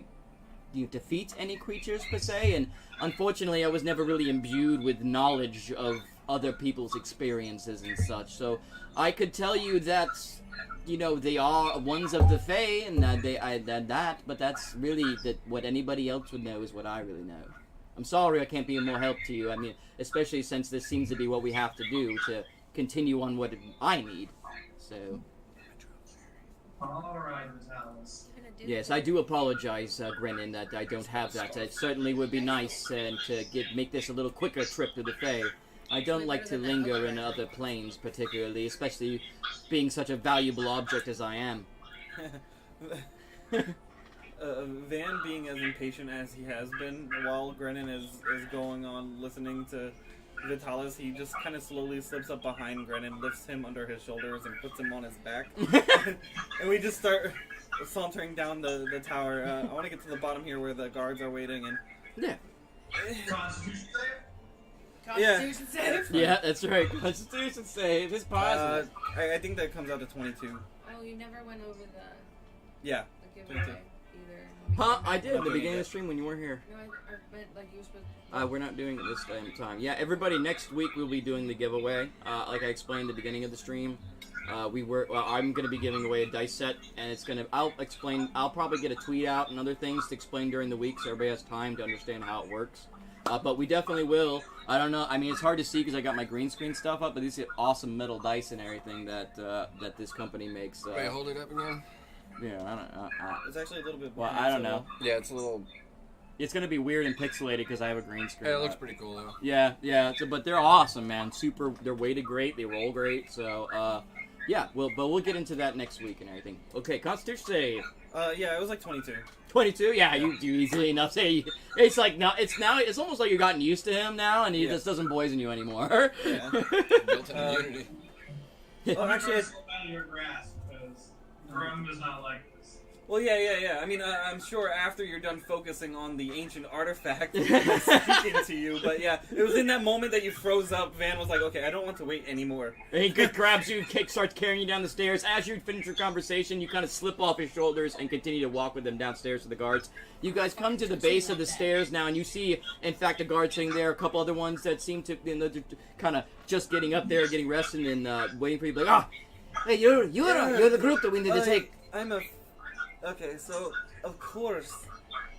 defeat any creatures per se, and unfortunately, I was never really imbued with knowledge of other people's experiences and such. So I could tell you that. They are ones of the Fae, and but that's really what anybody else would know is what I really know. I'm sorry I can't be of more help to you. I mean, especially since this seems to be what we have to do to continue on what I need. So. All right, Vitalis. Yes, I do apologize, Grennan, that I don't have that. It certainly would be nice to make this a little quicker trip to the Fae. I don't like to linger in other planes, particularly, especially being such a valuable object as I am. Van being as impatient as he has been, while Grennan is going on listening to Vitalis, he just kind of slowly slips up behind Grennan, lifts him under his shoulders, and puts him on his back. And we just start sauntering down the tower. I want to get to the bottom here where the guards are waiting. And Constitution save? Constitution save. Yeah, that's right. Constitution save is positive. I think that comes out to 22. Oh, you never went over the Yeah. giveaway 22. either. Huh? I did at the doing beginning it. of the stream when you weren't here. No, I meant like you were supposed to. We're not doing it this time. Yeah, everybody, next week we'll be doing the giveaway. Like I explained at the beginning of the stream, I'm going to be giving away a dice set, and I'll probably get a tweet out and other things to explain during the week so everybody has time to understand how it works. But we definitely will. I don't know. I mean, it's hard to see because I got my green screen stuff up, but these are awesome metal dice and everything that this company makes. Wait, hold it up again. Yeah, I don't. It's actually a little bit. Well, I don't know. Yeah, it's a little. It's gonna be weird and pixelated because I have a green screen. Hey, it looks pretty cool though. Yeah. But they're awesome, man. They're weighted great. They roll great. So, yeah. We'll get into that next week and everything. Okay, Constitution save. Yeah, it was like 22. 22. Yeah, you do easily enough. Say it's like now. It's almost like you've gotten used to him now, and he just doesn't poison you anymore. Yeah. Built-in immunity. Oh, actually, It's out of your grasp because Grong does not like this. well, yeah. I mean, I'm sure after you're done focusing on the ancient artifact, it's speaking to you. But yeah, it was in that moment that you froze up. Van was like, "Okay, I don't want to wait anymore." And he grabs you, starts carrying you down the stairs. As you finish your conversation, you kind of slip off his shoulders and continue to walk with him downstairs to the guards. You guys come to the base of the stairs now, and you see, in fact, a guard sitting there, a couple other ones that seem to, kind of just getting up there, getting rested, and waiting for you. Like, hey, you're the group that we need to take. Okay, so of course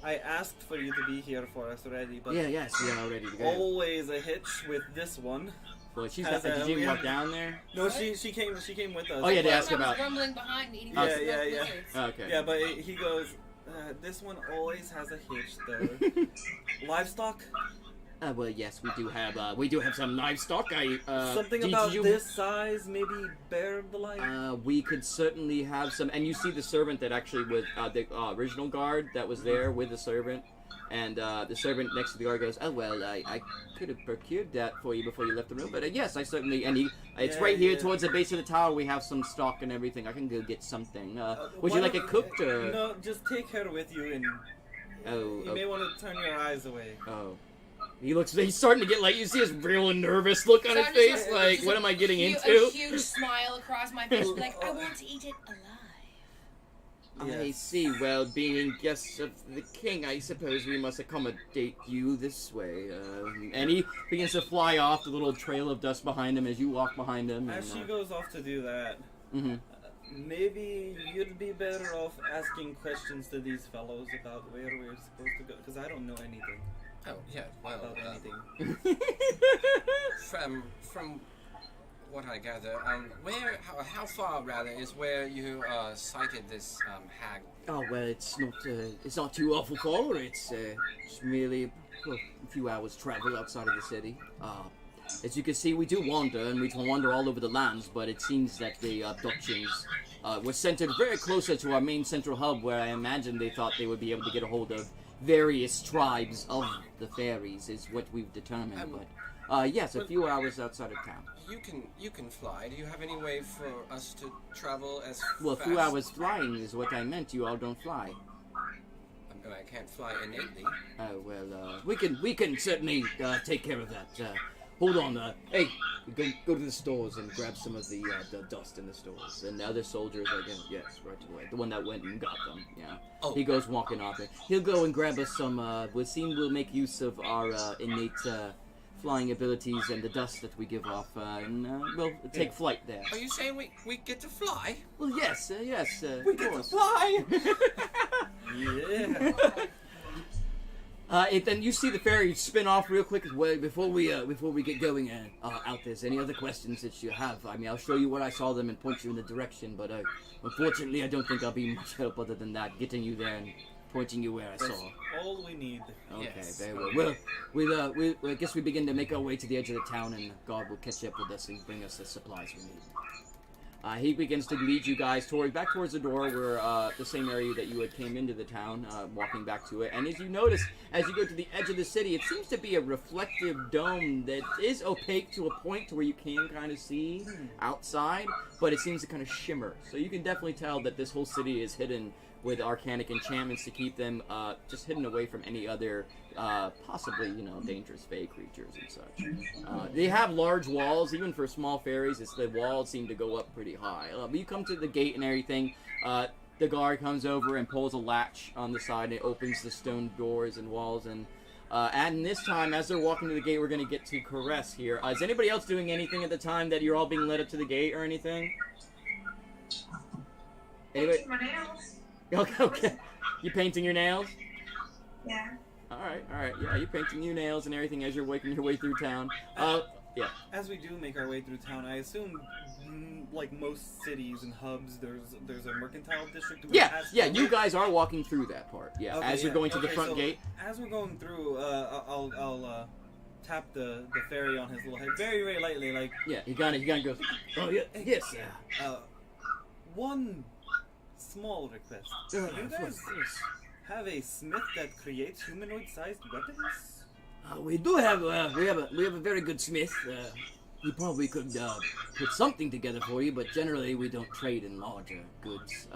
I asked for you to be here for us already, but Yes, we are ready to go. always a hitch with this one. Well, she's Has got. Did you even yeah. walk down there? No, she came with us. Oh, yeah, they asked I was about. rumbling behind and eating Yeah, smoked yeah. lizards. Okay. Yeah, but he goes, this one always has a hitch though. Livestock? Well, yes, we do have some livestock. Something about this size, maybe bear the life? We could certainly have some, and you see the servant that actually was the original guard that was there with the servant, and the servant next to the guard goes, "Oh well, I could have procured that for you before you left the room, but yes, I certainly." And it's right here towards the base of the tower. We have some stock and everything. I can go get something. Would you like it cooked or? No, just take her with you, and you may want to turn your eyes away. Oh. He's starting to get like, you see his real nervous look on his face, like, what am I getting into? A huge smile across my face, like, I want to eat it alive. I see. Well, being guests of the king, I suppose we must accommodate you this way. And he begins to fly off, the little trail of dust behind him as you walk behind him. As she goes off to do that, maybe you'd be better off asking questions to these fellows about where we're supposed to go, because I don't know anything. Oh yeah, well, About anything. from what I gather, how far rather is where you sighted this hag? Oh well, it's not too awful far. It's merely a few hours travel outside of the city. As you can see, we do wander, and we wander all over the lands, but it seems that the abductions were centered very closer to our main central hub, where I imagine they thought they would be able to get a hold of various tribes of the fairies, is what we've determined. But yes, a few hours outside of town. You can fly. Do you have any way for us to travel as Well, a fast? few hours flying is what I meant. You all don't fly. I can't fly innately. Oh well, we can certainly take care of that. Hold on, hey, go to the stores and grab some of the dust in the stores. And the other soldiers are going, yes, right away. The one that went and got them, yeah. Oh. He goes walking off. He'll go and grab us some, we'll make use of our innate flying abilities and the dust that we give off, and we'll take flight there. Are you saying we get to fly? Well, yes, We of get to course. fly! Yeah. Then you see the ferry spin off real quick as well before we get going out there. Any other questions that you have? I mean, I'll show you what I saw them and point you in the direction, but unfortunately, I don't think I'll be much help other than that, getting you there and pointing you where I That's saw. all we need. Okay, Yes. very well. Well, I guess we begin to make our way to the edge of the town, and God will catch up with us and bring us the supplies we need. He begins to lead you guys back towards the door where the same area that you had came into the town, walking back to it. And as you notice, as you go to the edge of the city, it seems to be a reflective dome that is opaque to a point to where you can kind of see outside, but it seems to kind of shimmer. So you can definitely tell that this whole city is hidden with arcanic enchantments to keep them just hidden away from any other possibly, dangerous fey creatures and such. They have large walls, even for small fairies. The walls seem to go up pretty high. But you come to the gate and everything. The guard comes over and pulls a latch on the side, and it opens the stone doors and walls. And this time, as they're walking to the gate, we're going to get to Caress here. Is anybody else doing anything at the time that you're all being led up to the gate or anything? Anybody? My nails. Okay. You painting your nails? Yeah. Alright. Yeah, you're painting your nails and everything as you're working your way through town. Yeah. As we do make our way through town, I assume, like most cities and hubs, there's a mercantile district. Yeah. You guys are walking through that part. Yeah. Okay, as you're going to the front so gate. As we're going through, I'll tap the fairy on his little head very, very lightly, like. Yeah. He kind of goes. Oh yeah. Yes. One small request. Do you guys have a smith that creates humanoid-sized weapons? We do have we have a very good smith. He probably could put something together for you, but generally we don't trade in larger goods.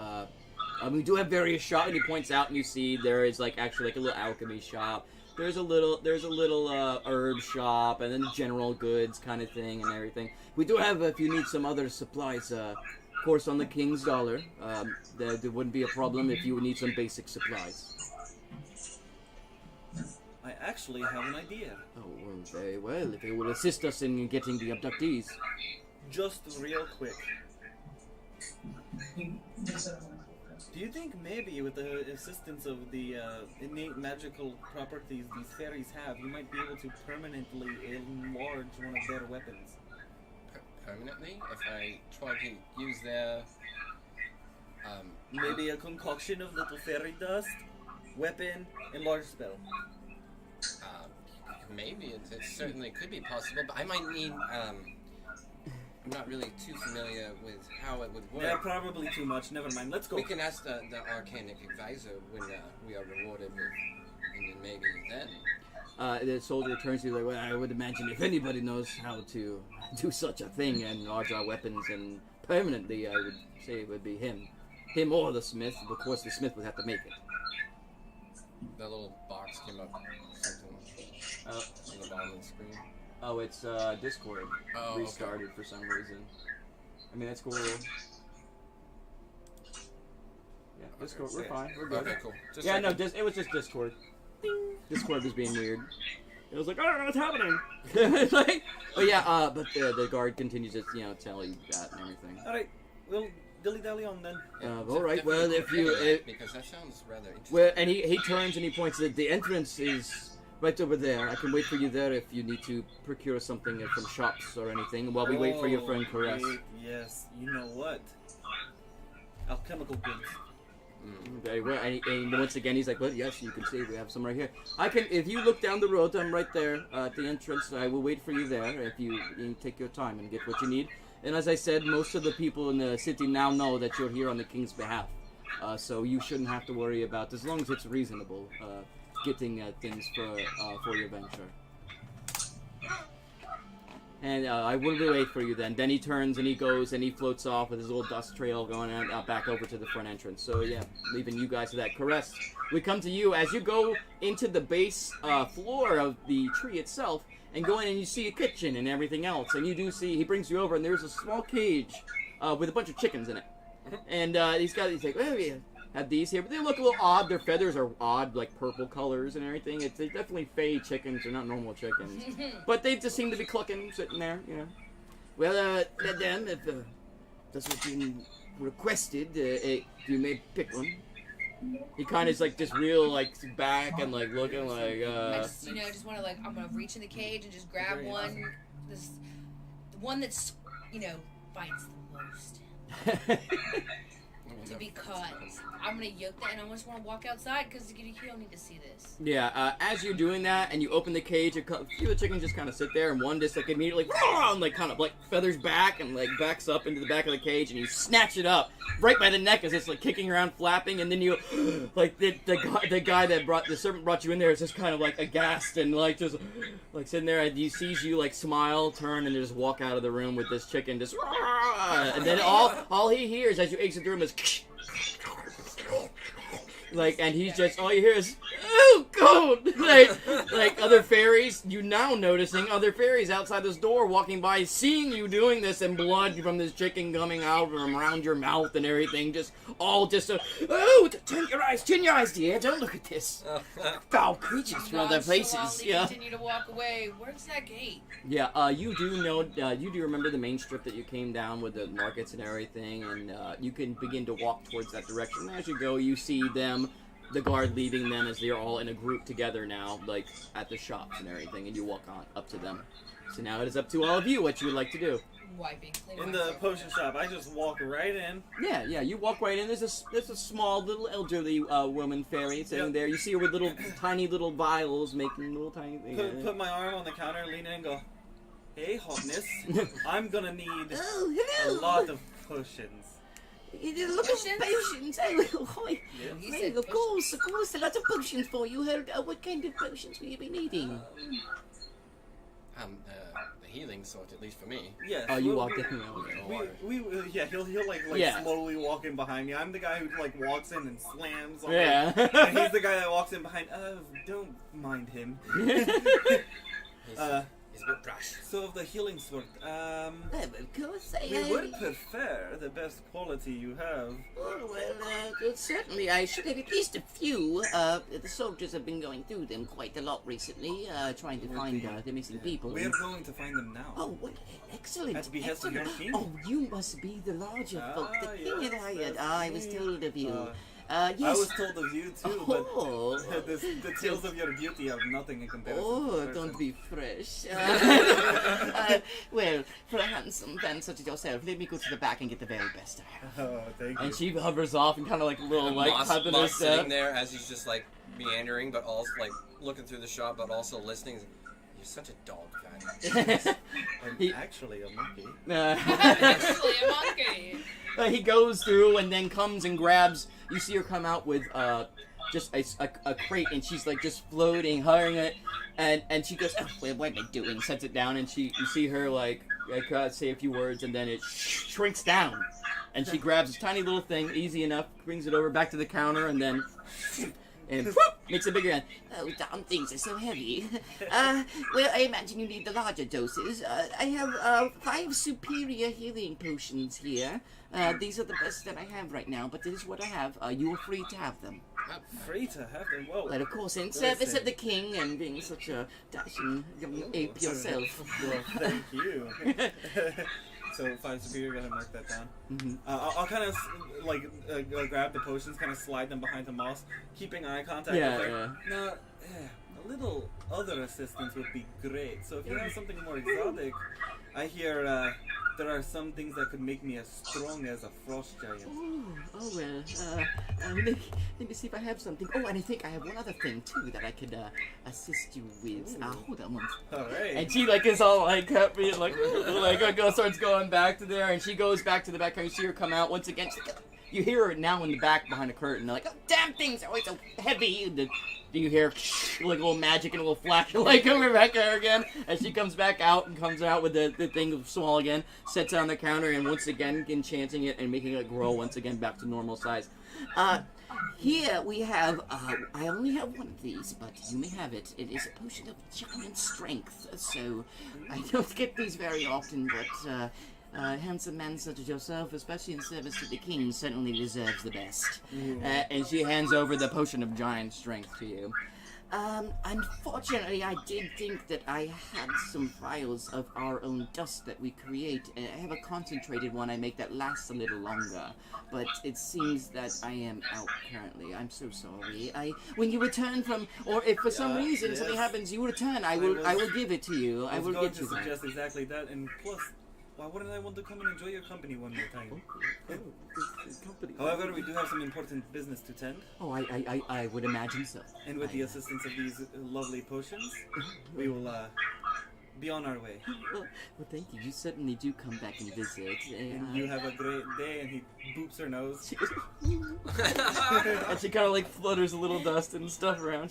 We do have various shops, and he points out, and you see there is actually a little alchemy shop. There's a little herb shop, and then general goods kind of thing and everything. We do have, if you need some other supplies, of course, on the King's Dollar. There wouldn't be a problem if you would need some basic supplies. I actually have an idea. Oh, well, very well. If it will assist us in getting the abductees. Just real quick. Do you think maybe with the assistance of the innate magical properties these fairies have, you might be able to permanently enlarge one of their weapons? Permanently? If I try to use their... maybe a concoction of little fairy dust, weapon, enlarge spell. Maybe it certainly could be possible, but I might need. I'm not really too familiar with how it would work. Yeah, probably too much. Never mind. Let's go. We can ask the arcanic advisor when we are rewarded with, and then maybe then. The soldier turns to you like, well, I would imagine if anybody knows how to do such a thing and enlarge our weapons and permanently, I would say it would be him. Him or the smith. Of course, the smith would have to make it. The little box came up. On the bottom of the screen. Oh, it's Discord restarted for some reason. I mean, that's cool. Yeah, Discord, we're fine. We're good. Okay, cool. Just it was just Discord. Ding. Discord was being weird. It was like, I don't know what's happening. But yeah, but the guard continues to, tell you that and everything. All right, we'll dilly-dally on then. All right. Well, because that sounds rather interesting. Well, and he turns and he points that the entrance is right over there. I can wait for you there if you need to procure something from shops or anything while we wait for your friend Caress. Yes, you know what? Alchemical goods. Very well. And once again, he's like, well, yes, you can see we have some right here. If you look down the road, I'm right there at the entrance. I will wait for you there if you take your time and get what you need. And as I said, most of the people in the city now know that you're here on the king's behalf. So you shouldn't have to worry about, as long as it's reasonable, getting things for your venture. And I will wait for you then. Then he turns and he goes and he floats off with his little dust trail going back over to the front entrance. So yeah, leaving you guys to that. Caress, we come to you as you go into the base floor of the tree itself and go in and you see a kitchen and everything else. And you do see, he brings you over and there's a small cage with a bunch of chickens in it. And he's like, well, yeah. Have these here, but they look a little odd. Their feathers are odd, like purple colors and everything. They're definitely fey chickens. They're not normal chickens. But they just seem to be clucking, sitting there, Well, madame, if that's what you requested, you may pick one. He kind of is just real, back and looking like. I just want to I'm gonna reach in the cage and just grab one. The one that's bites the most. Because I'm gonna yoke that, and I just want to walk outside because you don't need to see this. Yeah, as you're doing that, and you open the cage, a few of the chickens just kind of sit there, and one just immediately and feathers back and backs up into the back of the cage, and you snatch it up right by the neck as it's kicking around, flapping, and then you the guy that the servant brought you in there is just kind of aghast and just sitting there, and he sees you smile, turn, and just walk out of the room with this chicken just and then all he hears as you exit the room is Like, and he's just, all you hear is, oh, cold! like other fairies, you now noticing other fairies outside this door walking by, seeing you doing this, and blood from this chicken coming out from around your mouth and everything, oh, turn your eyes, dear, don't look at this. Foul creatures from other places. Yeah. Continue to walk away. Where's that gate? Yeah, you do remember the main strip that you came down with the markets and everything, and you can begin to walk towards that direction. As you go, you see them, the guard leading them as they're all in a group together now, like at the shops and everything, and you walk on up to them. So now it is up to all of you what you would like to do. In the potion shop, I just walk right in. Yeah, you walk right in. There's a small little elderly woman fairy sitting there. You see her with tiny little vials making little tiny things. Put my arm on the counter, lean in and go, hey, hotness, I'm gonna need a lot of potions. Look at potions. Well, of course, a lot of potions for you. What kind of potions will you be needing? The healing sort, at least for me. Yes. Oh, you walked in. He'll slowly walk in behind me. I'm the guy who walks in and slams on Yeah. and he's the guy that walks in behind. Don't mind him. He's a bit brash. So of the healing sort, of course, we would prefer the best quality you have. Oh, well, certainly I should have at least a few. The soldiers have been going through them quite a lot recently, trying to find the missing people. We're going to find them now. Oh, well, excellent. At the behest of your king? Oh, you must be the larger folk, the king had hired. I was told of you. Yes. I was told of you too, oh. but the tales of your beauty have nothing in comparison. Oh, don't be fresh. Well, for a handsome man such as yourself, let me go to the back and get the very best I have. Oh, thank you. And she hovers off and kind of like a little Moss sitting there as he's just like meandering, but also like looking through the shop, but also listening. You're such a dog, Fatty. I'm actually a monkey. Actually, a monkey. He goes through and then comes and grabs. You see her come out with just a crate, and she's like just floating, hovering it, and she goes, oh, well, what am I doing? Sets it down, and you see her like say a few words, and then it shrinks down, and she grabs this tiny little thing, easy enough, brings it over back to the counter, and then. And whoop, makes it bigger again. Oh, damn things are so heavy. Well, I imagine you need the larger doses. I have 5 superior healing potions here. These are the best that I have right now, but this is what I have. You are free to have them. Free to have them? Well, of course, in service of the king and being such a dashing young ape yourself. Well, thank you. So 5 superior, gotta mark that down. Mm-hmm. I'll kind of grab the potions, kind of slide them behind the moss, keeping eye contact. Yeah. Now, a little other assistance would be great. So if you have something more exotic, I hear there are some things that could make me as strong as a frost giant. Oh well. Let me see if I have something. Oh, and I think I have one other thing too that I could assist you with. Hold on one second. All right. And she like is all like happy and like starts going back to there, and she goes back to the back. And you see her come out once again. You hear her now in the back behind a curtain. Like, oh, damn things are always so heavy. And you hear like a little magic and a little flash like over back there again as she comes back out and comes out with the thing small again, sets it on the counter, and once again enchanting it and making it grow once again back to normal size. Here we have, I only have one of these, but you may have it. It is a potion of giant strength, so I don't get these very often, but a handsome man such as yourself, especially in service to the king, certainly deserves the best. And she hands over the potion of giant strength to you. Unfortunately, I did think that I had some vials of our own dust that we create. I have a concentrated one I make that lasts a little longer, but it seems that I am out currently. I'm so sorry. When you return from, or if for some reason something happens, you return, I will give it to you. I will get you that. I was going to suggest exactly that, and plus, why wouldn't I want to come and enjoy your company one more time? Company. However, we do have some important business to tend. Oh, I would imagine so. And with the assistance of these lovely potions, we will be on our way. Well, thank you. You certainly do come back and visit. And you have a great day. And he boops her nose. And she kind of like flutters a little dust and stuff around.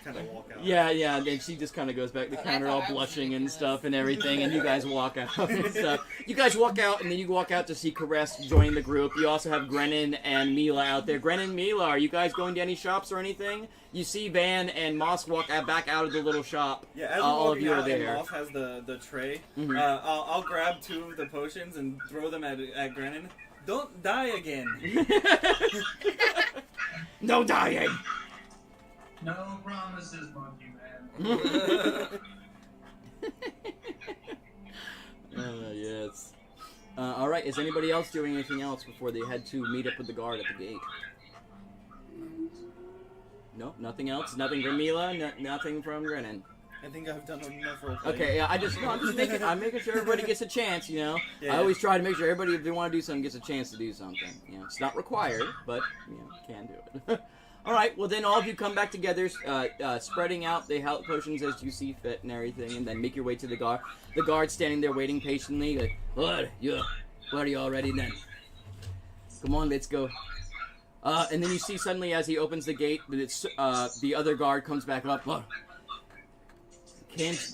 kind of walk out. Yeah, and then she just kind of goes back to the counter all blushing and stuff and everything, and you guys walk out and stuff. You guys walk out, and then you walk out to see Caress join the group. You also have Grennan and Mila out there. Grennan and Mila, are you guys going to any shops or anything? You see Van and Moss walk back out of the little shop. Yeah, as all of you are and there. Moss has the tray. Mhm. I'll grab 2 of the potions and throw them at Grennan. Don't die again. No dying! No promises, monkey man. Yes. Alright, is anybody else doing anything else before they head to meet up with the guard at the gate? No, nothing else? Nothing from Mila? Nothing from Grennan? I think I've done enough roleplay. Okay, yeah, I'm making sure everybody gets a chance, you know? Yeah. I always try to make sure everybody, if they want to do something, gets a chance to do something. You know, it's not required, but, you know, can do it. Alright, well then all of you come back together, spreading out the health potions as you see fit and everything, and then make your way to the guard. The guard standing there waiting patiently, like, what? Yeah, what are you all ready then? Come on, let's go. And then you see suddenly as he opens the gate, the other guard comes back up. What?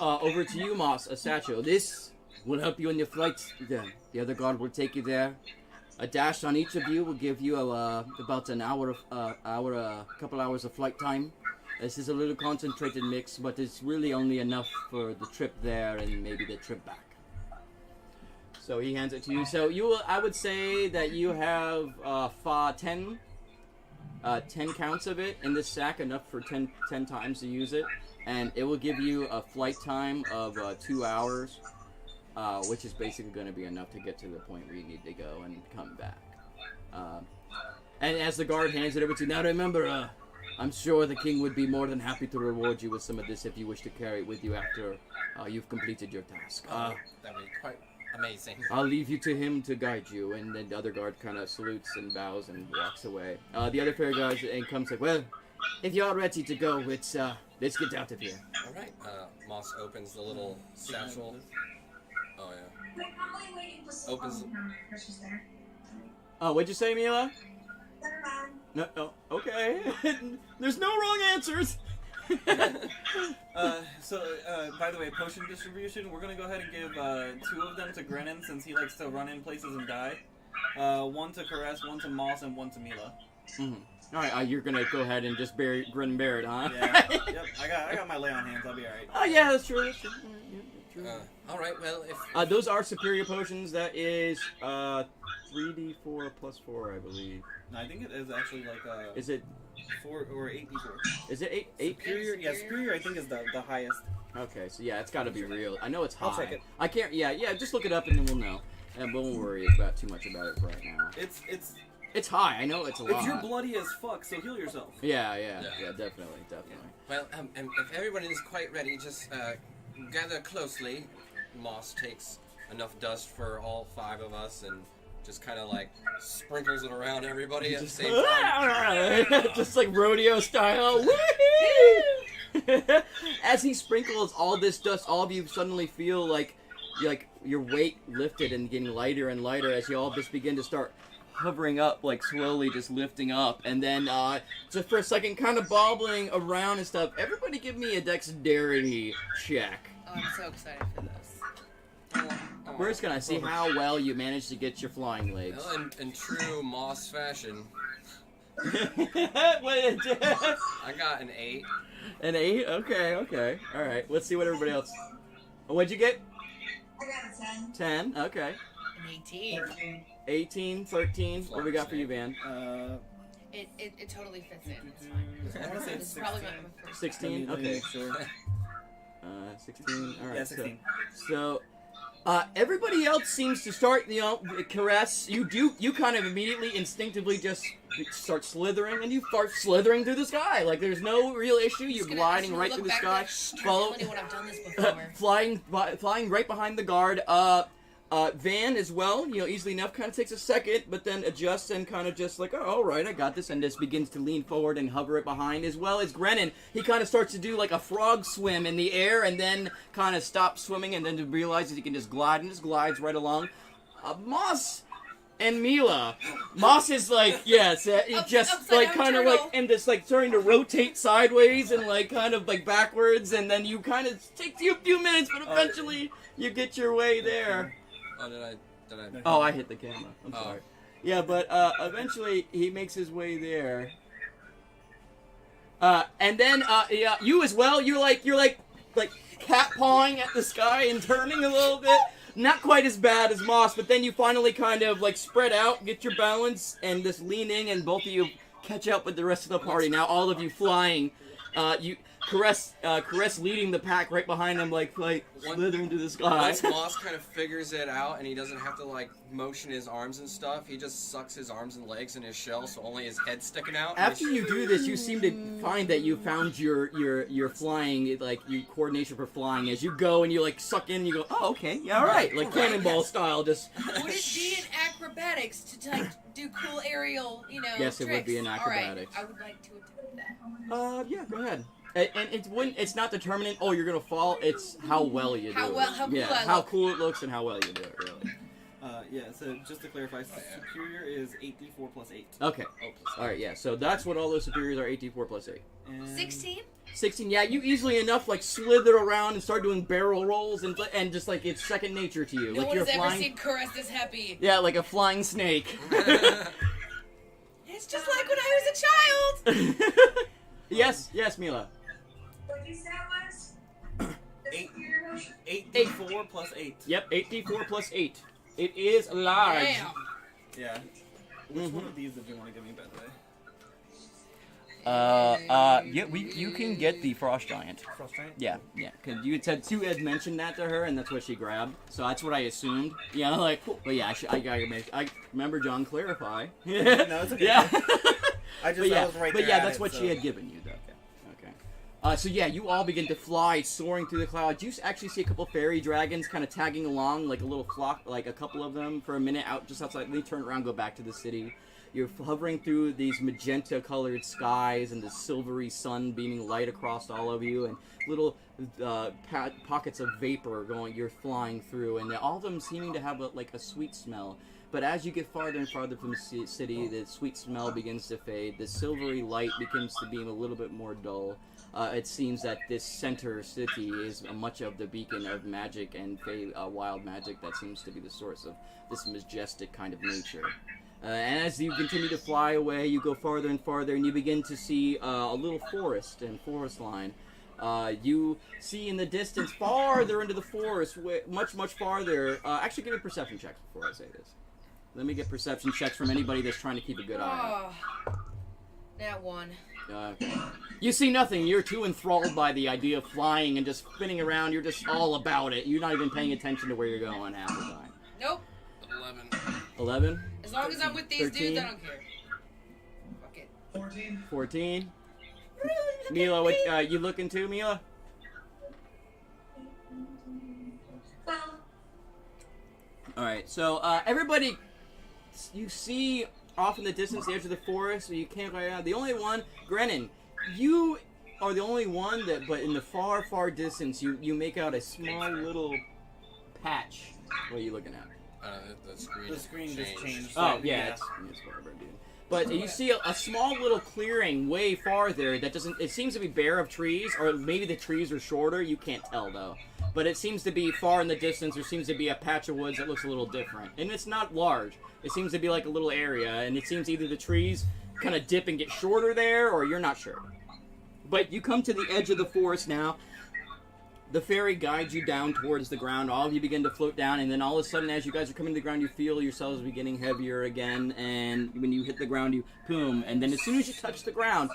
Over to you, Moss, a satchel. This will help you in your flight. Then the other guard will take you there. A dash on each of you will give you about an hour, couple hours of flight time. This is a little concentrated mix, but it's really only enough for the trip there and maybe the trip back. So he hands it to you. So I would say that you have 10 counts of it in this sack, enough for 10 times to use it. And it will give you a flight time of 2 hours, which is basically going to be enough to get to the point where you need to go and come back. And as the guard hands it over to you, now remember, I'm sure the king would be more than happy to reward you with some of this if you wish to carry it with you after you've completed your task. That would be quite amazing. I'll leave you to him to guide you. And then the other guard kind of salutes and bows and walks away. The other fair guard comes like, well, if you're ready to go, let's get out of here. Alright, Moss opens the little satchel. Oh, yeah. Wait, I'm only waiting for Opens- She's there. Oh, what'd you say, Mila? Never mind. No, okay. There's no wrong answers. By the way, potion distribution, we're going to go ahead and give 2 of them to Grennan since he likes to run in places and die. 1 to Caress, 1 to Moss, and 1 to Mila. Mm-hmm. Alright, you're gonna go ahead and just grin and bear it, huh? Yeah, yep, I got my lay on hands, I'll be alright. Oh yeah, that's true. Alright, well, if... those are superior potions. That is 3d4 plus 4, I believe. No, I think it is actually like Is it 4 or 8d4. Is it 8? Superior? Yeah, superior I think is the highest. Okay, so yeah, it's got to be real. I know it's high. I'll check it. I can't. Yeah, just look it up and then we'll know. And we won't worry about too much about it right now. It's high. I know it's a lot. You're bloody as fuck, so heal yourself. Yeah, definitely. Well, and if everyone is quite ready, just gather closely. Moss takes enough dust for all 5 of us and just kind of like sprinkles it around everybody at the same time. Just like rodeo style. As he sprinkles all this dust, all of you suddenly feel like your weight lifted and getting lighter and lighter as you all just begin to start hovering up, like slowly just lifting up, and then just for a second kind of bobbling around and stuff. Everybody give me a dexterity check. Oh, I'm so excited for this. We're just gonna see how well you manage to get your flying legs. Well, in true Moss fashion, I got an 8. An 8? Okay. Alright, let's see what everybody else... What'd you get? I got a 10, okay. An 18. 13. 18, 13. What we got for you, Van? It totally fits in. It's fine. I wanna say This is probably my first 16? Let me Okay. make sure. 16. Alright, Yeah, 16. So, everybody else seems to start, Caress. You kind of immediately, instinctively just start slithering, and you start slithering through the sky. Like, there's no real issue. You're gliding right through the sky. Follow. When I've done this before. Flying right behind the guard. Van as well, easily enough, kind of takes a second, but then adjusts and kind of just like, oh, all right, I got this, and just begins to lean forward and hover it behind, as well as Grennan. He kind of starts to do like a frog swim in the air, and then kind of stops swimming, and then realizes he can just glide, and just glides right along. Moss and Mila. Moss is like, yes, it just like kind of like, and just like starting to rotate sideways and like kind of like backwards, and then you kind of takes you a few minutes, but eventually you get your way there. Oh, did I? Oh, I hit the camera. I'm sorry. Yeah, but eventually he makes his way there. And then yeah, you as well. You're like cat pawing at the sky and turning a little bit. Not quite as bad as Moss, but then you finally kind of like spread out, get your balance, and just lean in, and both of you catch up with the rest of the party. Now all of you flying. You caress leading the pack right behind him, like slithering to the sky. Once Moss kind of figures it out, and he doesn't have to like motion his arms and stuff, he just sucks his arms and legs in his shell, so only his head's sticking out. After you do this, you seem to find that you found your flying, like your coordination for flying. As you go and you like suck in, and you go, oh okay, yeah, all right, like cannonball style, just. Would it be in acrobatics to like do cool aerial, Yes, tricks? it would be in acrobatics. All right, I would like to attempt that. Yeah, go ahead. And it's not determinant. Oh, you're gonna fall. It's how well you do it. How cool it looks and how well you do it, really. Yeah. So just to clarify, superior is 8d4 plus 8. Okay. All right. Yeah. So that's what all those superiors are. 8d4 plus 8. 16. 16. Yeah. You easily enough like slither around and start doing barrel rolls and just like it's second nature to you. No like one you're has flying. ever seen Caress this happy. Yeah, like a flying snake. It's just like when I was a child. Yes, Mila. What did you say it was? 8d4 plus 8. Yep, 8d4 plus 8. It is large. Damn. Yeah. Which one of these did you want to give me, by the way? Yeah, you can get the frost giant. Frost giant? Yeah, because you had mentioned that to her, and that's what she grabbed. So that's what I assumed. Yeah, like, but yeah, I remember John clarify. No, it's okay. Yeah. I was right there. That's what she had given you, though. Okay. So yeah, you all begin to fly, soaring through the clouds. You actually see a couple fairy dragons kind of tagging along, like a little flock, like a couple of them for a minute out just outside. They turn around, go back to the city. You're hovering through these magenta-colored skies and the silvery sun beaming light across all of you, and little pockets of vapor going. You're flying through, and all of them seeming to have a sweet smell. But as you get farther and farther from the city, the sweet smell begins to fade. The silvery light begins to beam a little bit more dull. It seems that this center city is much of the beacon of magic and wild magic that seems to be the source of this majestic kind of nature. And as you continue to fly away, you go farther and farther, and you begin to see a little forest and forest line. You see in the distance, farther into the forest, much farther. Actually, give me perception checks before I say this. Let me get perception checks from anybody that's trying to keep a good eye out. That one. You see nothing. You're too enthralled by the idea of flying and just spinning around. You're just all about it. You're not even paying attention to where you're going half the time. Nope. 11? As long as I'm with these 13? dudes, I don't care. Fuck it. 14. 14? Mila, what you looking to, Mila? Well, Alright, so everybody, you see off in the distance, the edge of the forest, so you can't quite out. The only one, Grennan, you are the only one but in the far distance, you make out a small little patch. What are you looking at? The screen just changed. Oh, yeah, it's whatever, dude. But you see a small little clearing way farther that it seems to be bare of trees, or maybe the trees are shorter, you can't tell though. But it seems to be far in the distance, there seems to be a patch of woods that looks a little different. And it's not large, it seems to be like a little area, and it seems either the trees kind of dip and get shorter there, or you're not sure. But you come to the edge of the forest now. The fairy guides you down towards the ground. All of you begin to float down, and then all of a sudden, as you guys are coming to the ground, you feel yourselves beginning heavier again, and when you hit the ground, you boom, and then as soon as you touch the ground,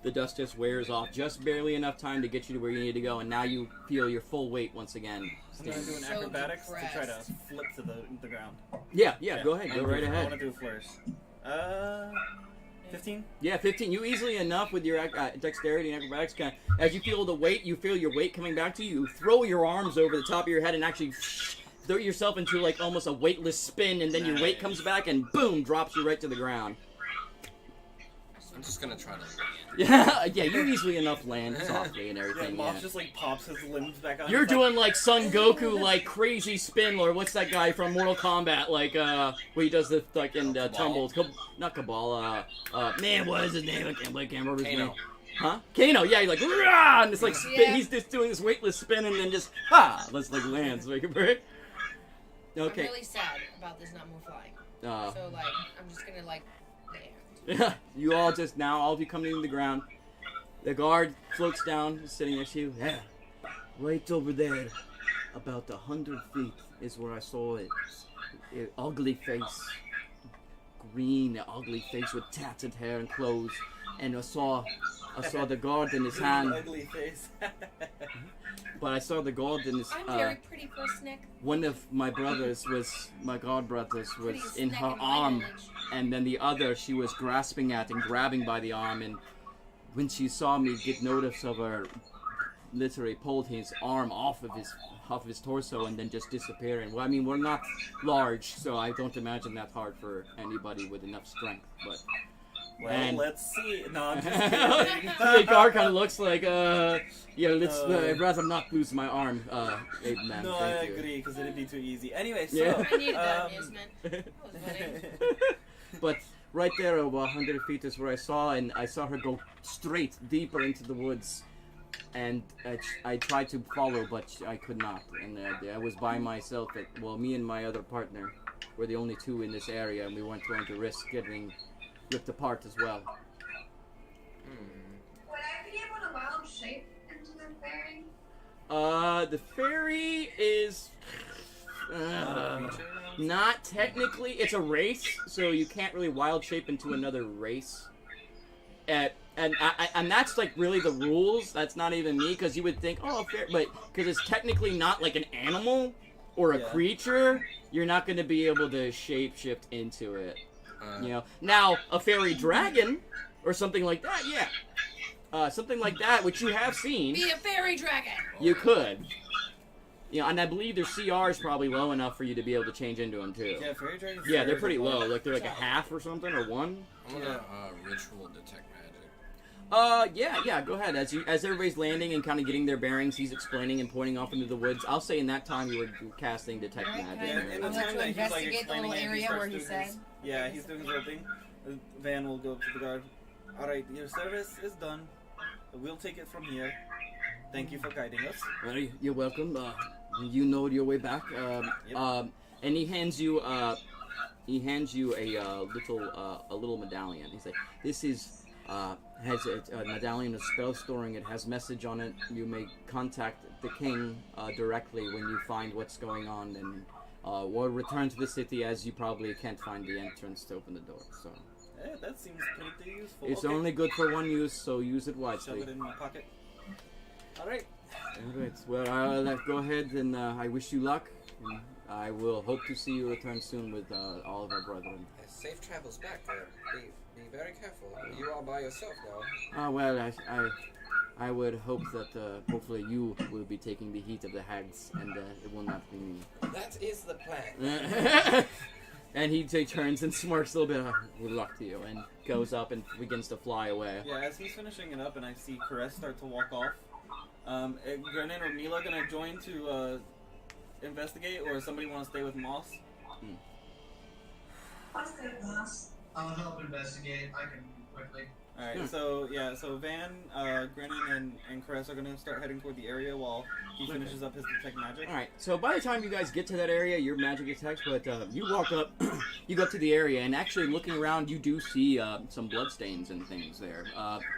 the dust just wears off, just barely enough time to get you to where you need to go, and now you feel your full weight once again. I'm going to do an acrobatics to try to flip to the ground. Yeah, go ahead, go right ahead. I want to do a flourish. 15? Yeah, 15. You easily enough with your dexterity and acrobatics. As you feel the weight, you feel your weight coming back to you. You throw your arms over the top of your head and actually throw yourself into like almost a weightless spin, and then your weight comes back and boom, drops you right to the ground. I'm just gonna try to land. Yeah, you easily enough land softly and Yeah, everything. Moth Yeah. just like pops his limbs back on. You're It's doing like Son Goku, like crazy spin, or what's that guy from Mortal Kombat? Like, where he does the fucking tumbles. Not Cabal. Man, what is his name? I can't remember his name. Huh? Kano. Yeah, he's like, rah! And it's like spin. Yeah. He's just doing this weightless spin and then just let's like lands, make a break. Okay. I'm really sad about this not more flying. So like, I'm just gonna like land. You all all of you coming to the ground. The guard floats down, sitting next to you. Yeah, right over there, about 100 feet is where I saw it. Ugly face, green, ugly face with tattered hair and clothes, and I saw the guard in his hand. Ugly face. But I saw the guard in his. I'm very pretty for a snack. One of my god brothers was Prettiest in snack her in my arm, village. and then the other she was grasping at and grabbing by the arm, and when she saw me get notice of her, literally pulled his arm off of his torso and then just disappearing. Well, I mean, we're not large, so I don't imagine that's hard for anybody with enough strength, but... Well, let's see. No, I'm just kidding. The guard kind of looks like, I'd rather not lose my arm, Abe man. No, Thank I you. agree, because it'd be too easy. Anyway, so... Yeah. I needed that amusement. That was funny. But right there, about 100 feet is where I saw, and I saw her go straight deeper into the woods. And I tried to follow, but I could not. And I was by myself. Me and my other partner were the only two in this area, and we weren't going to risk getting ripped apart as well. Would I be able to wild shape into the fairy? The fairy is not technically. It's a race, so you can't really wild shape into another race. And that's like really the rules. That's not even me, because you would think, oh, fair, but because it's technically not like an animal or a creature, you're not going to be able to shapeshift into it. You know, now a fairy dragon or something like that, yeah, something like that, which you have seen. Be a fairy dragon. You could. You know, and I believe their CR is probably low enough for you to be able to change into them too. Yeah, fairy dragons. Yeah, they're pretty low. Like they're like a half or something, or one. I'm gonna ritual detect magic. Yeah. Go ahead. As everybody's landing and kind of getting their bearings, he's explaining and pointing off into the woods. I'll say in that time you were casting detect Alright, magic. can I- In the I'd time like to that he's like investigate the explaining little it, he area starts where he doing said. his- Yeah, he's doing his little thing. Van will go up to the guard. Alright, your service is done. We'll take it from here. Thank you for guiding us. You're welcome. You know your way back. Yep. And he hands you a little medallion. He's like, this is has a medallion of spell storing. It has message on it. You may contact the king directly when you find what's going on, and we'll return to the city, as you probably can't find the entrance to open the door. So That seems pretty useful. it's Okay. only good for one use, so use it Shove wisely. it in my pocket. Alright. Alright, well, I'll go ahead and I wish you luck. And I will hope to see you return soon with all of our brethren. Safe travels back. Be very careful. You are by yourself now. Well, I would hope that hopefully you will be taking the heat of the hags, and it will not be me. That is the plan. And he turns and smirks a little bit. Good luck to you, and goes up and begins to fly away. Yeah, as he's finishing it up and I see Caress start to walk off, Grenin or Mila gonna join to investigate, or somebody want to stay with Moss? I'll stay with us. I'll help investigate. I can move quickly. Alright, so Van, Grenin, and Caress are gonna start heading toward the area while he finishes up his detect magic. Alright, so by the time you guys get to that area, your magic detects, but you walk up, you go to the area, and actually looking around, you do see some bloodstains and things there.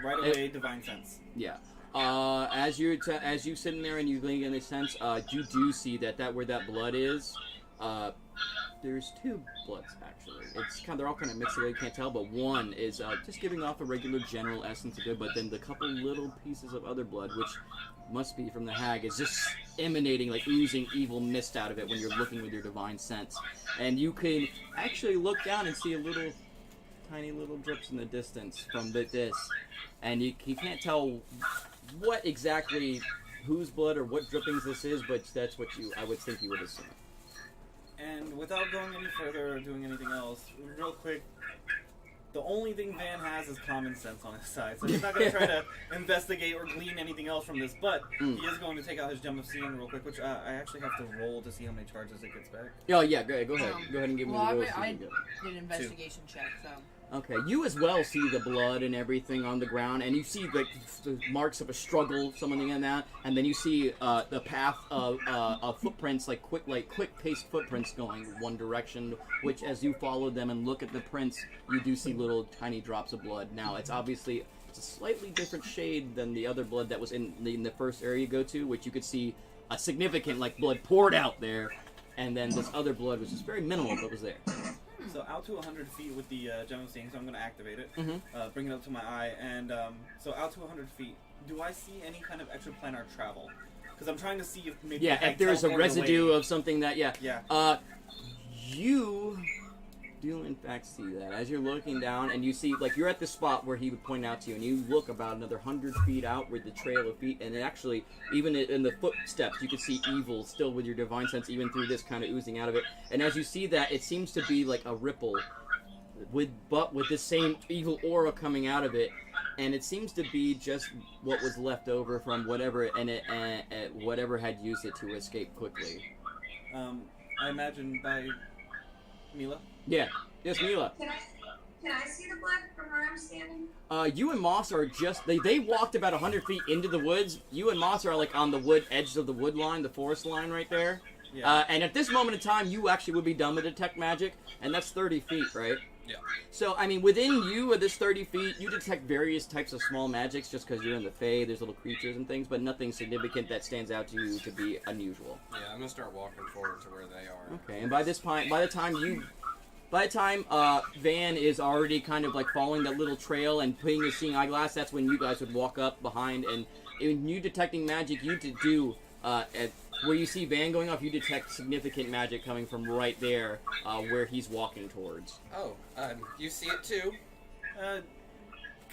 Right away, Divine Sense. Yeah. As you sitting there and you blink in a sense, you do see that where that blood is, there's two bloods actually. It's they're all kind of mixed together, you can't tell, but one is just giving off a regular general essence of good, but then the couple little pieces of other blood, which must be from the hag, is just emanating, like oozing evil mist out of it when you're looking with your divine sense. And you can actually look down and see tiny little drips in the distance from this, and you can't tell what exactly whose blood or what drippings this is, but that's what I would think you would assume. And without going any further or doing anything else, real quick, The only thing Van has is common sense on his side, so he's not going to try to investigate or glean anything else from this, but he is going to take out his Gem of Seeing real quick, which I actually have to roll to see how many charges it gets back. Oh, yeah, go ahead. Go ahead and give me the rolls. I did an investigation check, so... Okay, you as well see the blood and everything on the ground, and you see the marks of a struggle, something like that, and then you see the path of footprints, like quick-paced footprints going one direction, which as you follow them and look at the prints, you do see little tiny drops of blood. Now, it's obviously a slightly different shade than the other blood that was in the first area you go to, which you could see a significant, blood poured out there, and then this other blood was just very minimal, but was there. So out to 100 feet with the Gem of Seeing, so I'm going to activate it, Mm-hmm. bring it up to my eye, and so out to 100 feet, do I see any kind of extraplanar travel? Because I'm trying to see if maybe if there's a residue of something that, you do in fact see that. As you're looking down, and you see, you're at the spot where he would point out to you, and you look about another 100 feet out with the trail of feet, and actually, even in the footsteps, you can see evil still with your divine sense, even through this kind of oozing out of it. And as you see that, it seems to be like a ripple, with the same evil aura coming out of it, and it seems to be just what was left over from whatever, whatever had used it to escape quickly. I imagine by Mila? Yeah. Yes, Mila. Can I see the blood from where I'm standing? You and Moss are just... They walked about 100 feet into the woods. You and Moss are, on the edge of the wood line, the forest line right there. Yeah. And at this moment in time, you actually would be done with Detect Magic, and that's 30 feet, right? Yeah. So, within you of this 30 feet, you detect various types of small magics just because you're in the Fae. There's little creatures and things, but nothing significant that stands out to you to be unusual. Yeah, I'm going to start walking forward to where they are. Okay, and by the time Van is already kind of following that little trail and putting his seeing eyeglass, that's when you guys would walk up behind, and in you detecting magic, you do where you see Van going off, you detect significant magic coming from right there where he's walking towards. Oh, you see it too?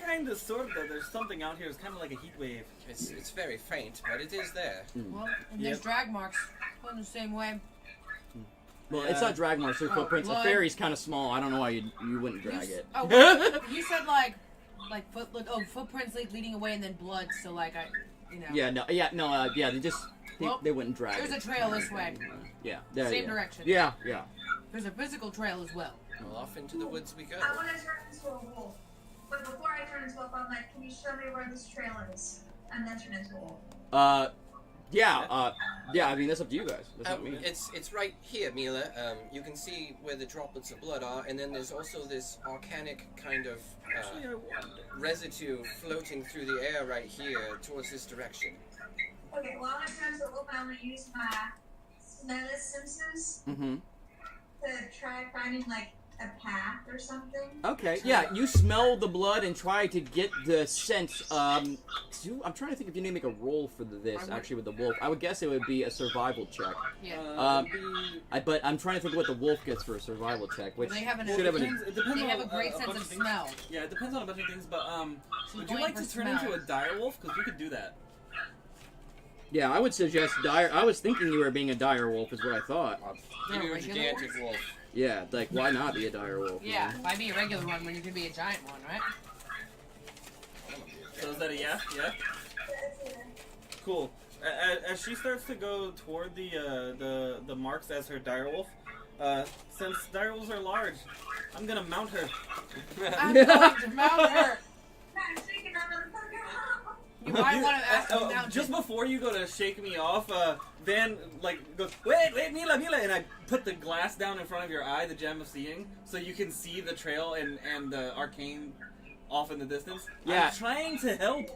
Kind of, sort of. There's something out here. It's kind of like a heat wave. It's very faint, but it is there. Well, and there's drag marks going the same way. Well, it's not drag marks, they're footprints. blood. A fairy's kind of small. I don't know why you wouldn't drag it. Oh, you said footprints leading away and then blood. So They wouldn't drag there's it. a trail this way. Yeah. Same direction. Yeah. There's a physical trail as well. Well, off into the woods we go. I want to turn into a wolf. But before I turn into a wolf, I'm like, can you show me where this trail is? And then turn into a wolf. That's up to you guys. That's not me. It's right here, Mila. You can see where the droplets of blood are, and then there's also this arcanic kind of residue floating through the air right here towards this direction. Okay, well, I'm going to turn into a wolf, and I'm going to use my menace senses Mm-hmm. to try finding, a path or something. Okay, yeah, you smell the blood and try to get the scent. I'm trying to think if you need to make a roll for this, actually, with the wolf. I would guess it would be a survival check. Yeah. But I'm trying to think what the wolf gets for a survival check, which They have should have they an... have a great sense of smell. Yeah, it depends on a bunch of things, but would you going like for to turn smell. into a dire wolf? Because we could do that. Yeah, I would suggest dire... I was thinking you were being a dire wolf is what I thought. Give you a regular gigantic wolf? wolf. Yeah, why not be a dire wolf? Yeah, why be a regular one when you could be a giant one, right? So is that a yeah? Yeah? Cool. As she starts to go toward the marks as her direwolf, since direwolves are large, I'm gonna mount her. I'm going to mount her. I'm shaking that motherfucker off. You might want to ask him now. Just before you go to shake me off, Van goes, wait, Mila, and I put the glass down in front of your eye, the Gem of Seeing, so you can see the trail and the arcane off in the distance. Yeah. I'm trying to help.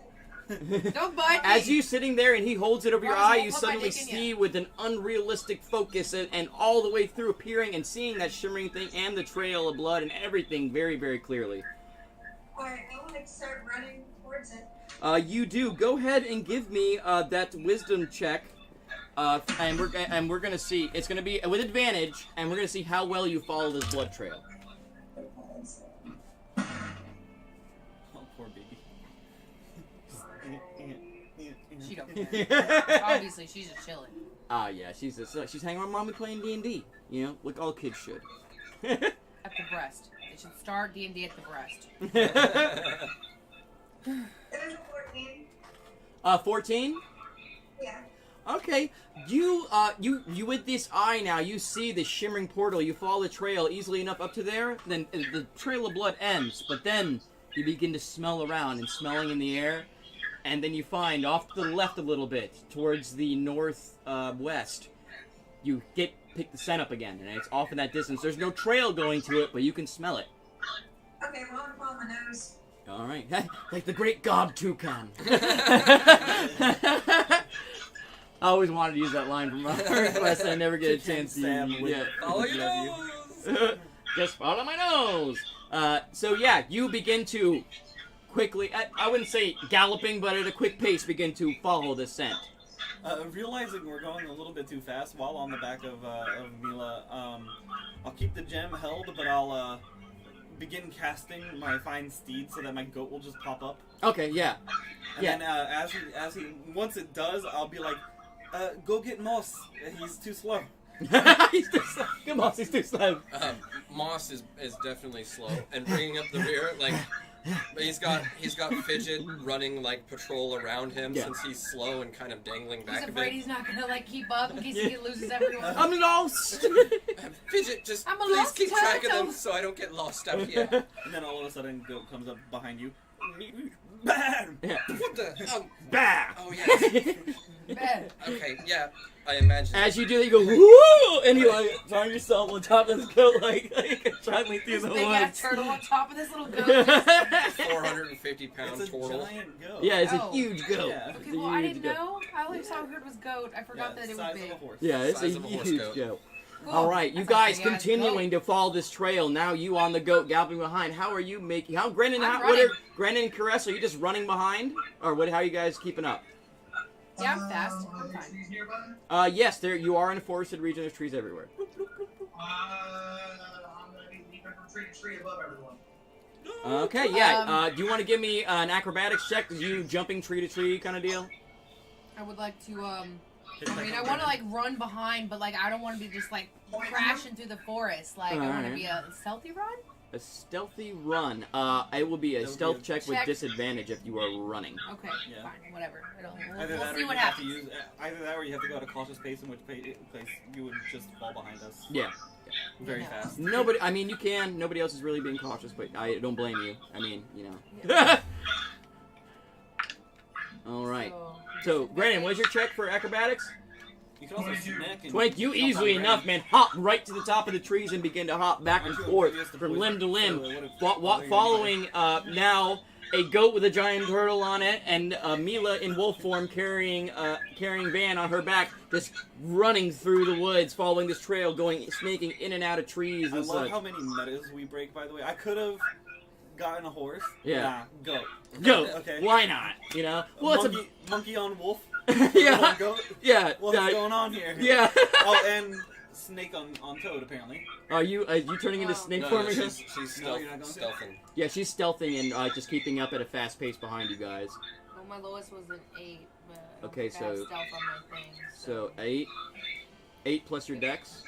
Don't bite me. As you sitting there and he holds it over your eye, you Put my suddenly dick in see ya. with an unrealistic focus and all the way through appearing and seeing that shimmering thing and the trail of blood and everything very, very clearly. Alright, I want to start running towards it. You do. Go ahead and give me that wisdom check, and we're gonna see. It's gonna be with advantage, and we're gonna see how well you follow this blood trail. Oh, poor baby. She don't care. Obviously, she's just chilling. Yeah, she's hanging around mommy playing D&D. You know, like all kids should. At the breast. should start D&D at the breast. There's a 14. 14? Yeah. Okay, you with this eye now, you see the shimmering portal, you follow the trail easily enough up to there, then the trail of blood ends, but then you begin to smell around, and smelling in the air, and then you find off to the left a little bit, towards the northwest, you pick the scent up again, and it's off in that distance. There's no trail going to it, but you can smell it. Okay, well, I'm following my nose. Alright, like the great Gob Toucan. I always wanted to use that line from my quest. I never get a chance to use it. Follow your nose! Just follow my nose. So yeah, you begin to quickly, I wouldn't say galloping, but at a quick pace, begin to follow the scent. Realizing we're going a little bit too fast while on the back of Mila, I'll keep the gem held, but I'll begin casting my fine steed so that my goat will just pop up. Okay, yeah. And then as he once it does, I'll be like, go get Moss. He's too slow. He's too slow. Come on, he's too slow. Moss is definitely slow, and bringing up the rear, like, he's got Fidget running like patrol around him since he's slow and kind of dangling back He's a afraid bit. he's not gonna like keep up in case he loses everyone. I'm lost. Fidget, just I'm a please lost keep track of turtle. them so I don't get lost out here. And then all of a sudden, goat comes up behind you. Bam! Yeah. What the? Oh, Bah! oh yes. Bad. Okay, yeah. I imagine. As you do that, you go, woo! And you like find yourself on top of this goat, like traveling through This the big ass woods. turtle on top of this little goat. 450-pound It's a Tortle. giant goat. Yeah, it's a Oh. huge goat. Yeah. It's Okay, a well, I huge didn't goat. know. I always saw heard was goat. I forgot that it was size big. of a horse. Yeah, it's Size a of a horse huge goat. goat. Cool. All right, you That's a guys big-ass continuing goat. to follow this trail. Now you on the goat, galloping behind. How are you making? How Grennan? I'm What running. are Grennan and Caress? Are you just running behind, or what? How are you guys keeping up? Yeah, I'm fast. Are I'm there fine. trees nearby? Yes, there you are in a forested region. There's trees everywhere. I'm gonna be leaping from tree to tree above everyone. Okay, yeah. Do you want to give me an acrobatics check? You jumping tree to tree kind of deal? I would like to, I mean, I want to, like, run behind, but, like, I don't want to be just, like, crashing through the forest. Like, I want to Alright. be a stealthy run? A stealthy run. It will be a That would stealth be a check with check. disadvantage if you are running. Okay, Yeah. fine, whatever. We'll Either that or see you what have to happens. use either that or you have to go at a cautious pace, in which place you would just fall behind us. Yeah. Very No. fast. Nobody. I mean, you can. Nobody else is really being cautious, but I don't blame you. I mean, you know. All right. So, Grannon, what's your check for acrobatics? You can also 22. snack and 20. You jump easily on enough, Granny. man. Hop right to the top of the trees and begin to hop back and Aren't you forth oblivious to from poison? limb to limb, So what if- following now a goat with a giant turtle on it, and Mila in wolf form carrying Van on her back, just running through the woods, following this trail, snaking in and out of trees I and love such. how many metas we break, by the way. I could have gotten a horse. Yeah. Nah, goat. Goat. Okay. Why not? You know. Well, Monkey on wolf. Yeah. On goat. Yeah. What's going on here? Yeah. Oh, and snake on toad, apparently. Are you turning into Wow. snake No, form? no, again? she's No, you're not going to? stealthing. Yeah, she's stealthing and just keeping up at a fast pace behind you guys. Well, my lowest was an 8, but I Okay, don't have so- stealth on my thing. So 8 plus your dex.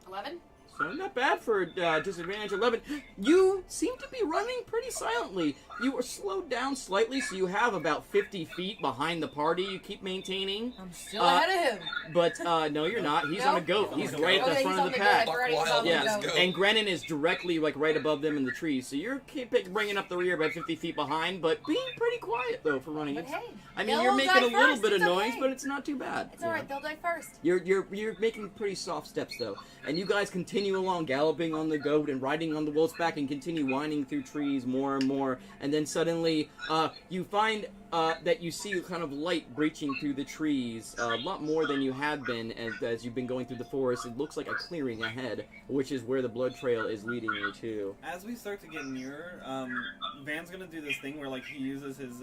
11? So not bad for disadvantage 11. You seem to be running pretty silently. You are slowed down slightly, so you have about 50 feet behind the party you keep maintaining. I'm still ahead of him. But no, you're not. He's on a goat. He's right at the Okay, front he's of on the the pack. goat. Already Buck he's on the wild. Yeah, goat. Go. and Grennan is directly like right above them in the trees. So you're bringing up the rear about 50 feet behind, but being pretty quiet though for running. But hey, I mean, they'll you're making die a little first, bit of it's noise, okay. but it's not too bad. It's you know? alright, they'll die first. You're making pretty soft steps though, and you guys continue along, galloping on the goat and riding on the wolf's back, and continue winding through trees more and more. And then suddenly, you find that you see kind of light breaching through the trees, a lot more than you had been as you've been going through the forest. It looks like a clearing ahead, which is where the blood trail is leading you to. As we start to get nearer, Van's gonna do this thing where like he uses his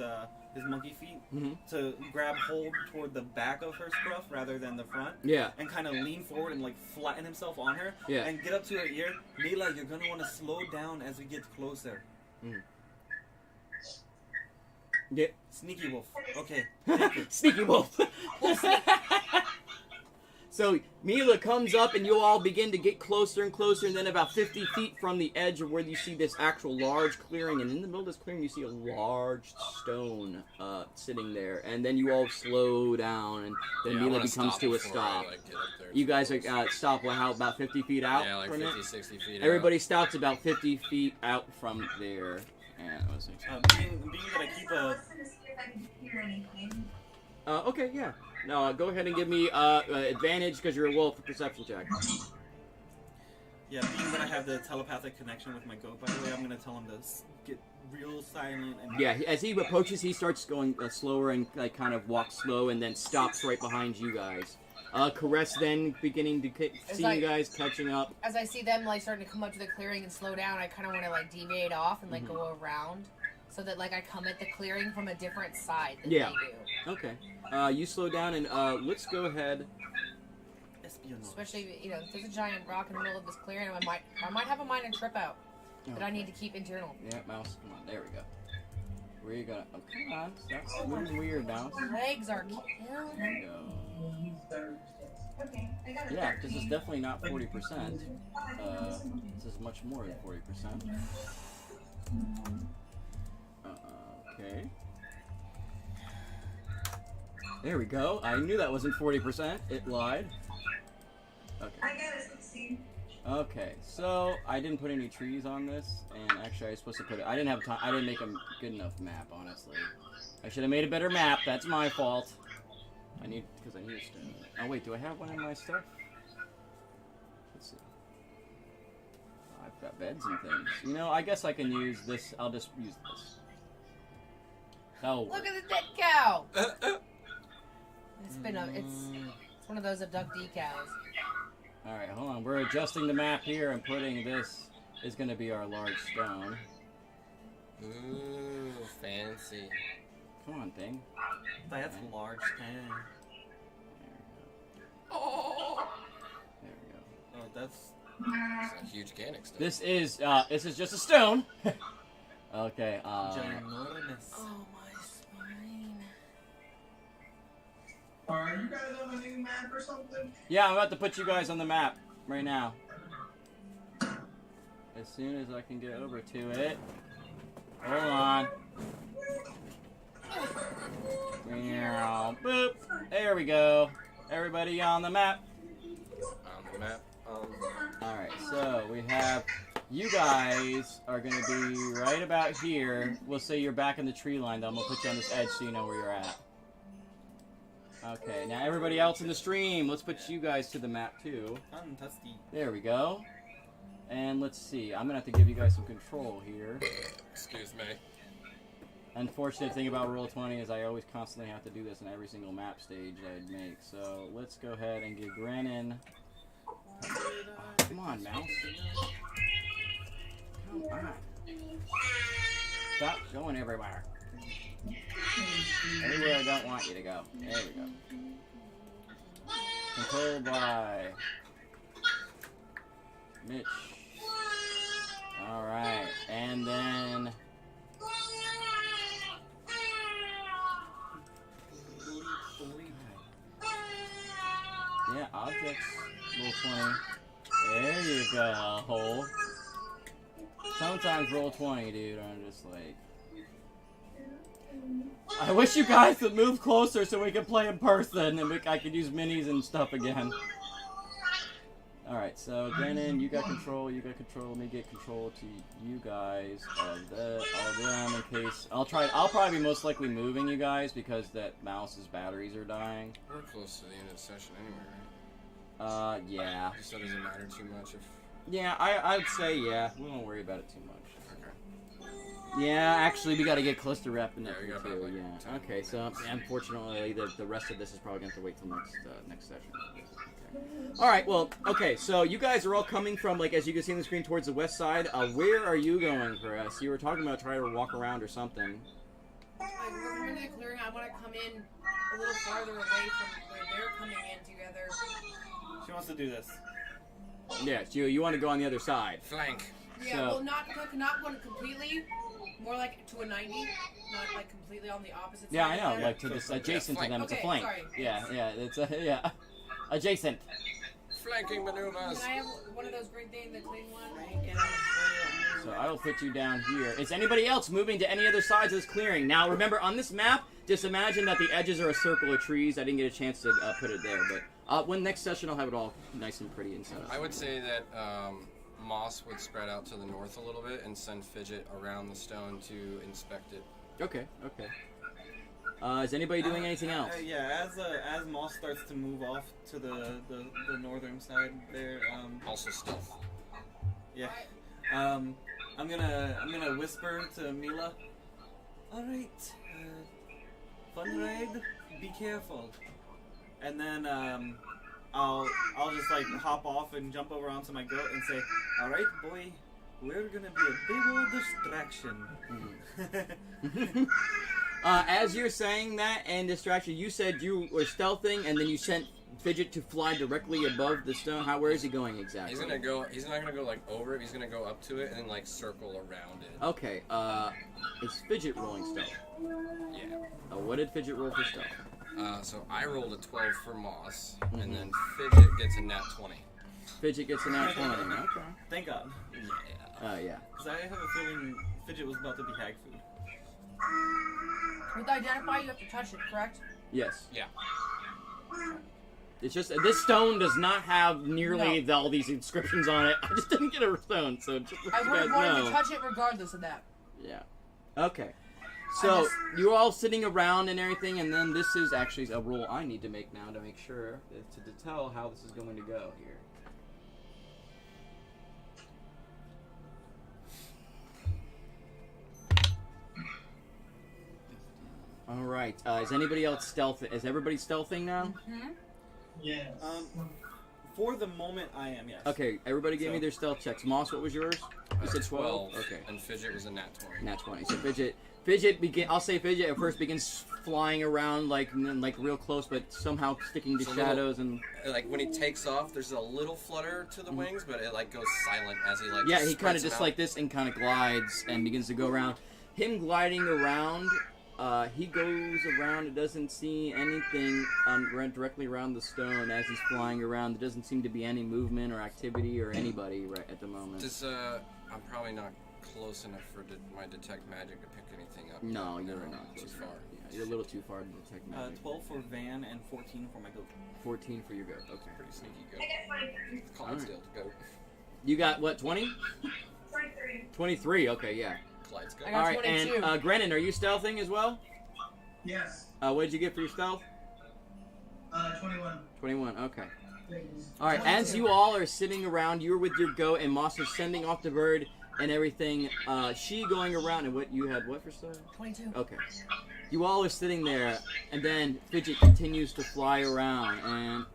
monkey feet Mhm. to grab hold toward the back of her scruff rather than the front, Yeah. and kind of lean forward and like flatten himself on her, Yeah. and get up to her ear. Mila, you're gonna want to slow down as we get closer. Yeah. So Mila comes up, and you all begin to get closer and closer, and then about 50 feet from the edge of where you see this actual large clearing, and in the middle of this clearing you see a large stone sitting there, and then you all slow down, and then Mila becomes to a stop. You guys are stop how about 50 feet out? Yeah, like from 50, it? 60 feet Everybody stops about 50 feet out from there. And being that I keep a... Listen to see if I can hear anything. okay, yeah. No, go ahead and give me advantage because you're a wolf for perception check. Yeah, being that I have the telepathic connection with my goat, by the way, I'm going to tell him to get real silent. And Yeah, as he approaches, he starts going slower and kind of walks slow and then stops right behind you guys. Caress then beginning to see you guys catching up. As I see them like starting to come up to the clearing and slow down, I kind of want to like deviate off and like go around so that like I come at the clearing from a different side than they do. Okay. You slow down and let's go ahead. espionage. Especially, you know, if there's a giant rock in the middle of this clearing, I might have a minor trip out that I need to keep internal. Yeah, mouse. Come on, there we go. Where you gonna? Oh, come on. Stop moving weird, mouse. Legs are There killing. you go. Okay, I got it. Yeah, this is definitely not 40%. This is much more than 40%. Okay. There we go. I knew that wasn't 40%. It lied. Okay. I got a 16. Okay, so I didn't put any trees on this, and actually I was supposed to put it. I didn't have time. I didn't make a good enough map, honestly. I should have made a better map. That's my fault. Because I need a stone. Oh wait, do I have one in my stuff? Let's see. I've got beds and things. You know, I guess I can use this. I'll just use this. Oh. Look at the dead cow. It's one of those abductee cows. All right, hold on. We're adjusting the map here and putting this is going to be our large stone. Ooh, fancy. Come on, thing. That's large thing. Oh, There we go. Oh, that's... it's a huge Ganik stuff. This is just a stone. Okay. ginormous. Oh, my spine. Are you guys on a new map or something? Yeah, I'm about to put you guys on the map right now. As soon as I can get over to it. Hold on. Boop. There we go. Everybody on the map. On the map. Alright, so we have... You guys are going to be right about here. We'll say you're back in the tree line, though. I'm going to put you on this edge so you know where you're at. Okay, now everybody else in the stream, let's put you guys to the map, too. Fantastic. There we go. And let's see. I'm going to have to give you guys some control here. Excuse me. Unfortunate thing about Roll20 is I always constantly have to do this in every single map stage I'd make. So let's go ahead and give Grannon... Come on, mouse. Come on. Stop going everywhere. Everywhere I don't want you to go. There we go. Controlled by... Mitch. Alright, and then... Yeah, objects, Roll20. There you go. Sometimes Roll20, dude, I'm just like... I wish you guys would move closer so we can play in person and I could use minis and stuff again. Alright, so Grannon, you got control, let me get control to you guys of them in case... I'll probably be most likely moving you guys because that mouse's batteries are dying. We're close to the end of the session anyway, right? Yeah. So it doesn't matter too much if... Yeah, I'd say yeah. We won't worry about it too much. Okay. Yeah, actually, we gotta get close to wrapping up Yeah, we here got too. about, like, Yeah. 10 Okay, so minutes. unfortunately, the rest of this is probably gonna have to wait till next session. Okay. All right. Well, okay. So you guys are all coming from, like, as you can see on the screen, towards the west side. Where are you going, for us? You were talking about trying to walk around or something. Like, we're coming to the clearing. I want to come in a little farther away from where they're coming in together. She wants to do this. Yeah. So you want to go on the other side. Flank. Yeah, So- well, not one completely, more like to a 90, not like completely on the opposite Yeah, side. I know. of Like that. to this adjacent to them. It's a Okay, flank. sorry. Yeah. Yeah. It's a yeah. adjacent. Flanking maneuvers. Can I have one of those green things, the clean one? So I will put you down here. Is anybody else moving to any other sides of this clearing? Now, remember, on this map, just imagine that the edges are a circle of trees. I didn't get a chance to put it there, but when next session, I'll have it all nice and pretty and set up. I would say that Moss would spread out to the north a little bit and send Fidget around the stone to inspect it. Okay. Is anybody doing anything else? Yeah, as Moss starts to move off to the northern side there, Also stealth. yeah, I'm gonna whisper to Mila. All right, fun ride. Be careful. And then I'll just like hop off and jump over onto my goat and say, all right, boy, we're gonna be a big old distraction. As you're saying that and distraction, you said you were stealthing, and then you sent Fidget to fly directly above the stone. Where is he going exactly? He's gonna go. He's not gonna go like over it. He's gonna go up to it and then like circle around it. Okay. Is Fidget rolling stealth? Yeah. What did Fidget roll for stealth? So I rolled a 12 for Moss, and then Fidget gets a nat 20. Fidget gets a nat 20. Okay. Thank God. Yeah. Yeah. Because I have a feeling Fidget was about to be hag food. With identify, you have to touch it, correct? Yes. Yeah. It's just this stone does not have nearly all these inscriptions on it. I just didn't get a stone, so just so I you would guys have wanted know. to touch it regardless of that. Yeah. Okay. So you're all sitting around and everything, and then this is actually a roll I need to make now to make sure to tell how this is going to go here. All right. Is anybody else stealth? Is everybody stealthing now? Mm-hmm. Yes. For the moment, I am, yes. Okay. Everybody give me their stealth checks. Moss, what was yours? You said 12. Okay. And Fidget was a nat 20. Nat 20. So Fidget begin. I'll say Fidget at first begins flying around like real close, but somehow sticking to shadows and. Like when he takes off, there's a little flutter to the wings, but it like goes silent as he like. Yeah, he kind of spreads just them like out. this and kind of glides and begins to go around. Him gliding around, he goes around. It doesn't see anything directly around the stone as he's flying around. There doesn't seem to be any movement or activity or anybody right at the moment. Does I'm probably not close enough for my detect magic to pick anything up. No, you're not too far. Yeah, you're a little too far to detect magic. 12 for Van and 14 for my goat. 14 for your goat. Okay. Pretty sneaky I go. got 23. Clydesdale to go. You got what? 20? 23. 23. Okay, yeah. Clyde's go. I got All right, 22. and Grennan, are you stealthing as well? Yes. What did you get for your stealth? 21. 21. Okay. Thanks. All right. As you all are sitting around, you're with your goat, and Moss is sending off the bird and everything. She going around, and what you had? What for stealth? 22. Okay. You all are sitting there, and then Fidget continues to fly around and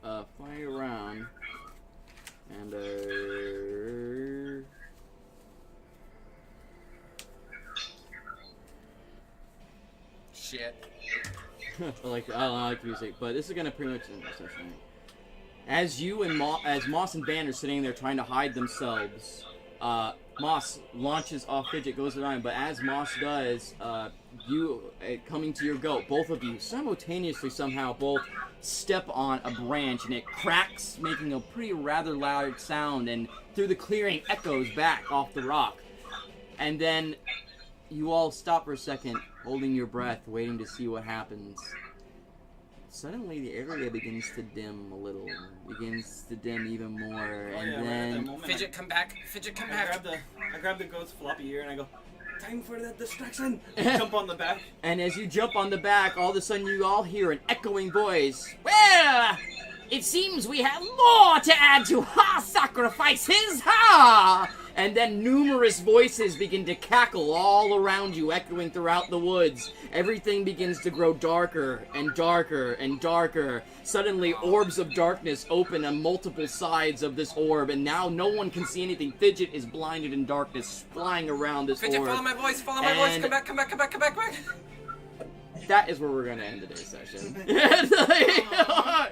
Shit. I like music, but this is gonna pretty much end the session. As you and as Moss and Van are sitting there trying to hide themselves, Moss launches off Fidget, goes around, but as Moss does, you coming to your goat, both of you simultaneously somehow both step on a branch and it cracks, making a pretty rather loud sound, and through the clearing echoes back off the rock. And then you all stop for a second, holding your breath, waiting to see what happens. Suddenly the area begins to dim a little, begins to dim even more, and Right at that then moment, Fidget, come back. Fidget, come I back. grab the goat's floppy ear and I go, time for the distraction! And jump on the back. and as you jump on the back, all of a sudden you all hear an echoing voice. Well, it seems we have more to add to our sacrifices, ha! And then numerous voices begin to cackle all around you, echoing throughout the woods. Everything begins to grow darker and darker and darker. Suddenly, orbs of darkness open on multiple sides of this orb, and now no one can see anything. Fidget is blinded in darkness, flying around this Fidget, orb. follow my voice. Follow my voice. And- Come back. Come back. Come back. Come back. Come back. That is where we're going to end today's session. Yeah.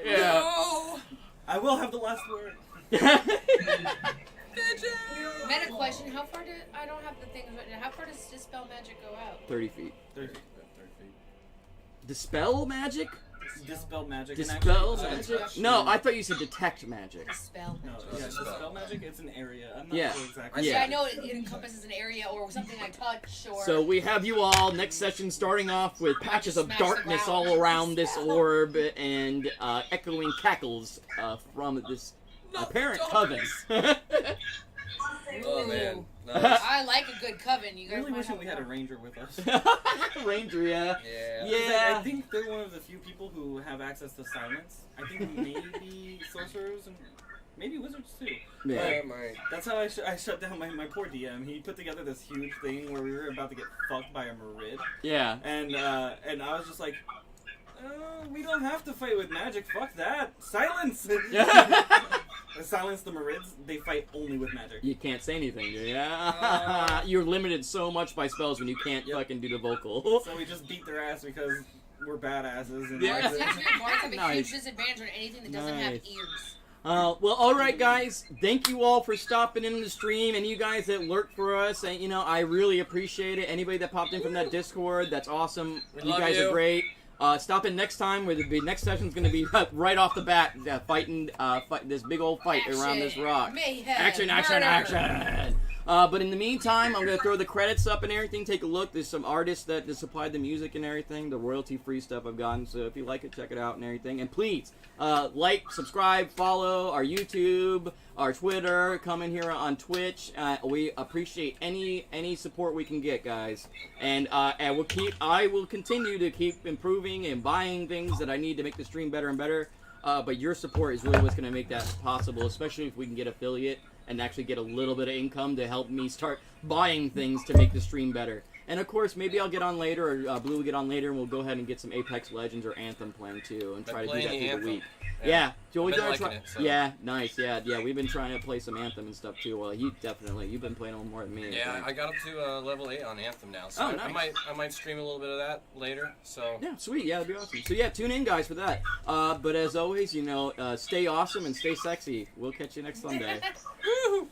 No. I will have the last word. Fidget. Meta question: how far did I don't have the things written? How far does dispel magic go out? 30 feet. 30 feet. Dispel magic? Dispel magic. Dispel And magic? Actually- No, I thought you said detect magic. Spell No, magic. yeah, Dispel. dispel magic. It's an area. I'm not Yeah. sure exactly. Yeah. Yeah, I know it encompasses an area or something I touch or. So we have you all next session starting off with patches of Smash the darkness ground. all around this orb and echoing cackles from this apparent coven. Oh man. Ooh. Nice. I like a good coven. You I guys really might wish have we had a more. ranger with us. Ranger, yeah. Yeah. Yeah. I think they're one of the few people who have access to silence. I think maybe sorcerers and maybe wizards too. Yeah. Yeah, my That's how I shut down my poor DM. He put together this huge thing where we were about to get fucked by a Merid. Yeah. And I was just like, we don't have to fight with magic. Fuck that. Silence! Silence the Marids. They fight only with magic. You can't say anything, yeah. You're limited so much by spells when you can't Yep. fucking do the vocal. So we just beat their ass because we're badasses. And Yeah. Bards have a Nice. huge disadvantage on anything that doesn't have Nice. ears. Well, all right, guys. Thank you all for stopping in the stream, and you guys that lurked for us. And I really appreciate it. Anybody that popped in from that Discord, that's awesome. We You love guys you. are great. Stop in next time, where the next session's going to be right off the bat, fighting this big old fight around this rock. Mayhem, Action! murder. But in the meantime, I'm going to throw the credits up and everything. Take a look. There's some artists that supplied the music and everything, the royalty-free stuff I've gotten. So if you like it, check it out and everything. And please, like, subscribe, follow our YouTube, our Twitter. Come in here on Twitch. We appreciate any support we can get, guys. And I will continue to keep improving and buying things that I need to make the stream better and better. But your support is really what's going to make that possible, especially if we can get affiliate and actually get a little bit of income to help me start buying things to make the stream better. And of course, maybe I'll get on later, or Blue will get on later, and we'll go ahead and get some Apex Legends or Anthem playing too, and Been try to do playing that the through Anthem. the week. Yeah. Yeah, Joey, Been gotta liking try. it, so. Yeah, nice. Yeah. We've been trying to play some Anthem and stuff too. Well, you've been playing a little more than me. Yeah, think. I got up to level 8 on Anthem now, so Oh, I nice. might stream a little bit of that later. So Yeah, sweet. Yeah, that'd be awesome. So yeah, tune in, guys, for that. But as always, stay awesome and stay sexy. We'll catch you next Sunday. Woohoo!